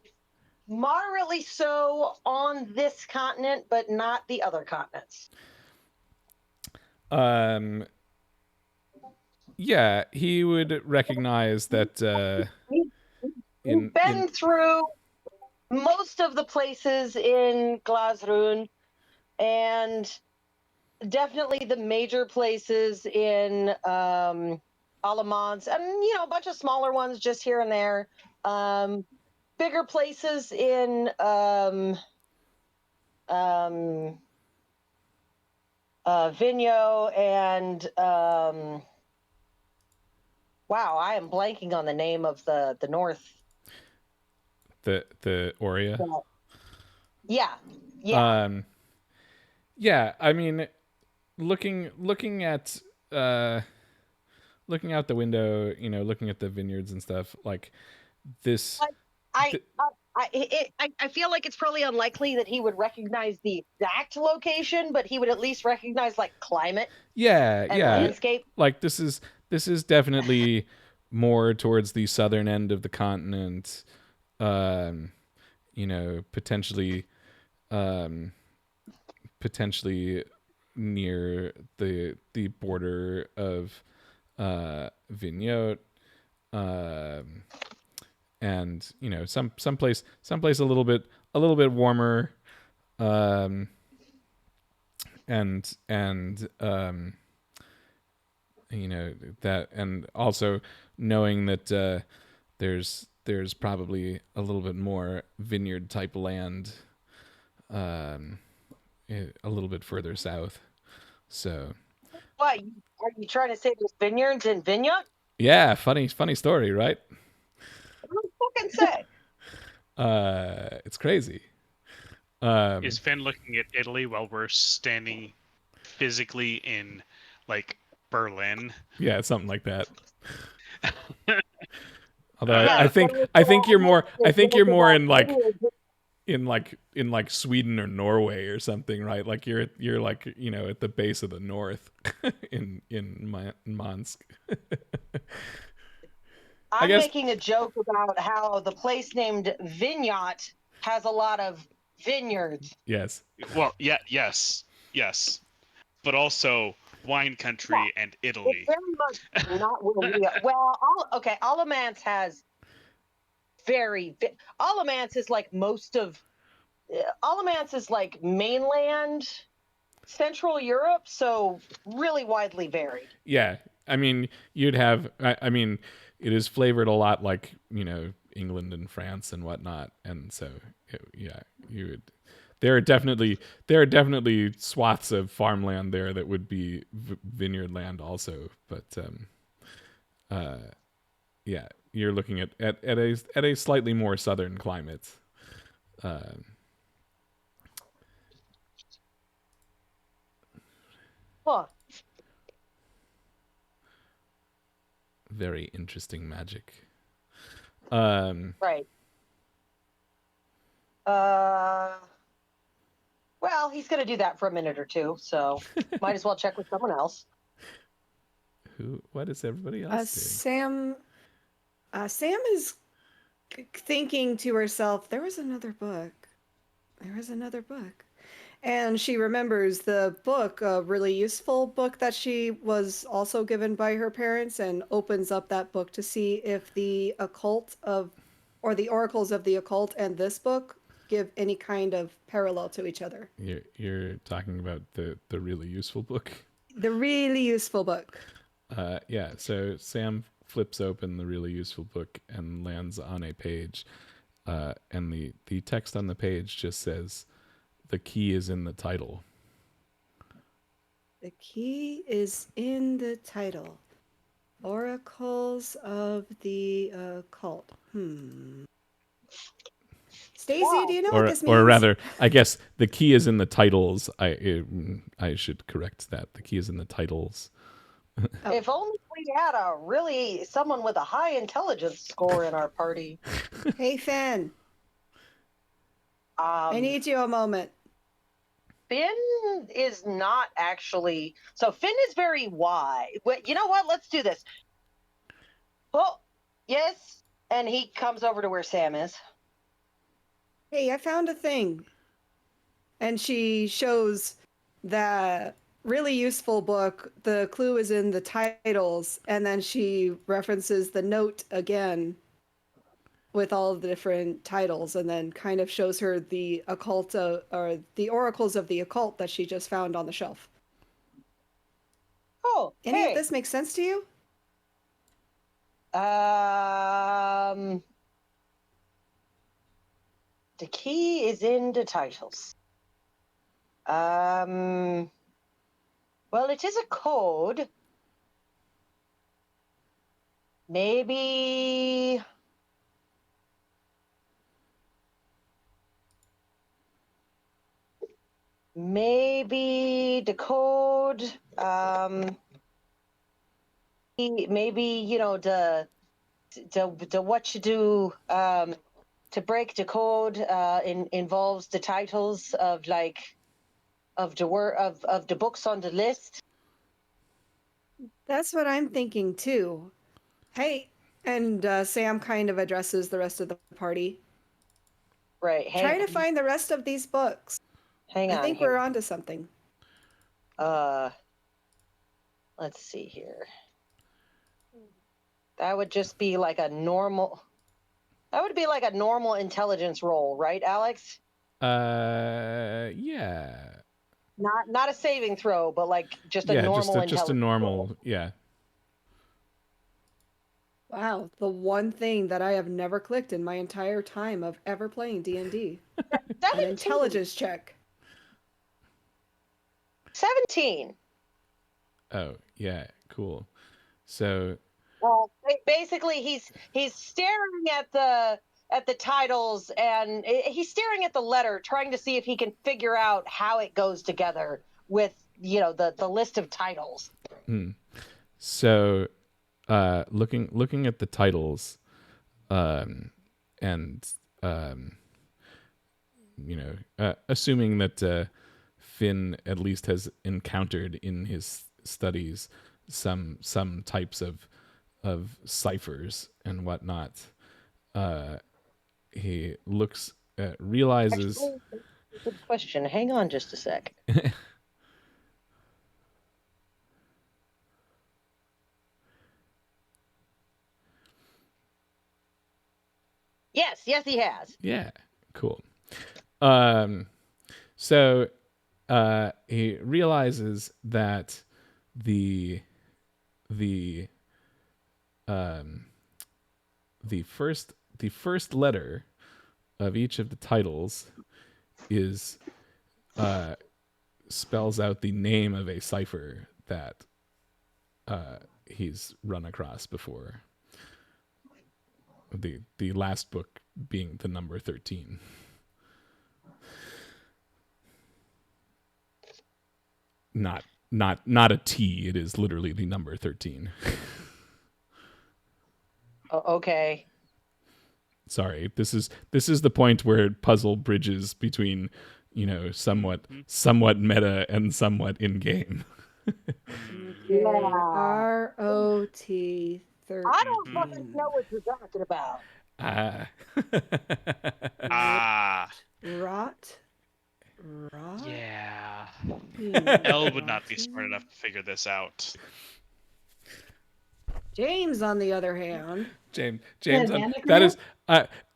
moderately so on this continent, but not the other continents? Yeah, he would recognize that. We've been through most of the places in Glasrun, and definitely the major places in Alamance, and a bunch of smaller ones just here and there. Bigger places in Vigno and wow, I am blanking on the name of the north. The Aurea. Yeah. Yeah. I mean, looking out the window, looking at the vineyards and stuff like this. I feel like it's probably unlikely that he would recognize the exact location, but he would at least recognize like climate. Yeah. Landscape. Like this is definitely more towards the southern end of the continent. Potentially near the border of Vignote, and someplace a little bit warmer, and you know, that, and also knowing that there's probably a little bit more vineyard type land a little bit further south. So What are you trying to say? There's vineyards in Vineyard? yeah, funny story, right? What do you fucking say? It's crazy. Is Fynn looking at Italy while we're standing physically in, like, Berlin? Yeah, it's something like that. Although Yeah, I think you're more in like vineyards. in like Sweden or Norway or something, right? Like you're like, you know, at the base of the north in Mansk. I'm guess- making a joke about how the place named Vineyard has a lot of vineyards. Yes. Well, yeah, yes, but wine country and Italy. It's very much not where we are. Well, Alamance has Alamance is like most of Alamance is like mainland Central Europe, so really widely varied. Yeah. I mean, you'd have I mean, it is flavored a lot like, you know, England and France and whatnot, and so yeah, you would. There are definitely swaths of farmland there that would be vineyard land also, but yeah, you're looking at a slightly more southern climate. Huh. Very interesting magic. Right. Well, he's going to do that for a minute or two, so might as well check with someone else. What is everybody else Sam is thinking to herself, there was another book. And she remembers the book, a really useful book that she was also given by her parents, and opens up that book to see if the the oracles of the occult and this book give any kind of parallel to each other. You're talking about the really useful book? The really useful book. Yeah, so Sam flips open the really useful book and lands on a page, and the text on the page just says, "The key is in the title." The key is in the title. Oracles of the occult. Stacy, do you know what this means? Or rather, I guess the key is in the titles. I should correct that. The key is in the titles. Oh. If only we had someone with a high intelligence score in our party. Hey, Fynn. I need you a moment. Fynn is not actually. So Fynn is very wise. Wait, you know what? Let's do this. Oh, yes. And he comes over to where Sam is. Hey, I found a thing. And she shows that really useful book. The clue is in the titles, and then she references the note again with all of the different titles, and then kind of shows her the occult or the oracles of the occult that she just found on the shelf. Oh, Any of this make sense to you? The key is in the titles. Well, it is a code. Maybe the code, maybe, you know, the what you do to break the code involves the titles of the books on the list. That's what I'm thinking too. Hey, and Sam kind of addresses the rest of the party. Right. Try to find the rest of these books. Hang on. I think we're onto something. Let's see here. That would just be like a normal. That would be like a normal intelligence roll, right, Alex? Yeah. Not a saving throw, but like just a normal intelligence. Just a normal, roll. yeah. Wow, the one thing that I have never clicked in my entire time of ever playing D&D. An 17. intelligence check. 17. Oh, yeah, cool. So, Basically, he's staring at the titles, and he's staring at the letter, trying to see if he can figure out how it goes together with the list of titles. so looking at the titles, and assuming that Fynn at least has encountered in his studies some types of ciphers and whatnot, he realizes. Actually, good question. Hang on just a sec. Yes, he has. Yeah, cool. So he realizes that the first letter of each of the titles is spells out the name of a cipher that he's run across before. The last book being the number 13. Not a T, it is literally the number 13. Okay. Sorry, this is the point where puzzle bridges between, somewhat meta and somewhat in game. Okay. ROT 13. I don't fucking know what you're talking about. Rot. Yeah. Elle would not be smart enough to figure this out. James, on the other hand. James, that is,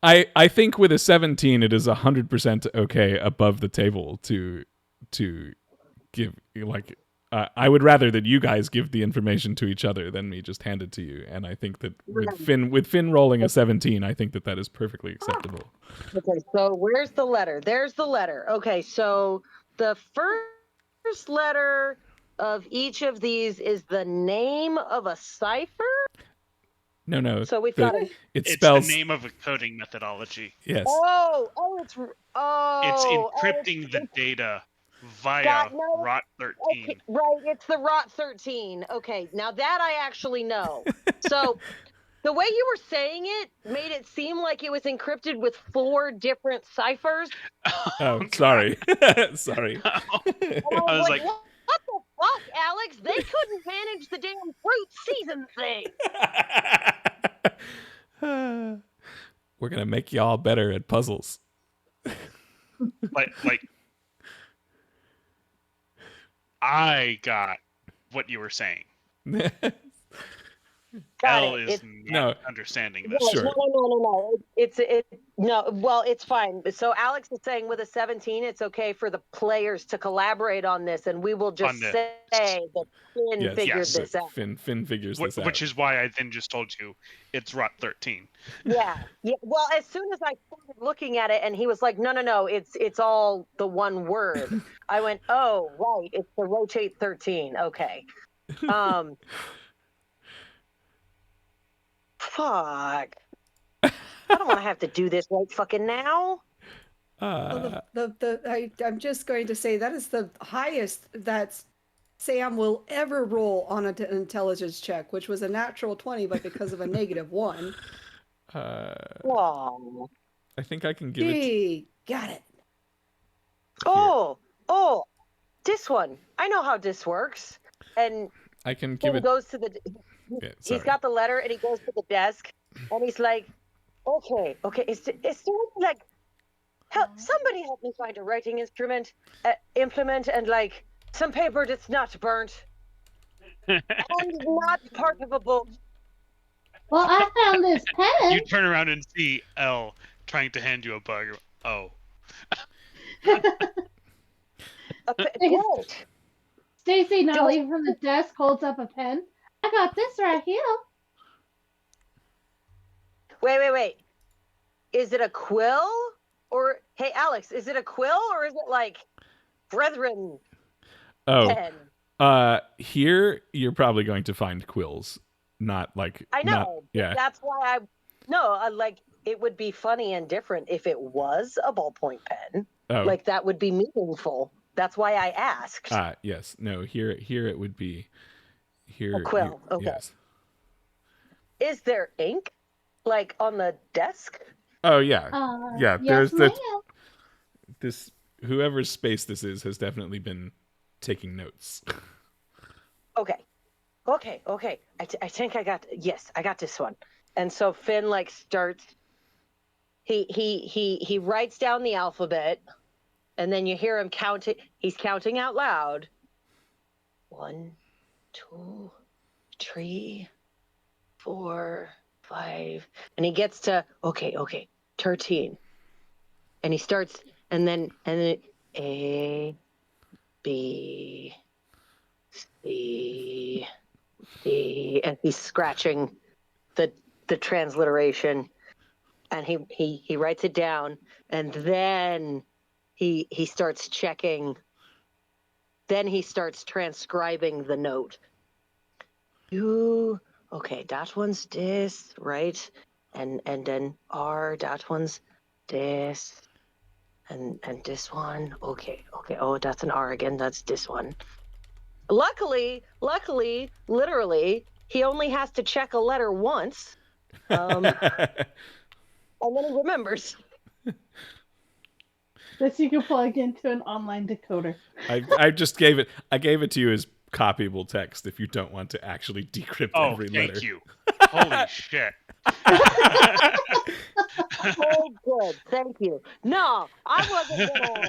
I think with a 17, it is 100% okay above the table to give, like, I would rather that you guys give the information to each other than me just hand it to you. And I think that with Fynn rolling a 17, I think that is perfectly acceptable. Okay, so where's the letter? There's the letter. Okay, so the first letter of each of these is the name of a cipher? No. So we've got it's spells the name of a coding methodology. Yes. It's encrypting the data via ROT 13. Okay, right, it's the ROT 13. Okay, now that I actually know. So the way you were saying it made it seem like it was encrypted with 4 different ciphers. Oh, sorry. Sorry. I was like, what the fuck, Alex? They couldn't manage the damn fruit season thing. We're going to make y'all better at puzzles. like I got what you were saying. Elle is not understanding this. Sure. No. It's fine. So Alex is saying with a 17, it's okay for the players to collaborate on this, and we will just say that Fynn figured this out. Fynn figures this out. Which is why I then just told you it's ROT 13. Yeah. Well, as soon as I started looking at it, and he was like, no, it's all the one word. I went, oh, right, it's the rotate 13. Okay. Fuck. I don't want to have to do this right fucking now. I'm just going to say that is the highest that Sam will ever roll on an intelligence check, which was a natural 20, but because of a -1. Whoa. I think I can give it. Got it. Oh, this one. I know how this works. And I can give it. Goes to the. He's got the letter, and he goes to the desk, and he's like, "Okay, is there like, somebody help me find a writing implement, and like some paper that's not burnt and not part of a book." Well, I found this pen. You turn around and see Elle trying to hand you a bug. Oh. Stacy, not leaving from the desk, holds up a pen. I got this right here. Wait. Is it a quill? Or, hey, Alex, is it a quill or is it like brethren Oh, pen? here you're probably going to find quills, not like I not know. yeah. That's why like, it would be funny and different if it was a ballpoint pen. Oh, Like, that would be meaningful. That's why I asked. yes, no. Here it would be here. A quill. Okay. Yes. Is there ink, like, on the desk? Oh yeah, yeah. Yes, There's ma'am. this. Whoever's space this is has definitely been taking notes. Okay. I think I got. Yes, I got this one. And so Fynn like starts. He writes down the alphabet, and then you hear him counting. He's counting out loud. 1, 2, 3, 4, 5, and he gets to okay, 13, and he starts, and then A, B, C, D, and he's scratching the transliteration, and he writes it down, and then he starts checking. Then he starts transcribing the note. Okay, that one's this, right? And then R, that one's this, and this one. Okay. Oh, that's an R again. That's this one. Luckily, literally, he only has to check a letter once, and then he remembers. This you can plug into an online decoder. I just gave it. I gave it to you as copyable text. If you don't want to actually decrypt every letter. Thank you. Holy shit. Oh, good. Thank you. No, I wasn't gonna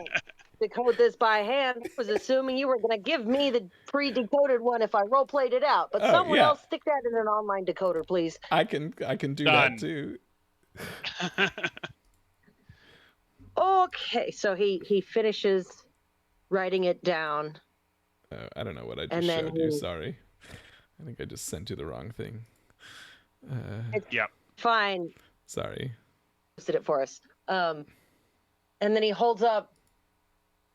decode this by hand. I was assuming you were gonna give me the pre-decoded one if I role played it out. But someone else stick that in an online decoder, please. I can do Done. that too. Okay, so he finishes writing it down. I don't know what I And just then showed you. Sorry. I think I just sent you the wrong thing. Yep. Fine. Sorry. Posted it for us. And then he holds up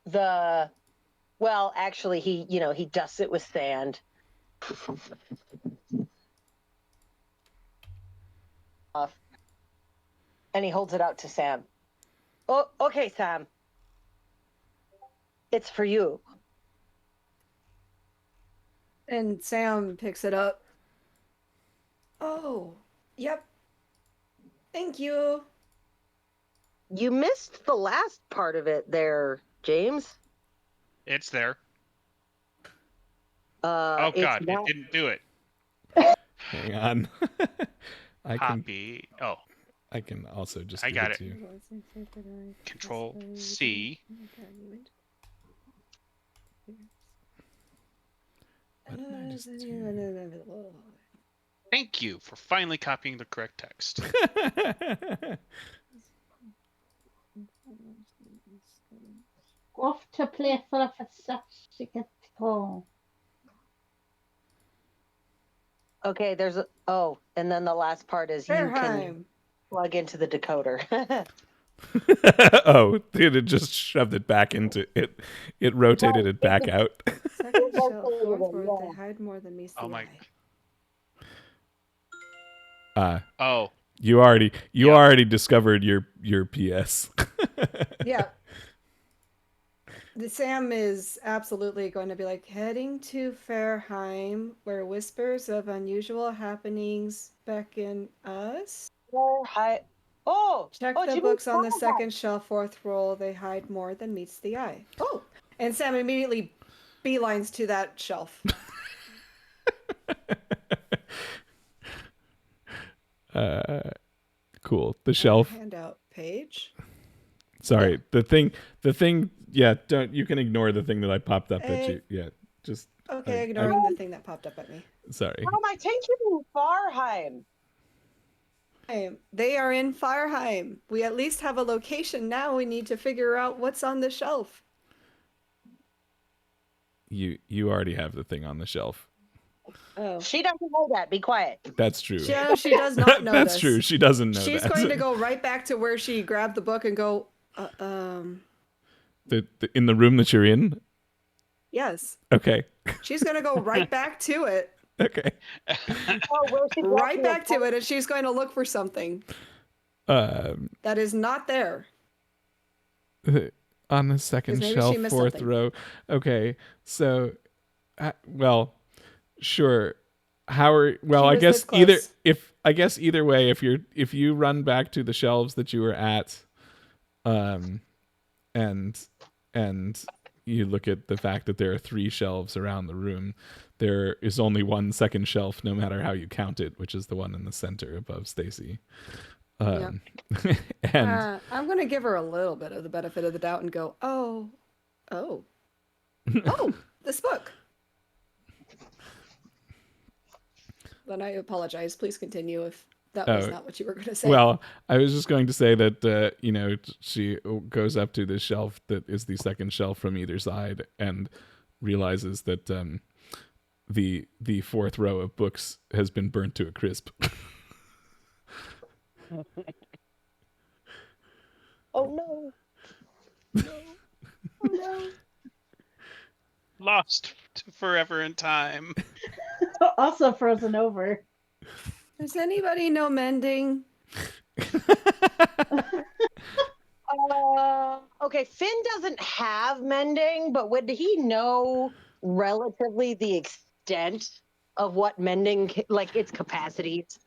well, actually he dusts it with sand. And he holds it out to Sam. Oh, okay, Sam. It's for you. And Sam picks it up. Oh, yep. Thank you. You missed the last part of it there, James. It's there. Oh God, it didn't do it. Hang on. Copy. I can also just I give got it it. to you. Control C. Why didn't I just do- Thank you for finally copying the correct text. Off to play for a statistical. Okay, and then the last part is you can Fairheim. plug into the decoder. Oh, it just shoved it back into it. It rotated it back out. Second shelf forward, they hide more than meets the Oh my. eye. Oh. You already discovered your PS. Yeah. The Sam is absolutely going to be like, heading to Fairheim, where whispers of unusual happenings beckon us. Check the books on the second shelf, fourth roll. They hide more than meets the eye. Oh, and Sam immediately beelines to that shelf. Cool. The shelf. Handout page. Sorry. The thing. Yeah. You can ignore the thing that I popped up at you. Yeah. Just. Okay, ignoring the thing that popped up at me. Sorry. I take you to Farheim. They are in Fireheim. We at least have a location now. We need to figure out what's on the shelf. You already have the thing on the shelf. Oh. She doesn't know that. Be quiet. That's true. She does not know That's this. true. She doesn't know She's that. going to go right back to where she grabbed the book and go, In the room that you're in? yes. Okay. She's going to go right back to it. Okay. Oh, where's she Right walking back up? to it, and she's going to look for something that is not there. On the second 'Cause maybe shelf, she missed fourth something. row. Okay. So, well, sure. How are well? She I was guess this close. either way, if you run back to the shelves that you were at, and you look at the fact that there are 3 shelves around the room, there is only one second shelf, no matter how you count it, which is the one in the center above Stacy. And I'm going to give her a little bit of the benefit of the doubt and go, oh, this book. Then I apologize. Please continue if that was not what you were going to say. well, I was just going to say that she goes up to this shelf that is the second shelf from either side and realizes that the fourth row of books has been burnt to a crisp. Oh no. No. Oh no. Lost forever in time. Also frozen over. Does anybody know mending? Okay, Fynn doesn't have mending, but would he know relatively the extent of what mending, like its capacities?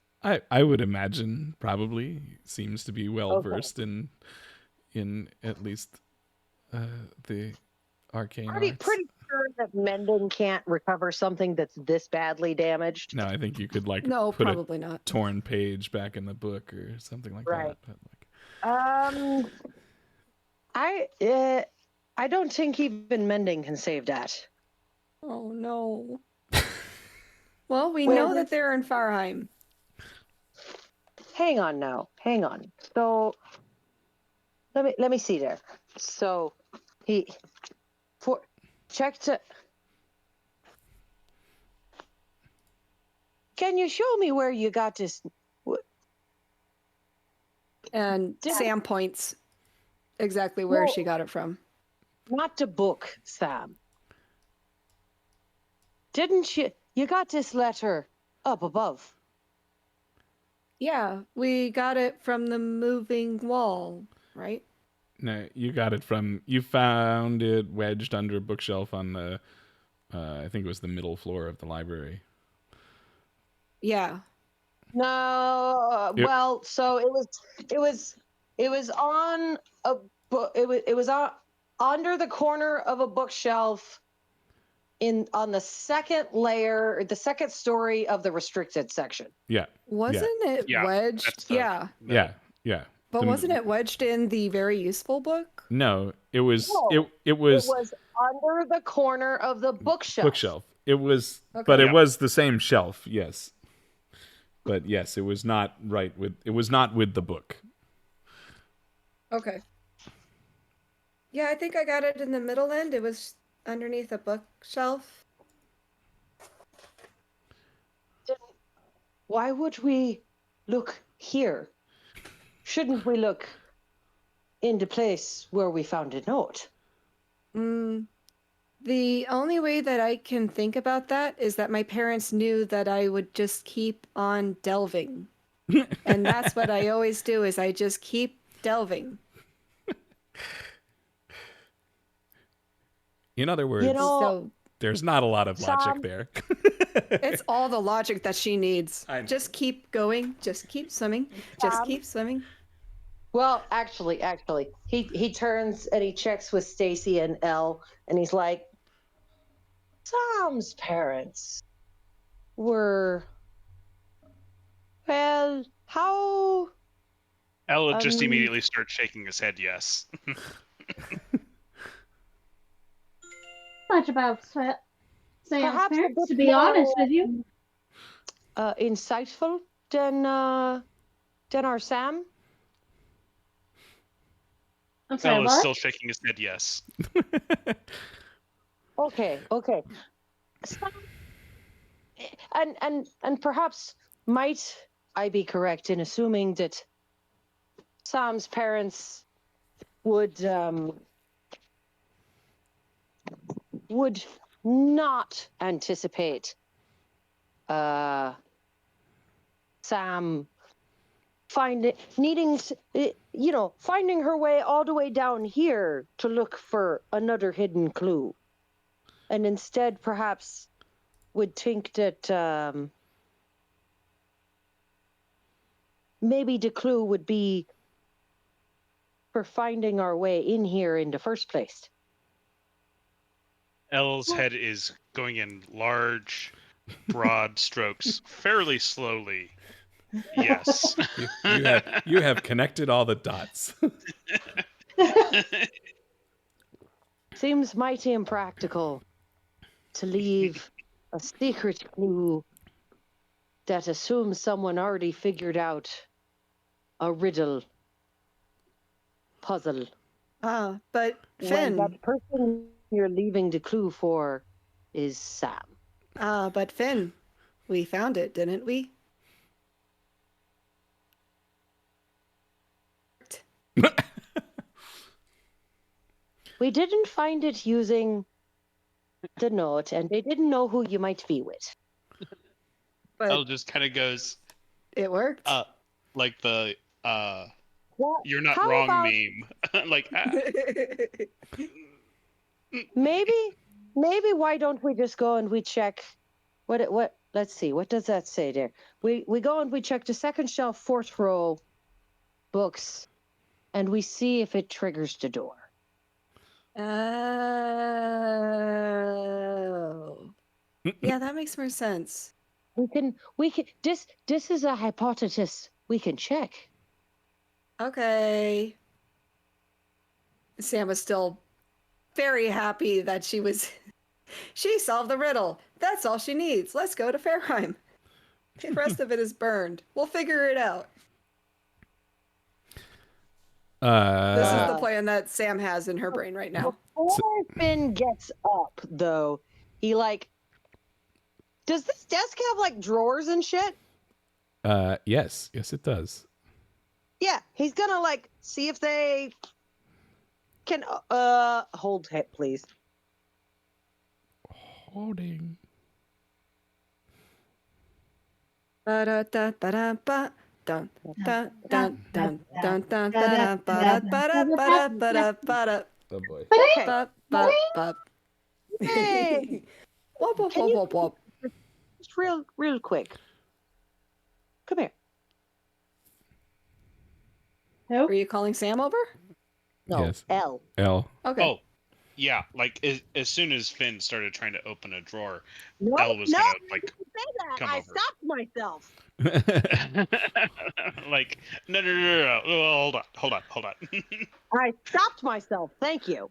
I would imagine probably seems to be well Okay. versed in at least the arcane Pretty arts. sure that mending can't recover something that's this badly damaged. No, I think you could No, put probably a not. torn page back in the book or something like Right. that. But I don't think even mending can save that. Oh no. Well, we Well, know that they're in Farheim. Hang on now. Hang on. So let me see there. So check to. Can you show me where you got this? And Did- Sam points exactly where Well- she got it from. Not the book, Sam. Didn't you? You got this letter up above. Yeah, we got it from the moving wall, right? no, you found it wedged under a bookshelf on the I think it was the middle floor of the library. Yeah. No, Yep. well, so it was on a book. It was on under the corner of a bookshelf on the second layer, the second story of the restricted section. Yeah. Wasn't it Yeah, wedged? that's the- Yeah. Yeah. But The- wasn't it wedged in the very useful book? No, it was No, it was It was under the corner of the bookshelf. bookshelf. It was Okay. but it Yeah. was the same shelf, yes. But yes, it was not with the book. Okay. Yeah, I think I got it in the middle end. It was underneath a bookshelf. Why would we look here? Shouldn't we look in the place where we found a note? The only way that I can think about that is that my parents knew that I would just keep on delving. And that's what I always do is I just keep delving. In other words, You know, So there's not a lot of logic Sam- there. it's all the logic that she needs. I know. Just keep going, just keep swimming, just keep swimming. well, actually, he turns and he checks with Stacy and Elle, and he's like, Sam's parents were, well, how? Ella just Um, immediately starts shaking his head yes. Much about Sam's Perhaps a parents, bit to be more, honest with you. Insightful than our Sam. I'm sorry, Ella's what? still shaking his head yes. Okay. And perhaps might I be correct in assuming that Sam's parents would not anticipate Sam finding her way all the way down here to look for another hidden clue, and instead perhaps would think that maybe the clue would be for finding our way in here in the first place. Elle's head is going in large, broad strokes, fairly slowly. Yes. You have connected all the dots. Seems mighty impractical to leave a secret clue that assumes someone already figured out a riddle puzzle. But When Fynn. that person you're leaving the clue for is Sam. But Fynn, we found it, didn't we? We didn't find it using the note, and they didn't know who you might be with. But Elle just kind of goes, it worked. like the Well, "you're not how wrong" about- meme. Like, Maybe why don't we just go and we check what let's see, what does that say there? We go and we check the second shelf, fourth row books, and we see if it triggers the door. Oh. Yeah, that makes more sense. We can this is a hypothesis we can check. Okay. Sam was still very happy that she solved the riddle. That's all she needs. Let's go to Fairheim. The rest of it is burned. We'll figure it out. This is the plan that Sam has in her brain right now. Before Fynn gets up, though, he does this desk have drawers and shit? Yes, it does. Yeah, he's gonna see if they can hold it, please. Holding. Ba-da-da-ba-da-ba. Dun dun dun dun dun dun dun ba-da-ba-da-ba-da-ba-da. Oh boy. Okay. Ba-ba-ba. Hey! Wop, wop, Can wop, you- wop, wop. Just real quick. Come here. Were you calling Sam over? No, Yes. L. L. Okay. oh, yeah. Like as soon as Fynn started trying to open a drawer, No, Elle was no, gonna I didn't say that. come I over. stopped myself. like no. Oh, hold on. I stopped myself. Thank you.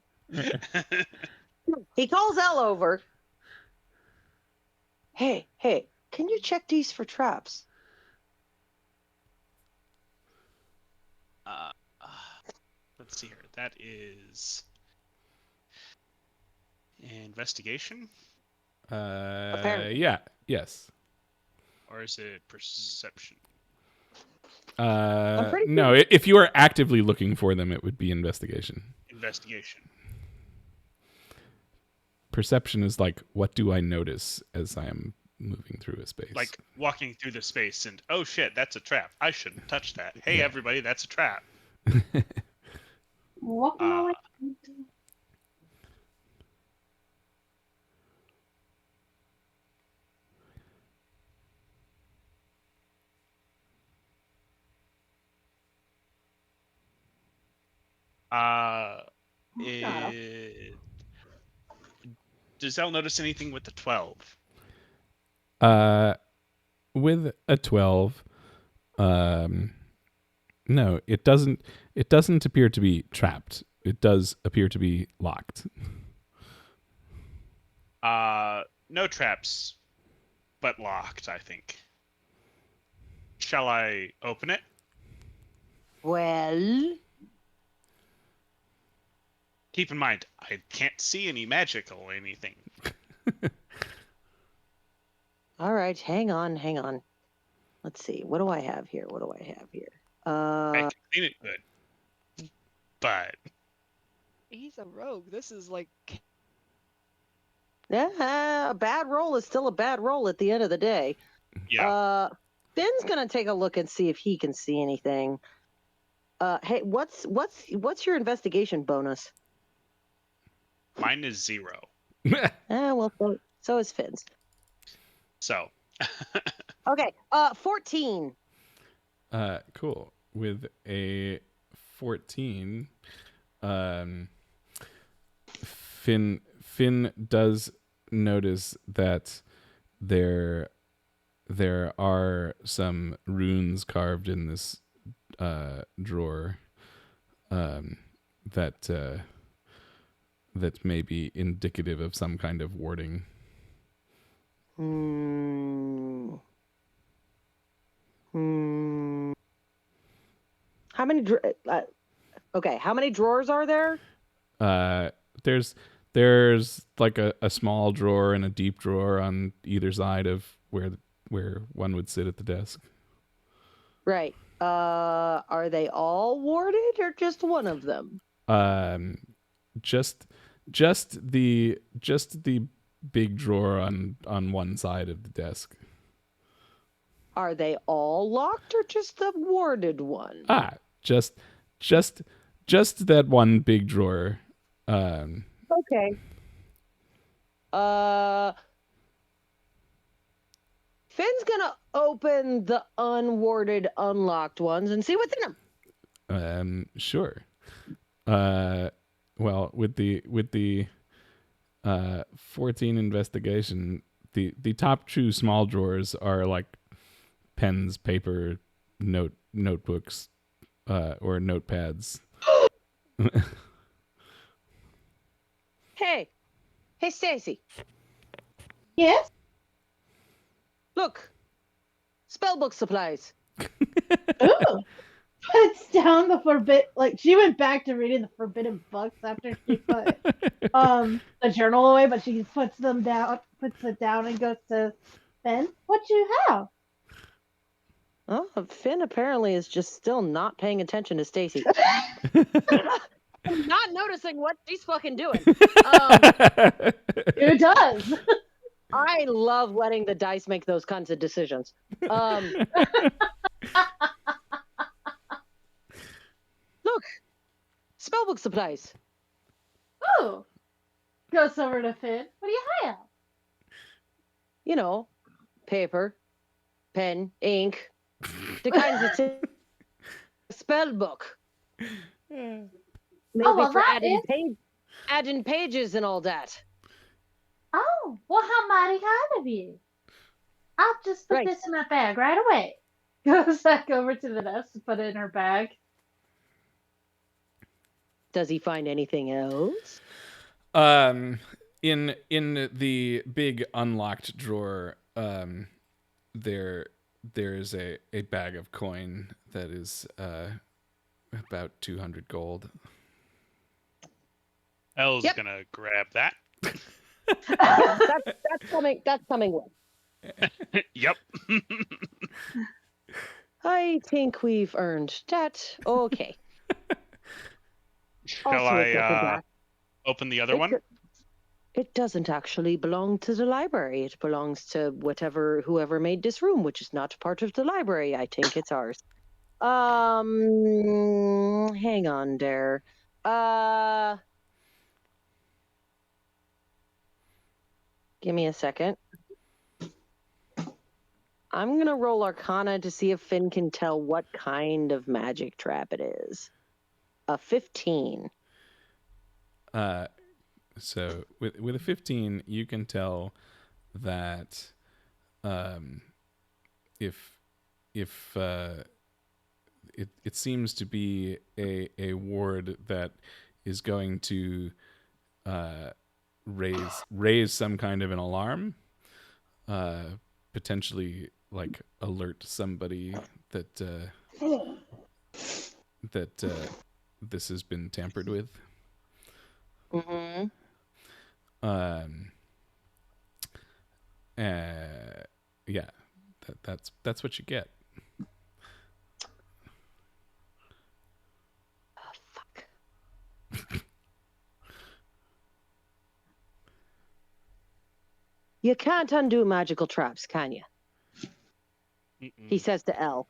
He calls L over. Hey, can you check these for traps? Let's see here. That is investigation, Apparently. Yeah. Yes. or is it perception? I'm pretty No, if you are actively looking for them, it would be investigation. Investigation. Perception is like, what do I notice as I am moving through a space? Like walking through the space and, oh shit, that's a trap. I shouldn't touch that. Hey, Yeah. everybody, that's a trap. Walking away. Does Elle notice anything with the 12? With a 12, no, it doesn't. It doesn't appear to be trapped. It does appear to be locked. No traps, but locked, I think. Shall I open it? Well, Keep in mind, I can't see any magic or anything. All right, hang on. Let's see. What do I have here? I can clean it good, but He's a rogue. This is like Yeah, a bad roll is still a bad roll at the end of the day. yeah, Finn's gonna take a look and see if he can see anything. Hey, what's your investigation bonus? mine is 0. Well, so is Finn's. So, Okay, 14. Cool. With a 14, Finn does notice that there are some runes carved in this drawer that that may be indicative of some kind of warding. How many? Okay, how many drawers are there? There's like a small drawer and a deep drawer on either side of where one would sit at the desk. Right. Are they all warded or just one of them? Just the big drawer on one side of the desk. Are they all locked or just the warded one? Just that one big drawer. Okay. Finn's gonna open the unwarded, unlocked ones and see what's in them. Sure. Well, with the 14 investigation, the top two small drawers are like pens, paper, notebooks, or notepads. Hey, Stacy. Yes. Look, spellbook supplies. Ooh. Puts down the forbidden. Like she went back to reading the forbidden books after she put the journal away, but she puts it down, and goes to Fynn. What you have? Oh, Fynn apparently is just still not paying attention to Stacy. Not noticing what she's fucking doing. Who does? I love letting the dice make those kinds of decisions. Look, spellbook supplies. Oh, goes over to Fynn. What do you have? You know, paper, pen, ink, the kinds of spellbook. Maybe well, for that adding pages and all that. Oh, well, how mighty kind of you. I'll just put Right. this in my bag right away. Goes back over to the desk to put it in her bag. Does he find anything else? In the big unlocked drawer, there's a bag of coin that is about 200 gold. Elle's gonna grab that. That's coming with. Yep. I think we've earned that. Okay. Shall I open the other one? It doesn't actually belong to the library. It belongs to whoever made this room, which is not part of the library. I think it's ours. Hang on there. Give me a second. I'm gonna roll Arcana to see if Fynn can tell what kind of magic trap it is. A 15. So with a 15, you can tell that if it seems to be a ward that is going to raise some kind of an alarm, potentially like alert somebody that this has been tampered with. Mm-hmm. yeah, that's what you get. Oh, fuck. You can't undo magical traps, can you? He says to Elle.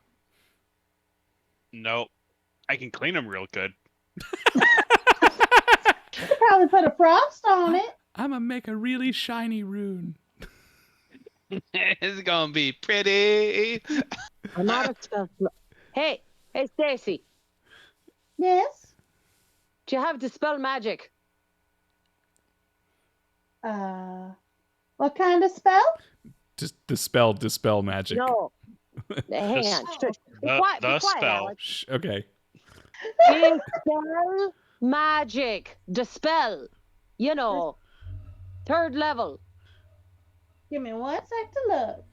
Nope. I can clean them real good. Probably put a frost on it. I'm gonna make a really shiny rune. It's gonna be pretty. I'm out of spell slot. Hey, Stacy, Yes. do you have dispel magic? What kind of spell? Just dispel magic. No. Hang on. Be quiet, The spell. Alex. Shh, okay. Dispel magic. Dispel. You know, 3rd level. Give me 1 sec to look.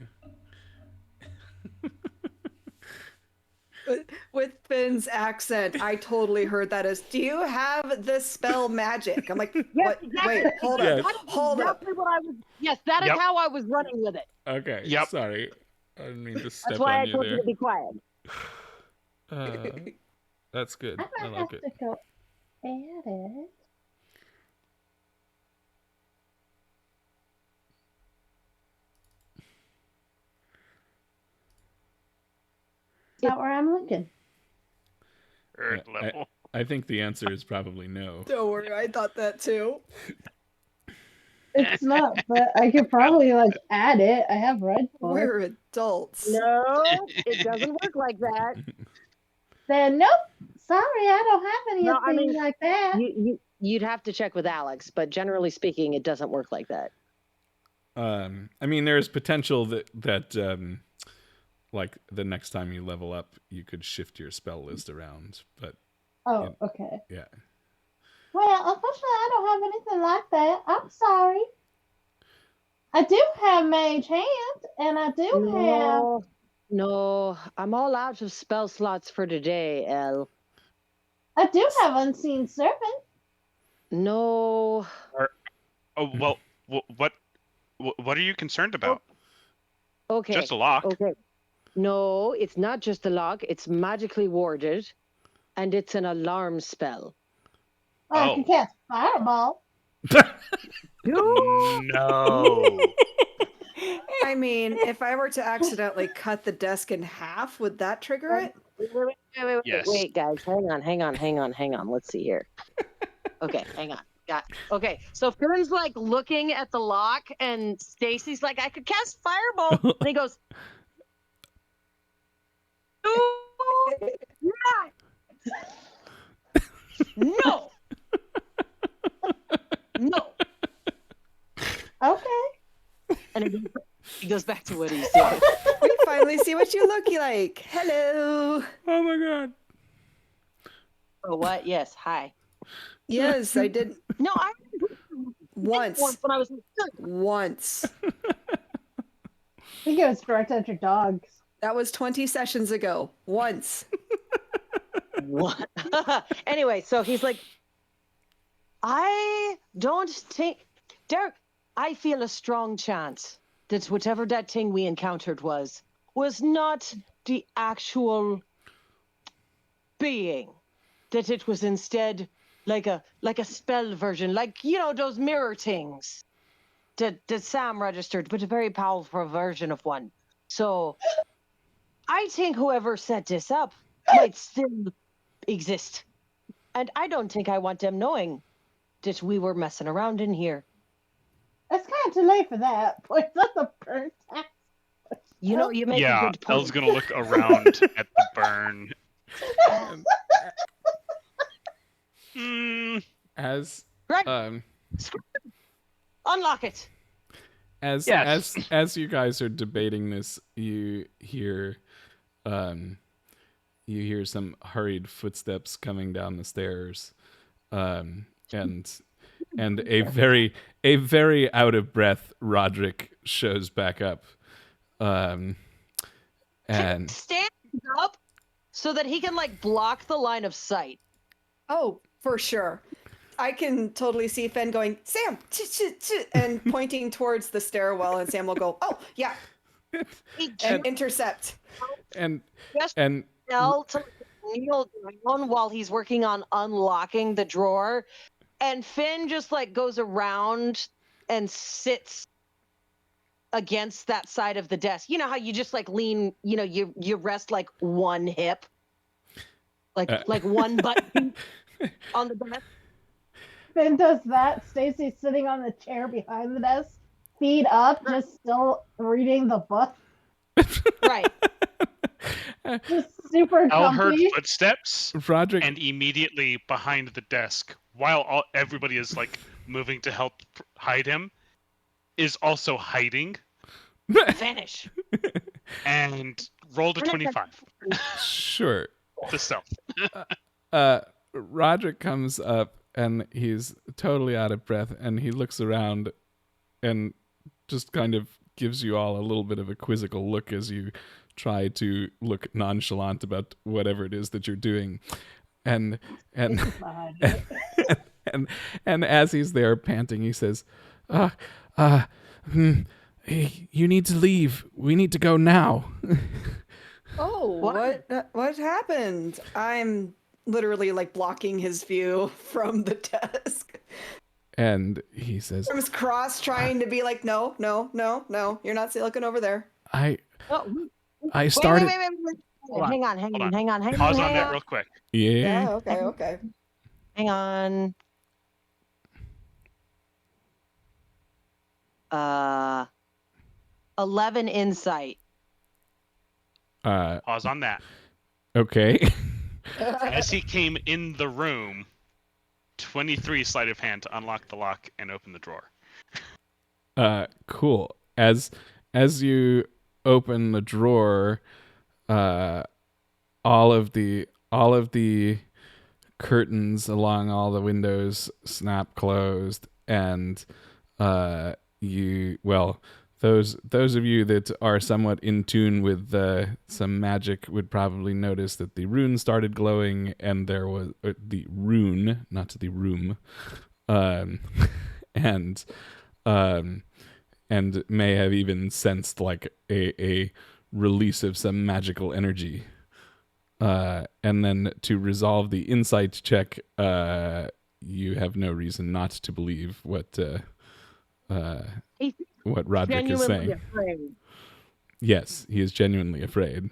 With Finn's accent, I totally heard that as, do you have the spell magic? I'm like, Yes, what? exactly. Wait, hold Yes. up. Hold up. Exactly what I was. Yes, that is Yep. how I was running with it. Okay. Yep. Sorry. I didn't mean to step That's why on I you told you there. to be quiet. That's good. I I might like have it. to go edit. Is that where I'm looking? 3rd Yeah, level. I think the answer is probably no. Don't worry, I thought that too. It's not, but I could probably like add it. I have red for it. We're adults. No, it doesn't work like that. Then nope. Sorry, I don't have No, I anything mean, like that. You'd have to check with Alex, but generally speaking, it doesn't work like that. I mean, there's potential that like the next time you level up, you could shift your spell list around. But Oh, okay. yeah. Well, unfortunately, I don't have anything like that. I'm sorry. I do have mage hand, and I do have. No, I'm all out of spell slots for today, Elle. I do have unseen serpent. No. Oh well. What are you concerned about? Okay. Just a lock. Okay. No, it's not just a lock. It's magically warded, and it's an alarm spell. I can cast fireball. No. I mean, if I were to accidentally cut the desk in half, would that trigger it? Wait, Yes. wait, guys. Hang on. Let's see here. Okay, hang on. Okay, so Finn's like looking at the lock, and Stacy's like, I could cast fireball. And he goes, "Do not. No. No." Okay. And he goes back to what he's doing. We finally see what you look like. Hello. Oh my god. Oh, what? Yes, hi. Yes, I did No, I once. when I was Once. He goes direct at your dogs. That was 20 sessions ago. Once. What? Anyway, so he's like, I don't think, Derek, I feel a strong chance that whatever that thing we encountered was not the actual being, that it was instead like a spell version, like, you know, those mirror things that Sam registered, but a very powerful version of one. So I think whoever set this up might still exist. And I don't think I want them knowing that we were messing around in here. It's kind of too late for that. But that's a burnt ass. You know, you make a Yeah, good point. Elle's gonna look around at the burn. As Greg, unlock it. as Yes. as you guys are debating this, you hear some hurried footsteps coming down the stairs, and a very out of breath Roderick shows back up, and Stand up so that he can like block the line of sight. Oh, for sure. I can totally see Fynn going, Sam, and pointing towards the stairwell, and Sam will go, oh, yeah. And intercept. and Just and tell to kneel down while he's working on unlocking the drawer, and Fynn just like goes around and sits against that side of the desk. You know how you just like lean, you rest like one hip, like one butt on the desk. Fynn does that. Stacy's sitting on the chair behind the desk, feet up, just still reading the book. Right. Just super Al heard comfy. footsteps, Roderick and immediately behind the desk, while everybody is like moving to help hide him, is also hiding Vanish. and rolled a 25 sure. to stealth. Roderick comes up and he's totally out of breath and he looks around and just kind of gives you all a little bit of a quizzical look as you try to look nonchalant about whatever it is that you're doing. And and as he's there panting, he says, you need to leave. We need to go now. Oh, what happened? I'm literally like blocking his view from the desk. And he says, Arms crossed, trying to be like, no, you're not looking over there. I Wait, started. wait. Hang on. Pause on that real quick. Yeah. Okay. Hang on. 11 insight. Pause on that. Okay. As he came in the room, 23 sleight of hand to unlock the lock and open the drawer. Cool. As you open the drawer, all of the curtains along all the windows snap closed, and those of you that are somewhat in tune with some magic would probably notice that the rune started glowing, and there was the rune, not the room, and may have even sensed like a release of some magical energy. And then to resolve the insight check, you have no reason not to believe what Roderick is saying. Afraid. Yes, he is genuinely afraid.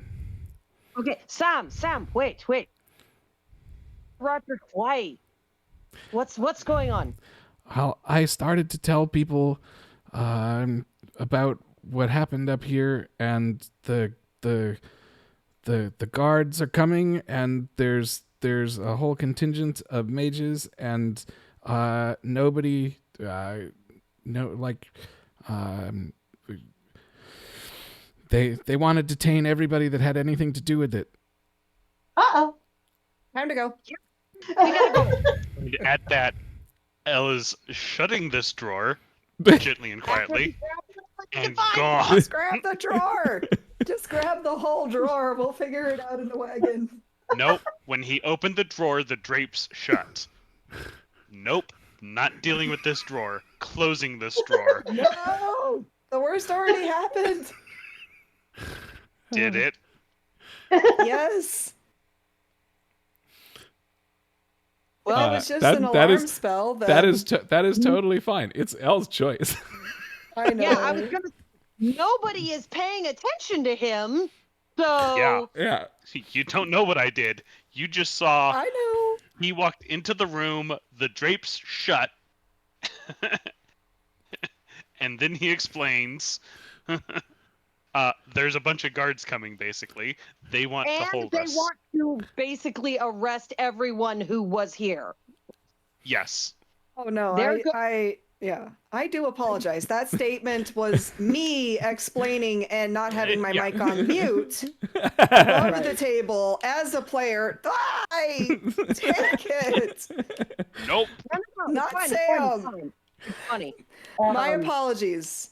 Okay, Sam, wait. Roderick, why? What's going on? Well, I started to tell people about what happened up here, and the guards are coming, and there's a whole contingent of mages, and nobody they want to detain everybody that had anything to do with it. Uh-oh. Time to go. We gotta go. And at that, Elle is shutting this drawer gently and quietly and gone. Just grab the drawer. Just grab the whole drawer. We'll figure it out in the wagon. Nope. When he opened the drawer, the drapes shut. Nope. Not dealing with this drawer. Closing this drawer. No! The worst already happened. Did it? Yes. Well, it was just an that alarm is- spell. That is totally fine. It's Elle's choice. I know. Yeah, I was gonna. Nobody is paying attention to him, so Yeah. Yeah. You don't know what I did. You just saw I know. he walked into the room, the drapes shut, and then he explains, there's a bunch of guards coming, basically. They want to and hold they us. want to basically arrest everyone who was here. Yes. Oh no, They're I do apologize. That statement was me explaining and not having my Yeah. mic on mute over the table as a player. I take it. Nope. Not It's Sam. fine. It's funny. My apologies.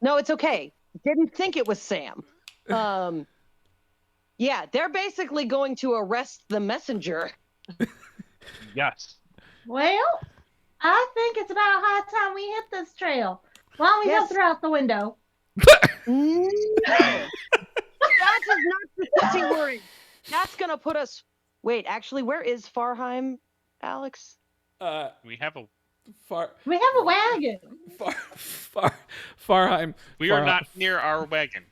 No, it's okay. Didn't think it was Sam. Yeah, they're basically going to arrest the messenger. Yes. Well, I think it's about high time we hit this trail. Why don't we Yes. go through out the window? No, that is not discussing words. That's gonna put us. Wait, actually, where is Farheim, Alex? We have a. We have a wagon. Farheim. We are not near our wagon.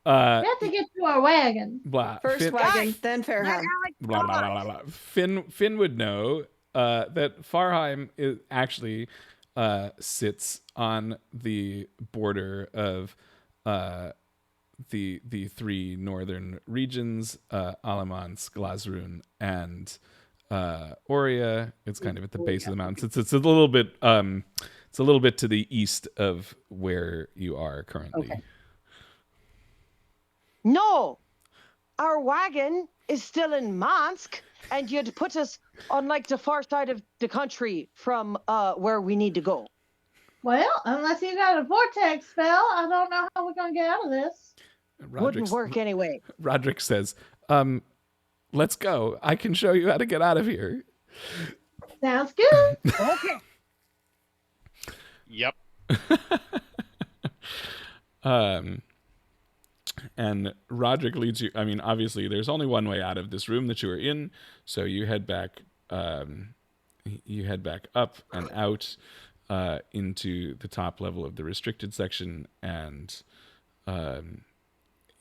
We have to get to our wagon. First Finn, wagon, Guys, then Fairham. blah, blah, blah, blah, blah. Finn would know that Farheim actually sits on the border of the three northern regions, Alamance, Glazrun, and Auria. It's kind of at the base of the mountains. It's a little bit to the east of where you are currently. Okay. No, our wagon is still in Mansk, and you'd put us on like the far side of the country from where we need to go. Well, unless you got a vortex spell, I don't know how we're gonna get out of this. Wouldn't work anyway. Roderick says, let's go. I can show you how to get out of here. Sounds good. Okay. Yep. And Roderick leads you. I mean, obviously, there's only one way out of this room that you are in. So you head back. You head back up and out into the top level of the restricted section, and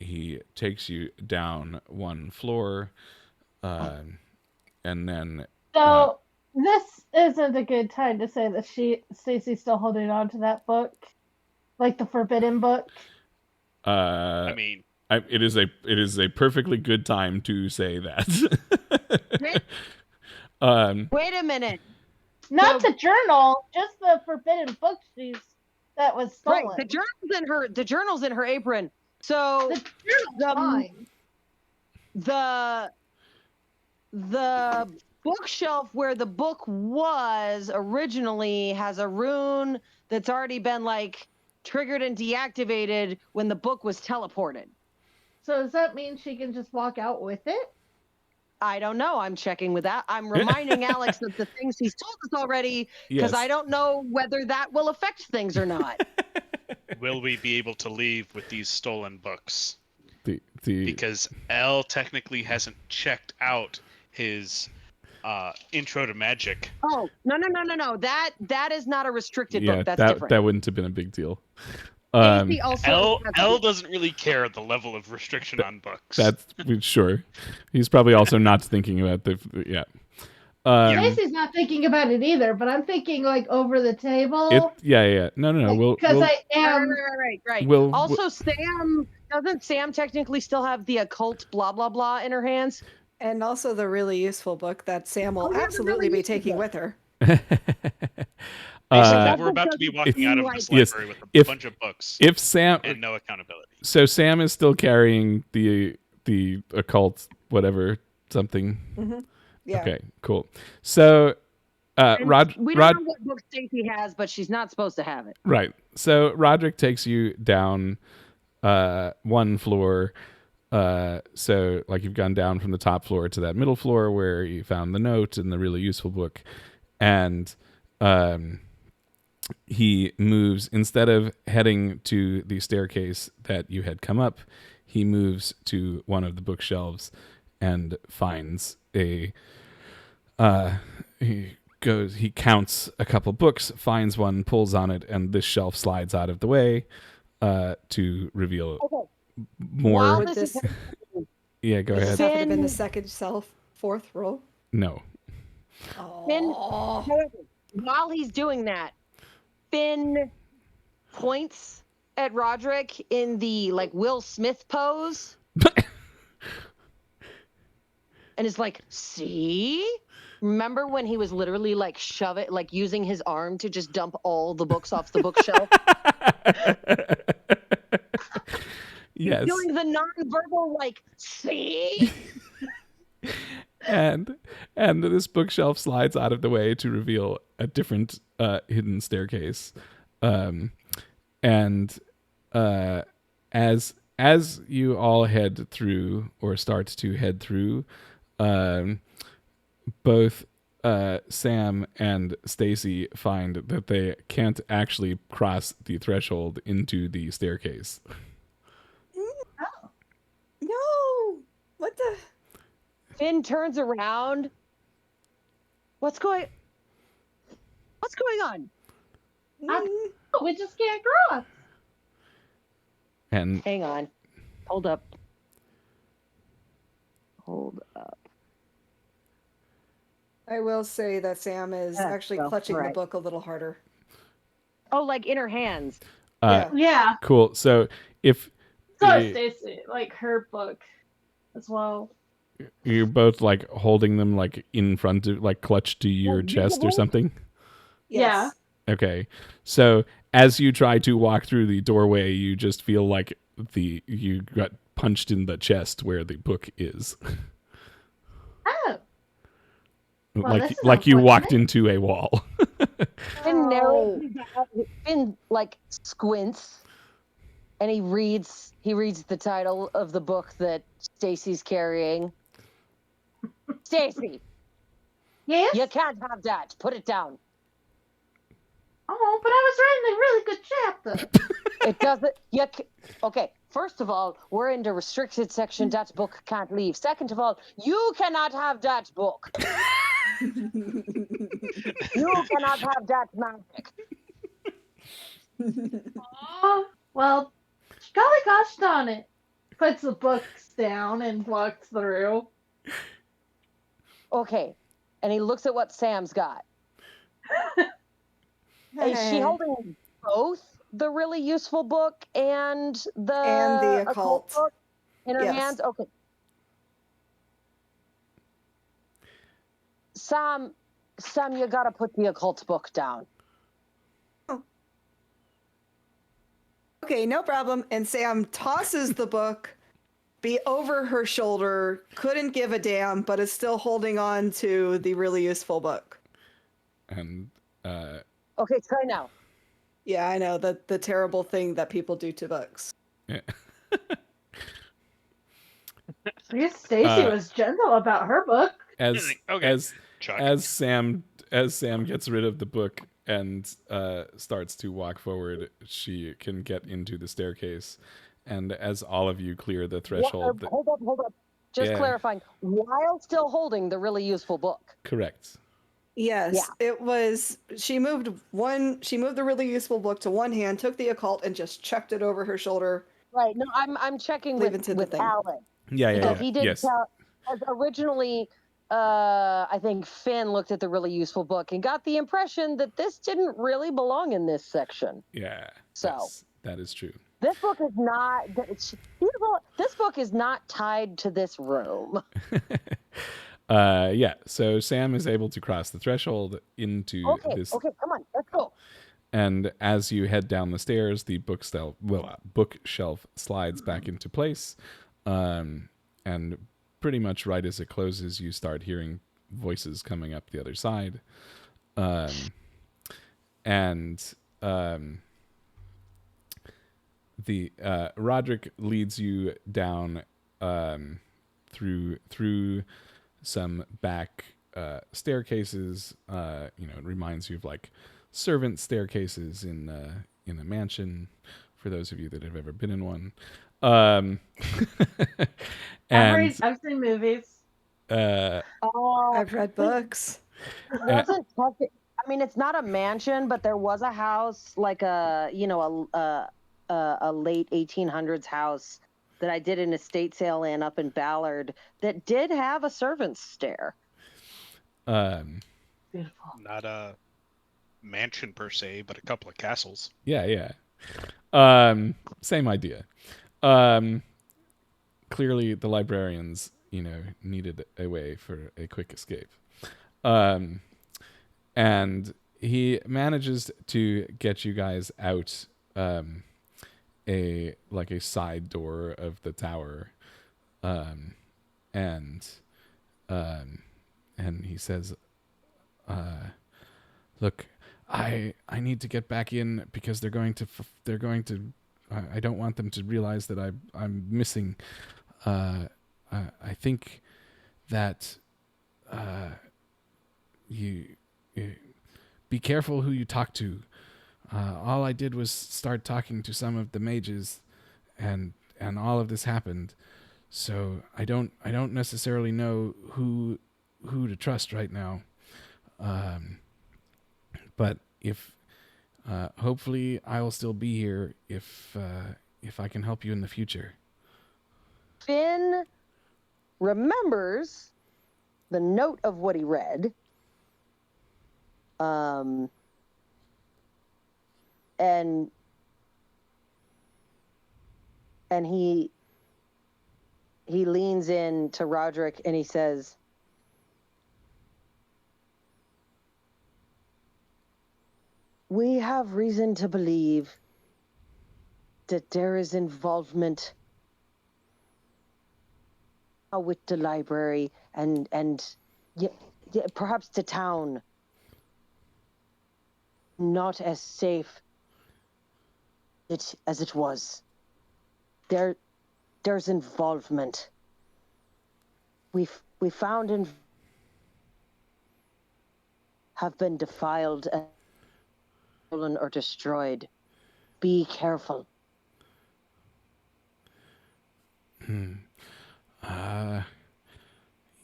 he takes you down one floor, and then. So this isn't a good time to say that Stacy's still holding on to that book, like the forbidden book. I mean, it is a perfectly good time to say that. Wait a minute. Not the journal, just the forbidden book that was stolen. Right, the journal's in her apron. So The journal's fine. the bookshelf where the book was originally has a rune that's already been like triggered and deactivated when the book was teleported. So does that mean she can just walk out with it? I don't know. I'm checking with that. I'm reminding Alex of the things he's told us already because I don't know whether that will affect things or not. will we be able to leave with these stolen books? Because L technically hasn't checked out his intro to magic. Oh, no. That is not a restricted book. That's different. That wouldn't have been a big deal. Stacy also L doesn't really care the level of restriction on books. That's sure. He's probably also not thinking about Stacy's not thinking about it either, but I'm thinking like over the table. No. Because I am right. Also, doesn't Sam technically still have the occult blah blah blah in her hands? And also the really useful book that Sam will absolutely be taking with her. We're about to be walking out of this library with a bunch of books. If Sam and no accountability. So Sam is still carrying the occult whatever something. Mm-hmm. Yeah. Okay, cool. So we don't know what book Stacy has, but she's not supposed to have it. Right. So Roderick takes you down one floor. So like you've gone down from the top floor to that middle floor where you found the note and the really useful book, and he moves, instead of heading to the staircase that you had come up, he moves to one of the bookshelves and finds he counts a couple books, finds one, pulls on it, and this shelf slides out of the way to reveal more. Yeah, go ahead. Does this have to have been the second fourth roll? No. Fynn, while he's doing that, Fynn points at Roderick in the like Will Smith pose and is like, see? Remember when he was literally like using his arm to just dump all the books off the bookshelf? Yes. Doing the nonverbal like, see? And this bookshelf slides out of the way to reveal a different hidden staircase. And as you all head through or start to head through, both Sam and Stacy find that they can't actually cross the threshold into the staircase. What the? Fynn turns around. What's going on? We just can't cross. And Hang on. Hold up. I will say that Sam is actually clutching the book a little harder. Oh, like in her hands. Yeah. Cool. So if So is Stacy, like her book as well. you're both like holding them like in front of, like clutched to your chest or something. Yes. Okay. So as you try to walk through the doorway, you just feel like you got punched in the chest where the book is. Oh. Well, this is like you walked unfortunate. into a wall. Fynn like squints, and he reads the title of the book that Stacy's carrying. Stacy, Yes? you can't have that. Put it down. Oh, but I was writing a really good chapter. It doesn't. Okay. First of all, we're in the restricted section. That book can't leave. Second of all, you cannot have that book. You cannot have that magic. Oh, well, golly gosh darn it. Puts the books down and walks through. Okay. And he looks at what Sam's got. Is she holding both the really useful book and the occult book in her hands? Okay. Sam, you gotta put the occult book down. Oh. Okay, no problem. And Sam tosses the book over her shoulder, couldn't give a damn, but is still holding on to the really useful book. And okay, try now. Yeah, I know, the terrible thing that people do to books. Yeah. I guess Stacy was gentle about her book. As Sam gets rid of the book and starts to walk forward, she can get into the staircase. And as all of you clear the threshold... Hold up. Just clarifying. While still holding the really useful book. Correct. Yes, it was. She moved the really useful book to one hand, took the occult, and just chucked it over her shoulder. Right. No, I'm checking with Alan. Yeah. He did tell. Originally, I think Fynn looked at the really useful book and got the impression that this didn't really belong in this section. Yeah. So that is true. This book is not. This book is not tied to this room. So Sam is able to cross the threshold into this. Okay, come on, let's go. And as you head down the stairs, the bookshelf slides back into place. And pretty much right as it closes, you start hearing voices coming up the other side. Roderick leads you down through some back staircases. It reminds you of like servant staircases in a mansion, for those of you that have ever been in one. I've seen movies. I've read books. It's not a mansion, but there was a house, like a late 1800s house that I did an estate sale in up in Ballard that did have a servant's stair. Beautiful. Not a mansion per se, but a couple of castles. Yeah. Same idea. Clearly the librarians, needed a way for a quick escape. And he manages to get you guys out a side door of the tower. And he says, look, I need to get back in because they're going to I don't want them to realize that I'm missing. I think that you be careful who you talk to. All I did was start talking to some of the mages, and all of this happened. So I don't necessarily know who to trust right now. But if hopefully I will still be here if I can help you in the future. Fynn remembers the note of what he read. And he leans in to Roderick and he says, "We have reason to believe that there is involvement with the library and perhaps the town not as safe as it was. There's involvement. We found and have been defiled and stolen or destroyed. Be careful."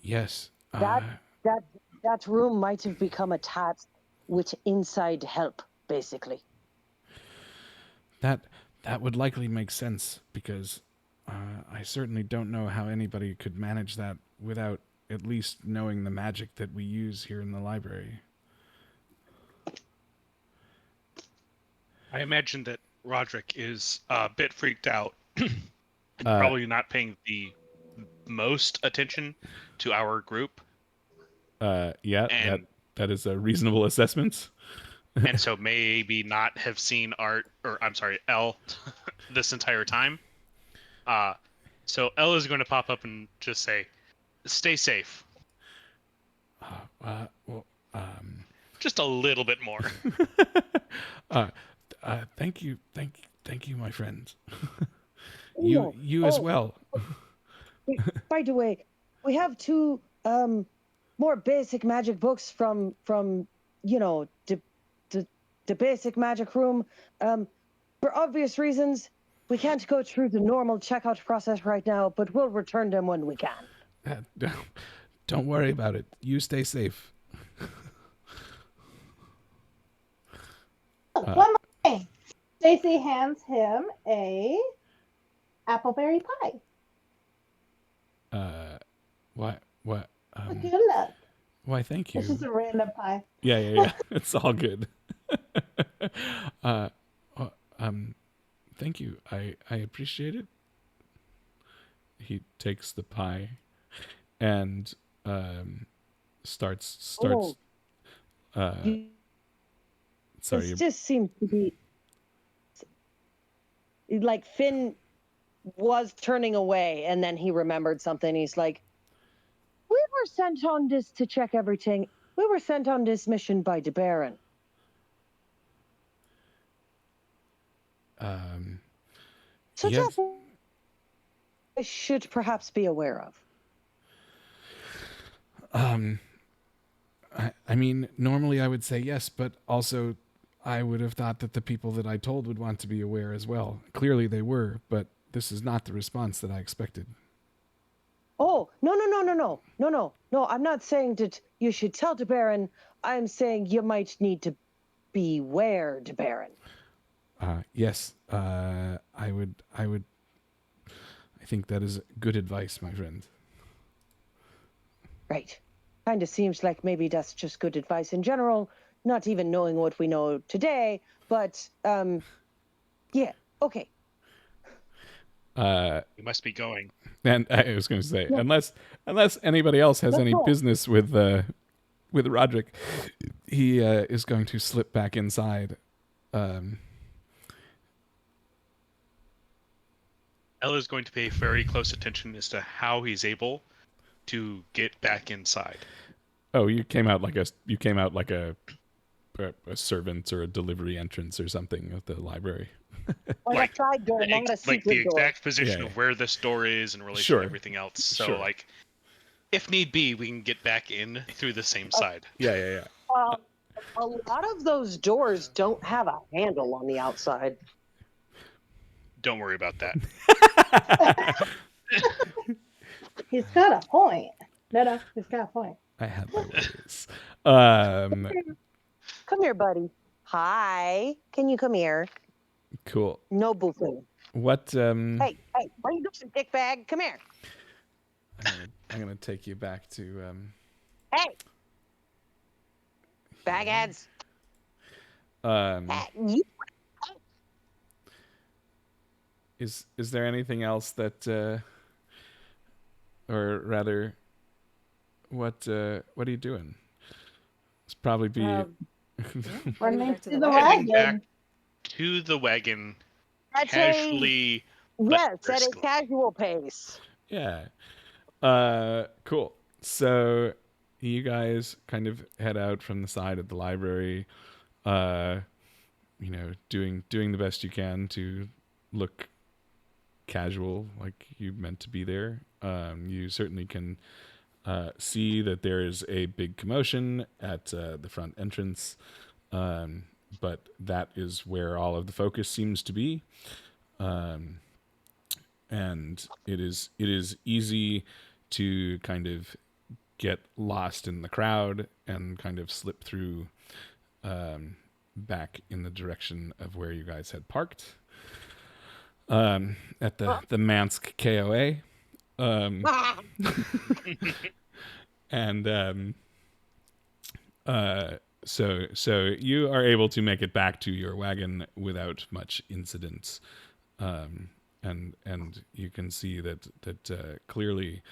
Yes. That room might have become attached with inside help, basically. That would likely make sense because I certainly don't know how anybody could manage that without at least knowing the magic that we use here in the library. I imagine that Roderick is a bit freaked out and probably not paying the most attention to our group. Yeah, and, that is a reasonable assessment. And so maybe not have seen Elle this entire time. So Elle is going to pop up and just say, "Stay safe." Just a little bit more. Thank you, my friends. You as well. By the way, we have two more basic magic books from the basic magic room. For obvious reasons, we can't go through the normal checkout process right now, but we'll return them when we can. Don't worry about it. You stay safe. One more thing. Stacy hands him a appleberry pie. What? Good luck. Why, thank you. It's just a random pie. Yeah. It's all good. Thank you. I appreciate it. He takes the pie and starts. Sorry. This just seems to be like Fynn was turning away, and then he remembered something. He's like, "We were sent on this to check everything. We were sent on this mission by the Baron." So yes. that's what I should perhaps be aware of. I mean, normally I would say yes, but also I would have thought that the people that I told would want to be aware as well. Clearly they were, but this is not the response that I expected. Oh, no. I'm not saying that you should tell the Baron. I'm saying you might need to beware the Baron. Yes, I would. I think that is good advice, my friend. Right. Kind of seems like maybe that's just good advice in general, not even knowing what we know today, but, yeah, okay. You must be going. And I was going to say, unless anybody else has any business with Roderick, he is going to slip back inside. Ella is going to pay very close attention as to how he's able to get back inside. Oh, you came out like a servant or a delivery entrance or something at the library. Like a side door, not a secret the door. exact position of where this door is in relation Sure. to everything else. So, Sure. like, if need be, we can get back in through the same side. Yeah. A lot of those doors don't have a handle on the outside. Don't worry about that. He's got a point. No, he's got a point. I had my ways. Come here, buddy. Hi. Can you come here? Cool. No buffet. What? Hey, where you going, dick bag? Come here. I'm gonna take you back to. Hey. Bagheads. You. Is there anything else that, or rather, what are you doing? It's probably be. Running back to to the the Heading wagon. back to the wagon, casually. Yes, at a briskly. casual pace. Yeah. Cool. So you guys kind of head out from the side of the library, doing the best you can to look casual, like you meant to be there. You certainly can see that there is a big commotion at the front entrance, but that is where all of the focus seems to be. And it is easy to kind of get lost in the crowd and kind of slip through back in the direction of where you guys had parked at the Mansk KOA. And so you are able to make it back to your wagon without much incident. And you can see that clearly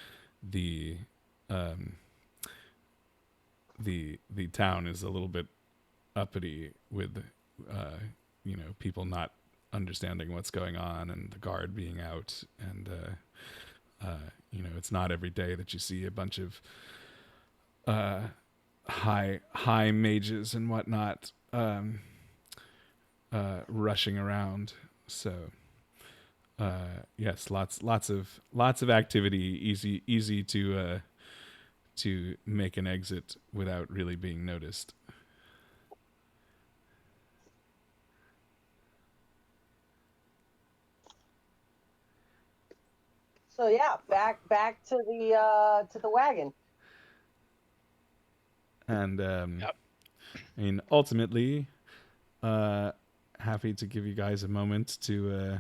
the town is a little bit uppity with people not understanding what's going on and the guard being out, and it's not every day that you see a bunch of high mages and whatnot rushing around. So yes, lots of activity, easy to make an exit without really being noticed. So yeah, back to the wagon. And Yep. I mean, ultimately, happy to give you guys a moment to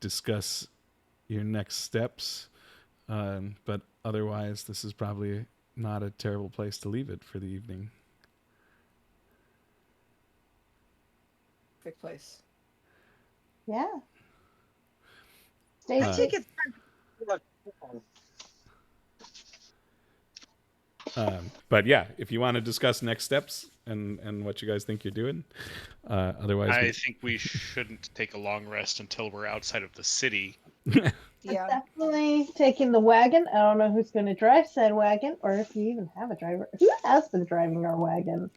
discuss your next steps. But otherwise, this is probably not a terrible place to leave it for the evening. Perfect place. Yeah. I Stacy. think it's But yeah, if you want to discuss next steps and what you guys think you're doing, otherwise, I think we shouldn't take a long rest until we're outside of the city. Yeah. Definitely taking the wagon. I don't know who's going to drive said wagon, or if you even have a driver. Who has been driving our wagon?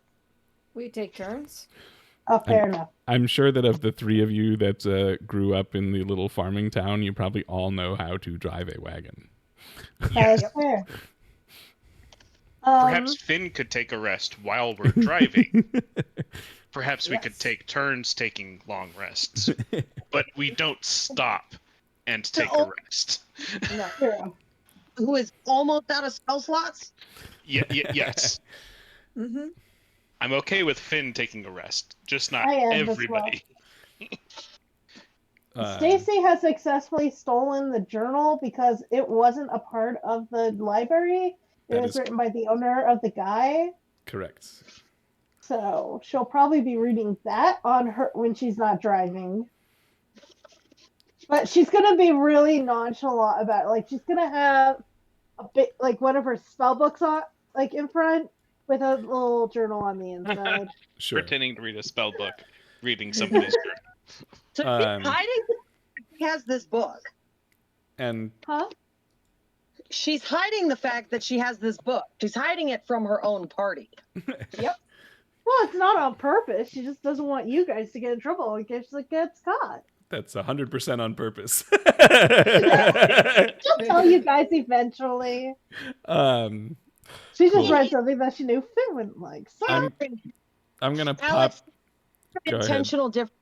We take turns. Oh, fair enough. I'm sure that of the three of you that grew up in the little farming town, you probably all know how to drive a wagon. That is fair. Perhaps Fynn could take a rest while we're driving. Perhaps we could Yes. take turns taking long rests. But we don't stop and take a rest. No. True. who is almost out of spell slots. Yes. Mm-hmm. I'm okay with Fynn taking a rest, just not I am as everybody. Stacy has successfully stolen the journal because it wasn't a part of the library. It That was is written by the owner of the guy. Correct. So she'll probably be reading that on her when she's not driving. But she's gonna be really nonchalant about it. Like she's gonna have a bit like one of her spell books on like in front with a little journal on the inside. Sure. Pretending to read a spell book, reading somebody's journal. So she's hiding. She has this book. And Huh? She's hiding the fact that she has this book. She's hiding it from her own party. Well, it's not on purpose. She just doesn't want you guys to get in trouble in case it gets caught. that's 100% on purpose. She'll tell you guys eventually. She just Cool. read something that she knew Fynn wouldn't like. So I'm gonna pop. Alex, Go ahead. intentional difference.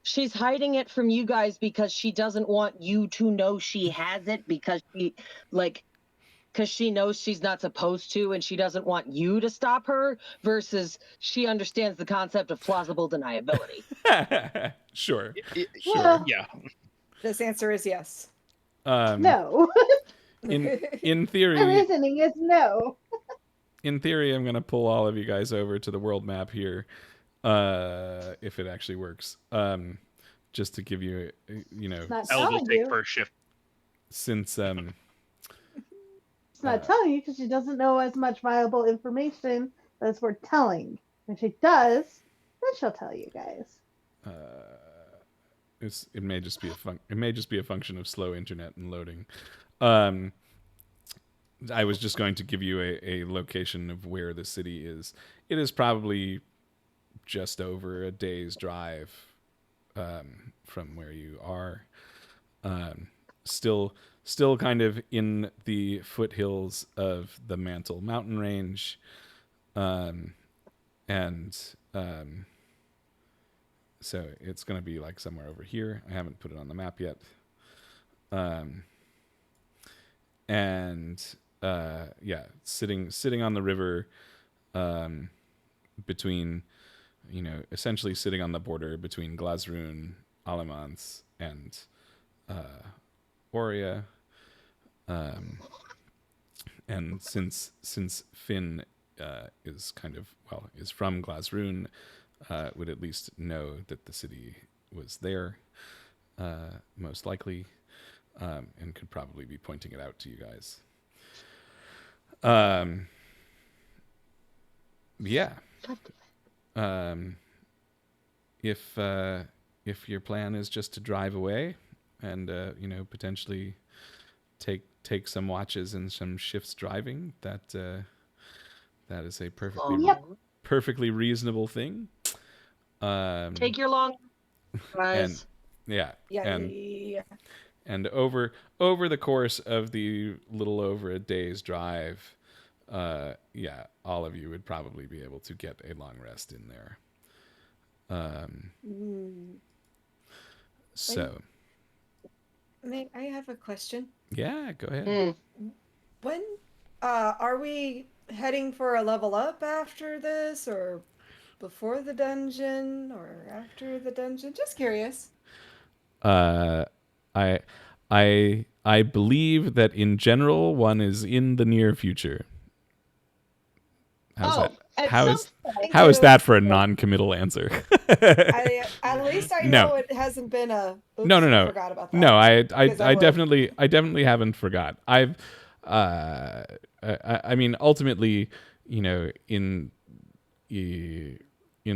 She's hiding it from you guys because she doesn't want you to know she has it because she knows she's not supposed to and she doesn't want you to stop her versus she understands the concept of plausible deniability. Sure. Sure. Well, Yeah. This answer is yes. No. In My theory, reasoning is no. I'm going to pull all of you guys over to the world map here, if it actually works. Just to give you, It's not Elle will telling take you. first shift. since It's not telling you because she doesn't know as much viable information as we're telling. When she does, then she'll tell you guys. it may just be a function of slow internet and loading. I was just going to give you a location of where the city is. It is probably just over a day's drive from where you are. Still kind of in the foothills of the Mantle Mountain Range, and so it's going to be like somewhere over here. I haven't put it on the map yet. Sitting on the river, between, essentially sitting on the border between Glasroon, Alamance, and Aurea. And since Fynn is from Glasroon, would at least know that the city was there, most likely, and could probably be pointing it out to you guys. If your plan is just to drive away and potentially take some watches and some shifts driving, that is a perfectly reasonable thing. Take your long and and over the course of the little over a day's drive, all of you would probably be able to get a long rest in there. So, I have a question. Yeah, go ahead. When are we heading for a level up after this, or before the dungeon, or after the dungeon? Just curious. I believe that in general one is in the near future. How's that? How is that for a non-committal answer? At least I know it hasn't been a. Oops, No. I forgot about that. No, I definitely haven't forgot. I mean, ultimately, in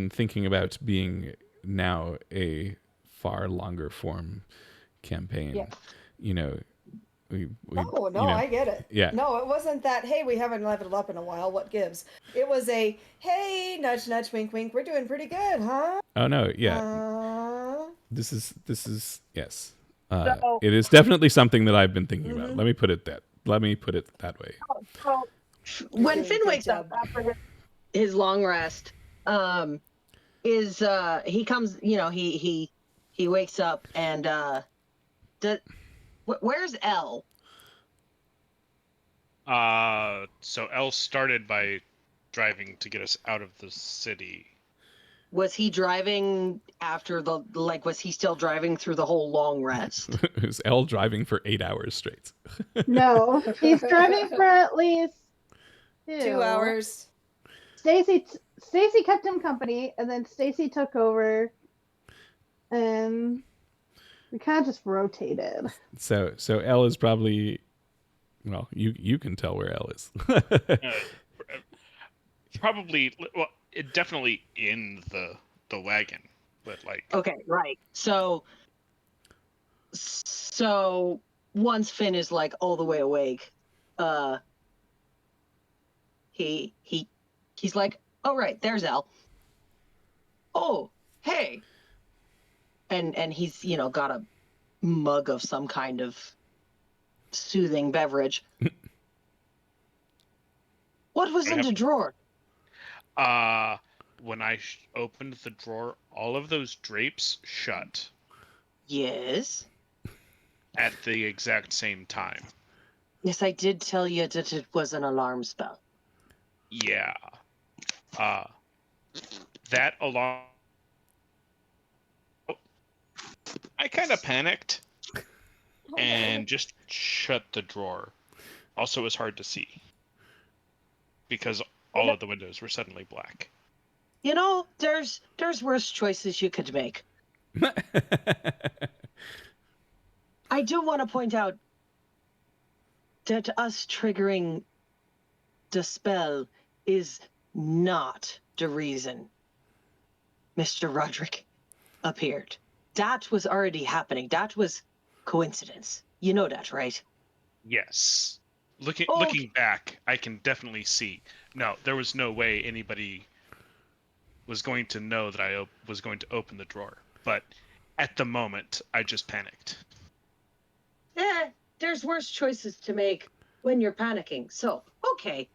thinking about being now a far longer form campaign, I get it. Yeah. No, it wasn't that, hey, we haven't leveled up in a while, what gives? It was a, hey, nudge, nudge, wink, wink, we're doing pretty good, huh? Oh, no, yeah. This is yes. It is definitely something that I've been thinking about. Let me put it that way. When Fynn wakes up after his long rest, he comes, he wakes up and where's Elle? So Elle started by driving to get us out of the city. Was he driving after was he still driving through the whole long rest? Is Elle driving for 8 hours straight? No, he's driving for at least 2 hours. Stacy kept him company, and then Stacy took over, and we kind of just rotated. So Elle is probably, well, you can tell where Elle is. Probably, well, definitely in the wagon, but like. Okay, right. So once Fynn is like all the way awake, he's like, oh right, there's Elle. Oh, hey. And he's, got a mug of some kind of soothing beverage. What was in the drawer? when I opened the drawer, all of those drapes shut Yes. at the exact same time. Yes, I did tell you that it was an alarm spell. Yeah. That alarm. I kind of panicked and just shut the drawer. Also, it was hard to see because all of the windows were suddenly black. You know, there's worse choices you could make. I do want to point out that us triggering the spell is not the reason Mr. Roderick appeared. That was already happening. That was coincidence. You know that, right? Yes. Okay. Looking back, I can definitely see. No, there was no way anybody was going to know that I was going to open the drawer. But at the moment, I just panicked. There's worse choices to make when you're panicking. So, okay.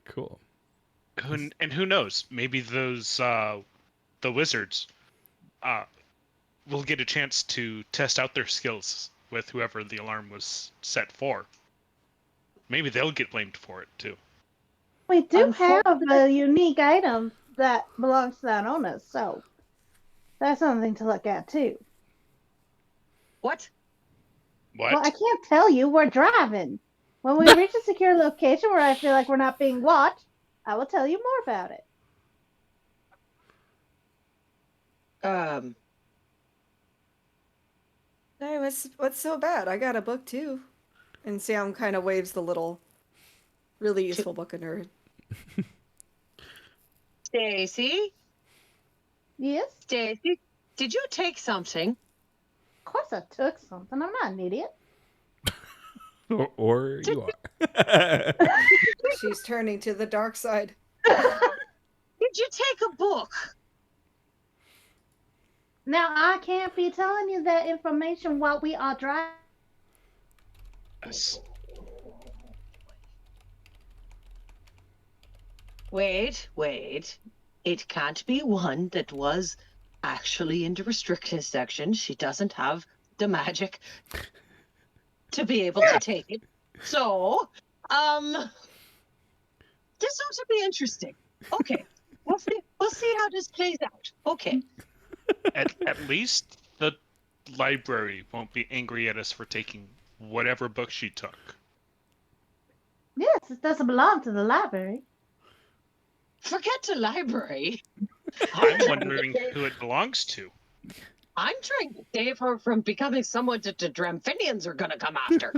Cool. And who knows? Maybe those the wizards will get a chance to test out their skills with whoever the alarm was set for. Maybe they'll get blamed for it too. We do have a unique item that belongs to that owner, so that's something to look at too. What? What? Well, I can't tell you. We're driving. When we reach a secure location where I feel like we're not being watched, I will tell you more about it. Hey, what's so bad? I got a book too. And Sam kind of waves the little, really useful book at her. Stacy? Yes? Stacy, did you take something? Of course I took something. I'm not an idiot. Or you are. She's turning to the dark side. Did you take a book? Now, I can't be telling you that information while we are driving. Yes. Wait. It can't be one that was actually in the restricted section. She doesn't have the magic to be able to take it. So, this ought to be interesting. Okay. We'll see how this plays out. Okay. At least the library won't be angry at us for taking whatever book she took. Yes, it doesn't belong to the library. Forget the library. I'm wondering who it belongs to. I'm trying to save her from becoming someone that the Dramphinians are gonna come after.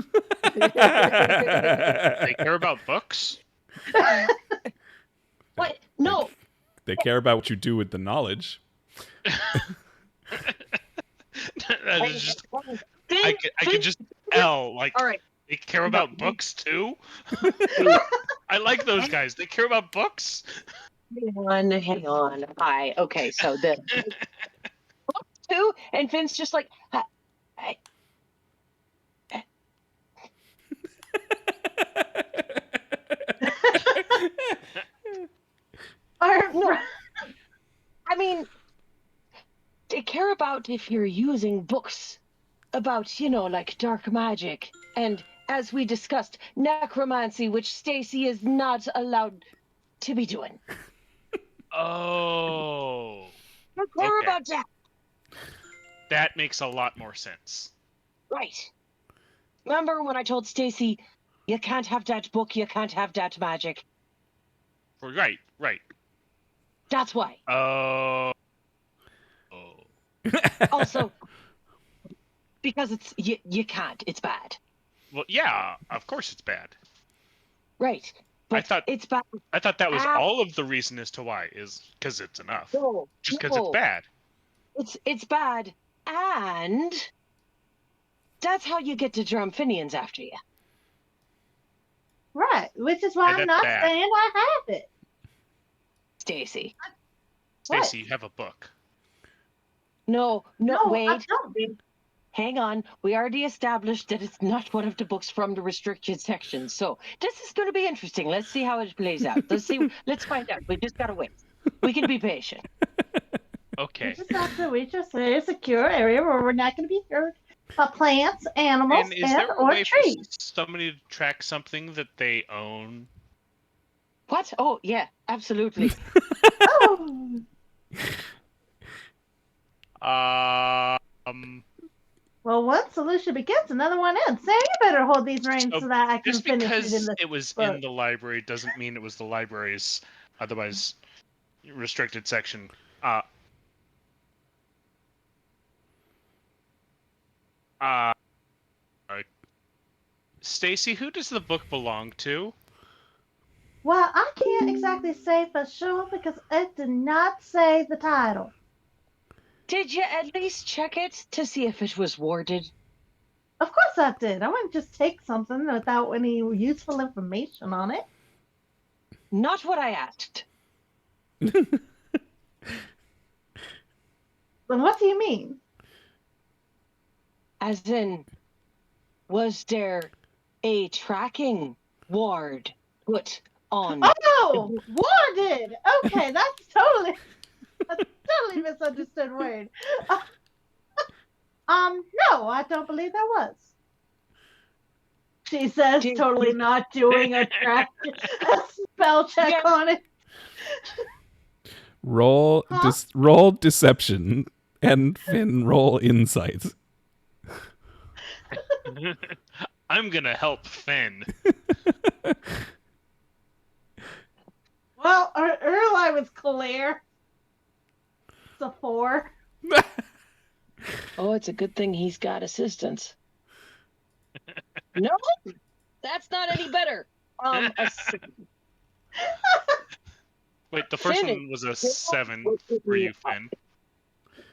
They care about books? What? No. They care about what you do with the knowledge. That is just, I could just tell, like, all right. they care about books too? I like those guys. They care about books? Hang on. Hi. Okay, so the book two, and Finn's just like, I, no. I mean, they care about if you're using books about, like dark magic and, as we discussed, necromancy, which Stacy is not allowed to be doing. Oh. They care Okay. about that. That makes a lot more sense. Right. Remember when I told Stacy, you can't have that book, you can't have that magic? Right. That's why. Oh. Also, because it's you can't. It's bad. Well, yeah, of course it's bad. Right. But it's bad. I thought that was all of the reason as to why, is because it's enough. No, Just because it's bad. It's bad, and that's how you get the Dramphinians after you. Right, which is why I'm not saying I have it. Stacy, you have a book. No, wait. hang on. We already established that it's not one of the books from the restricted section. So this is going to be interesting. Let's see how it plays out. Let's see. Let's find out. We just got to wait. We can be patient. Okay. We just say a secure area where we're not going to be hurt by plants, animals, And is there a or way for trees. somebody to track something that they own? What? Oh, yeah, absolutely. Oh. Well, one solution begins, another one ends. Sam, you better hold these reins So so that I can just finish because reading this it was book. in the library doesn't mean it was the library's otherwise restricted section. Stacy, who does the book belong to? Well, I can't exactly say for sure because it did not say the title. Did you at least check it to see if it was warded? Of course I did. I wouldn't just take something without any useful information on it. Not what I asked. Then what do you mean? As in, was there a tracking ward put on? Oh, warded. Okay, that's totally misunderstood word. No, I don't believe there was. She says, totally not doing a spell check on it. Roll roll deception, and Fynn roll insight. I'm gonna help Fynn. Well, her line was clear. It's a 4. Oh, it's a good thing he's got assistance. No, that's not any better. Wait, the first Fynn, one was a 7 for you, Fynn.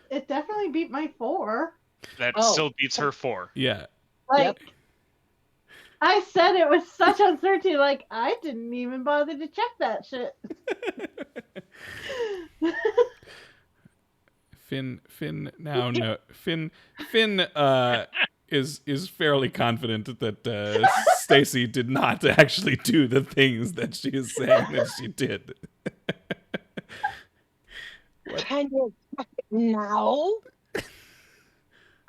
It definitely beat my 4. That still beats her 4. Yeah. Like, Yep. I said it was such uncertainty, like, I didn't even bother to check that shit. Fynn now no Fynn is fairly confident that Stacy did not actually do the things that she is saying that she did. Can you check it now?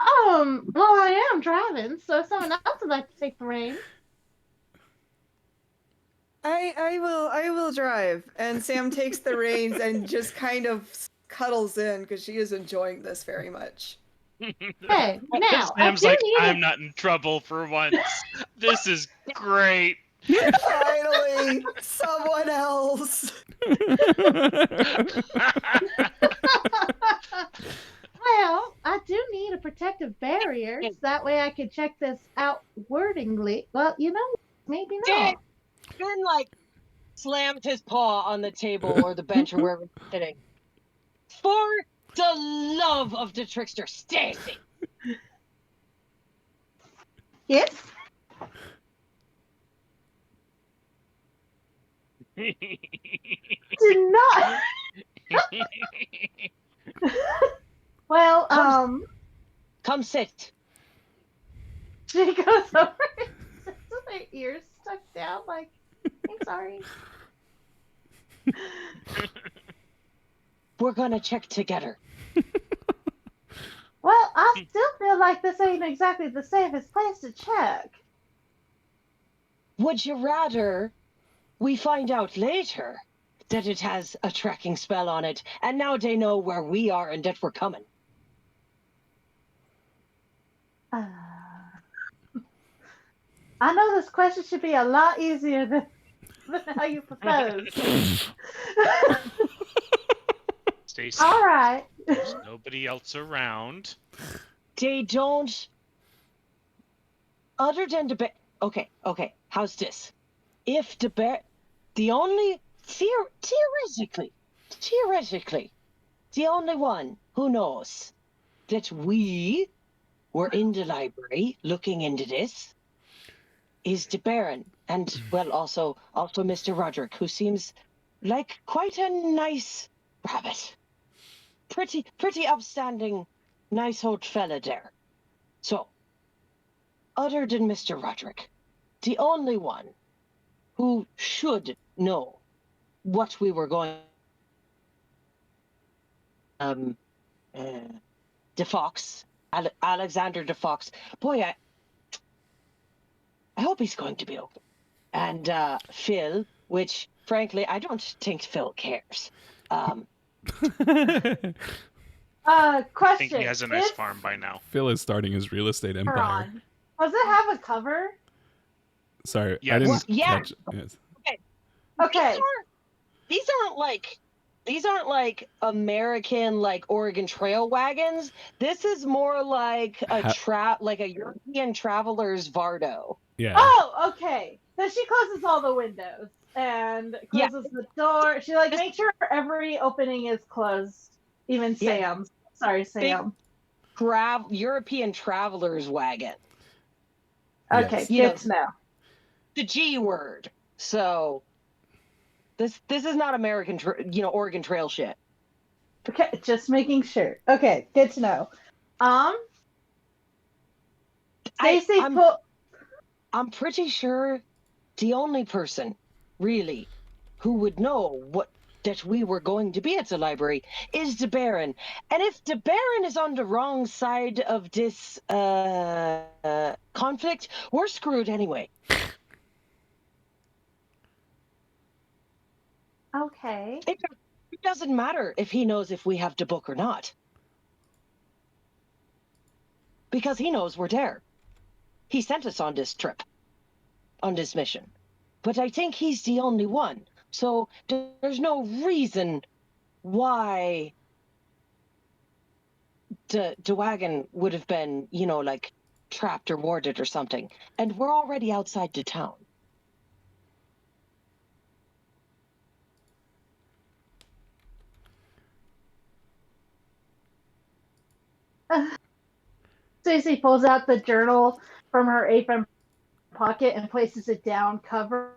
Well, I am driving, so if someone else would like to take the reins. I will drive. And Sam takes the reins and just kind of cuddles in because she is enjoying this very much. Hey, now, Sam's like, I'm not in trouble for once. This is great. Finally, someone else. Well, I do need a protective barrier, so that way I can check this out wordingly. Well, maybe not. Fynn, slammed his paw on the table or the bench or wherever he's sitting. For the love of the trickster, Stacy! Yes? Do not. Well, Come sit. she goes over and sits with her ears stuck down, like, I'm sorry. We're gonna check together. Well, I still feel like this ain't exactly the safest place to check. Would you rather we find out later that it has a tracking spell on it, and now they know where we are and that we're coming? I know this question should be a lot easier than how you propose. Stacy, All right. there's nobody else around. They don't. Other than the bear. Okay. How's this? If the bear. The only. Theoretically. The only one who knows that we were in the library looking into this is the Baron. And, well, also Mr. Roderick, who seems like quite a nice rabbit. Pretty upstanding, nice old fella there. So, other than Mr. Roderick, the only one who should know what we were going... De Fox, Alexander De Fox. Boy, I hope he's going to be okay. And Phil, which frankly I don't think Phil cares. Question. I think he has a nice farm by now. Phil is starting his real estate empire. Does it have a cover? Sorry, Yes. I didn't Well, yeah. catch. Yes. Okay. These aren't like American like Oregon Trail wagons. This is more like a European traveler's Vardo. Yeah. Oh, okay. So she closes all the windows and closes the door. She makes sure every opening is closed, even Sam's. Sorry, Sam. European traveler's wagon. Okay, Yes. good to know. The G word. So this is not American, Oregon Trail shit. Okay, just making sure. Okay, good to know. Stacy, I'm pretty sure the only person, really, who would know that we were going to be at the library is the Baron. And if the Baron is on the wrong side of this conflict, we're screwed anyway. Okay. It doesn't matter if he knows if we have the book or not. Because he knows we're there. He sent us on this trip, on this mission. But I think he's the only one. So there's no reason why the wagon would have been, trapped or warded or something. And we're already outside the town. Stacy pulls out the journal from her apron pocket and places it down cover.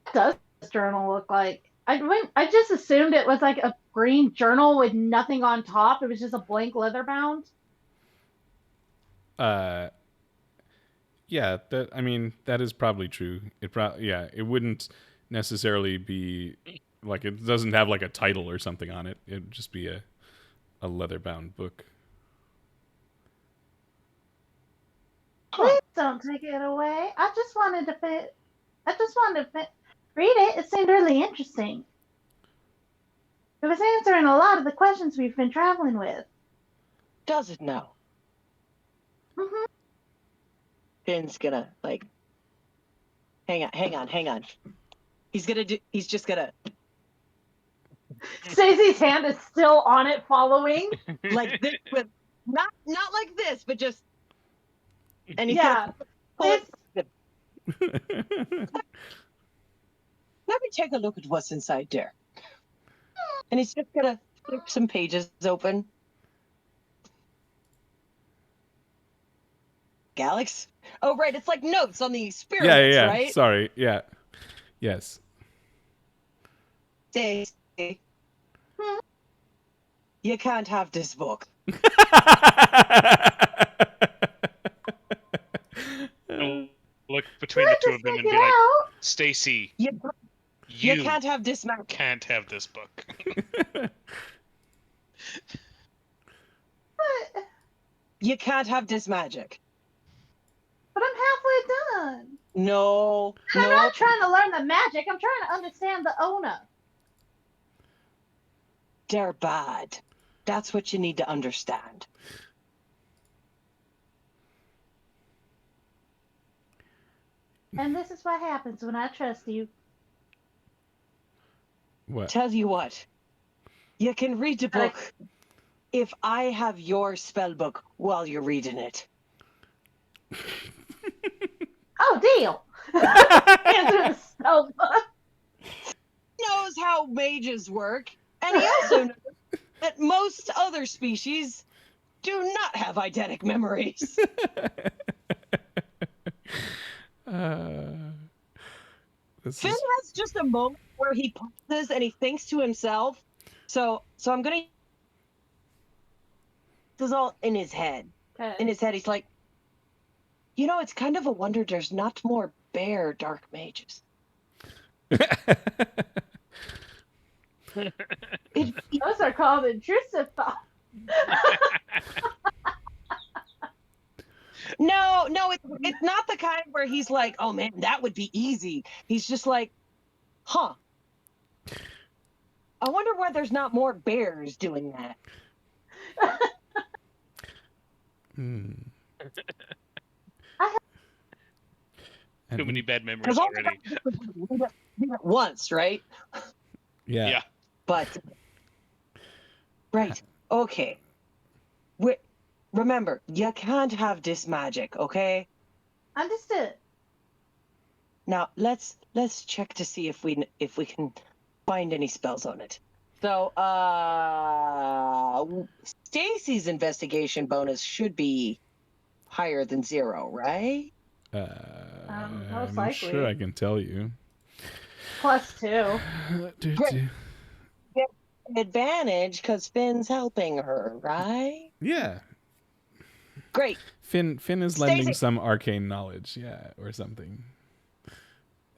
What does this journal look like? I just assumed it was like a green journal with nothing on top. It was just a blank leather bound. Yeah, that is probably true. It wouldn't necessarily be like, it doesn't have like a title or something on it. It'd just be a leather-bound book. Please don't take it away. I just wanted to read it. It seemed really interesting. It was answering a lot of the questions we've been traveling with. Does it now? Mm-hmm. Finn's gonna hang on. He's just gonna Stacey's hand is still on it, following. like this, but not like this, but just. And he's Yeah. Let me take a look at what's inside there. And he's just gonna flip some pages open. Alex? Oh, right. It's like notes on the experiments, Yeah. right? Sorry. Yeah. Yes. Stacy, you can't have this book. Look between the two of them and be like, Stacy, You can't have this book. Can't have this book. You can't have this magic. But I'm halfway done. No. I'm not trying to learn the magic. I'm trying to understand the owner. They're bad. That's what you need to understand. And this is what happens when I trust you. What? Tell you what. You can read the book if I have your spell book while you're reading it. Oh, deal. Answer the spell book. Knows how mages work, and he also knows that most other species do not have eidetic memories. Fynn has just a moment where he pauses and he thinks to himself. So I'm gonna. This is all in his head. Okay. in his head, he's like, you know, it's kind of a wonder there's not more bear dark mages. It, Those are called intrusive thoughts. no, it's not the kind where he's like, oh man, that would be easy. He's just like, huh. I wonder why there's not more bears doing that. Too many bad memories Because all already. we did it once, right? Yeah. But right, okay. Remember, you can't have this magic, okay? Understood. Now let's check to see if we can find any spells on it. So, Stacy's investigation bonus should be higher than 0, right? Most I'm likely. sure I can tell you. +2. Great. Get an advantage because Finn's helping her, right? Yeah. Great. Fynn is Stacy. lending some arcane knowledge, yeah, or something.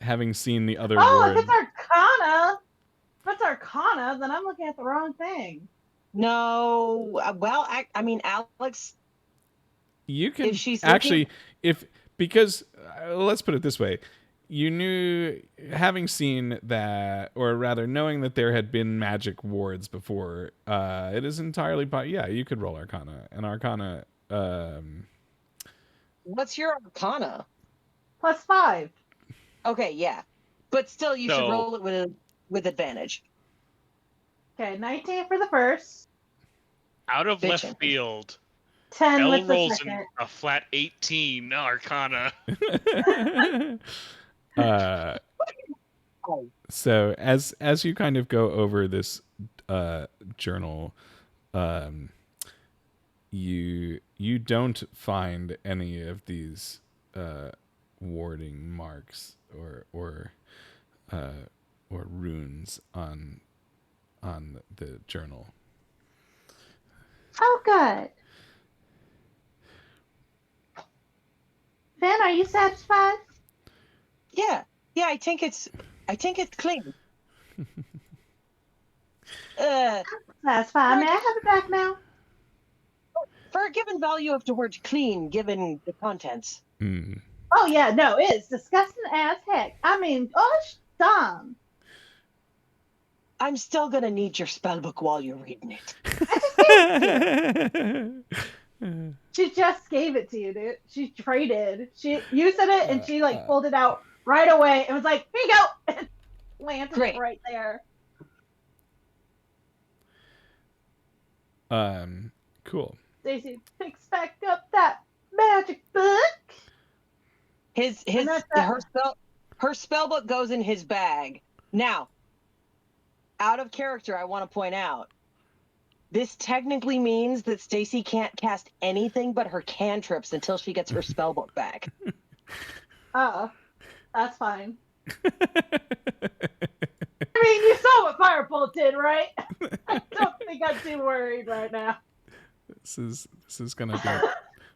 Having seen the other Oh, ward. if it's Arcana. If it's Arcana, then I'm looking at the wrong thing. No, well, I mean, Alex. You can If she's actually, because let's put it this way, you knew, having seen that, or rather knowing that there had been magic wards before, it is entirely yeah, you could roll Arcana, and Arcana. What's your Arcana? +5. Okay, yeah, but still, you should So- roll it with advantage. Okay, 19 for the first. Out of Bitchin'. left field, 10 Elle with the rolls second. a flat 18 Arcana. So as you kind of go over this journal, you don't find any of these warding marks or runes on the journal. Oh, good. Fynn, are you satisfied? Yeah, I think it's clean. Satisfied. May I have it back now? For a given value of the word clean, given the contents. Mm. Oh, yeah, no, it's disgusting as heck. I mean, gosh, darn. I'm still gonna need your spellbook while you're reading it. She just gave it to you, dude. She traded. You said it, and she pulled it out right away and was like, "Here you go," and planted Great. it right there. Cool. Stacy picks back up that magic book. Her spellbook goes in his bag. Now, out of character, I want to point out, this technically means that Stacy can't cast anything but her cantrips until she gets her spellbook back. That's fine. I mean, you saw what Firebolt did, right? I don't think I'm too worried right now. This is gonna be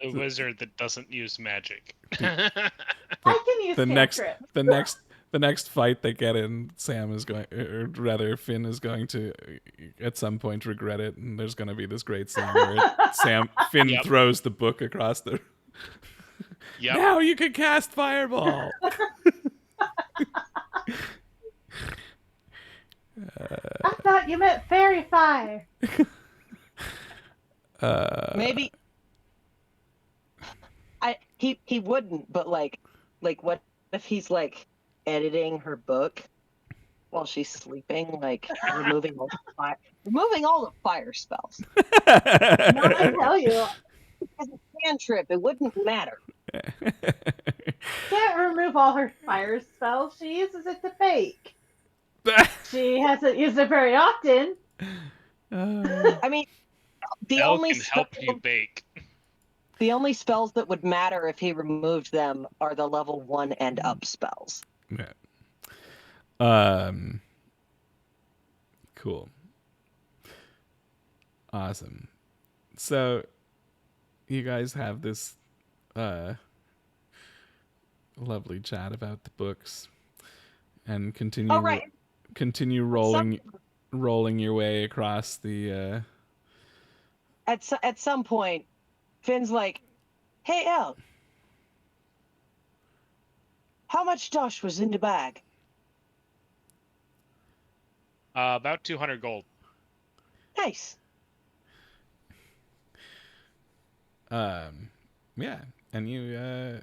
A wizard that doesn't use magic. I can use cantrips. the next fight they get in, Sam is going, or rather Fynn is going to, at some point, regret it, and there's going to be this great scene where Fynn Yep. throws the book across the. Yep. Now you can cast Fireball. I thought you meant fairy fire. Maybe he wouldn't, but like what if he's like editing her book while she's sleeping, like removing all the fire spells. No, I tell you, As a cantrip, it wouldn't matter. can't remove all her fire spells. She uses it to bake. She hasn't used it very often. I mean, the Elle only can help you bake. the only spells that would matter if he removed them are the level 1 and up spells. Okay. Cool. Awesome. So you guys have this lovely chat about the books and continue Oh, right. continue rolling your way across the At some point, Finn's like, "Hey, El, how much dosh was in the bag?" About 200 gold. Nice. Yeah, and you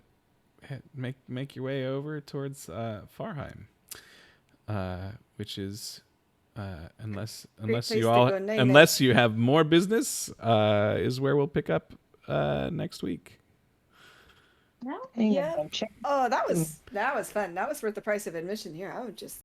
make your way over towards Farheim, which is unless place you to all go night-night. unless you have more business, is where we'll pick up next week. No. Hang Yeah. on, I'm checking. Oh, that was fun. That was worth the price of admission here. I would just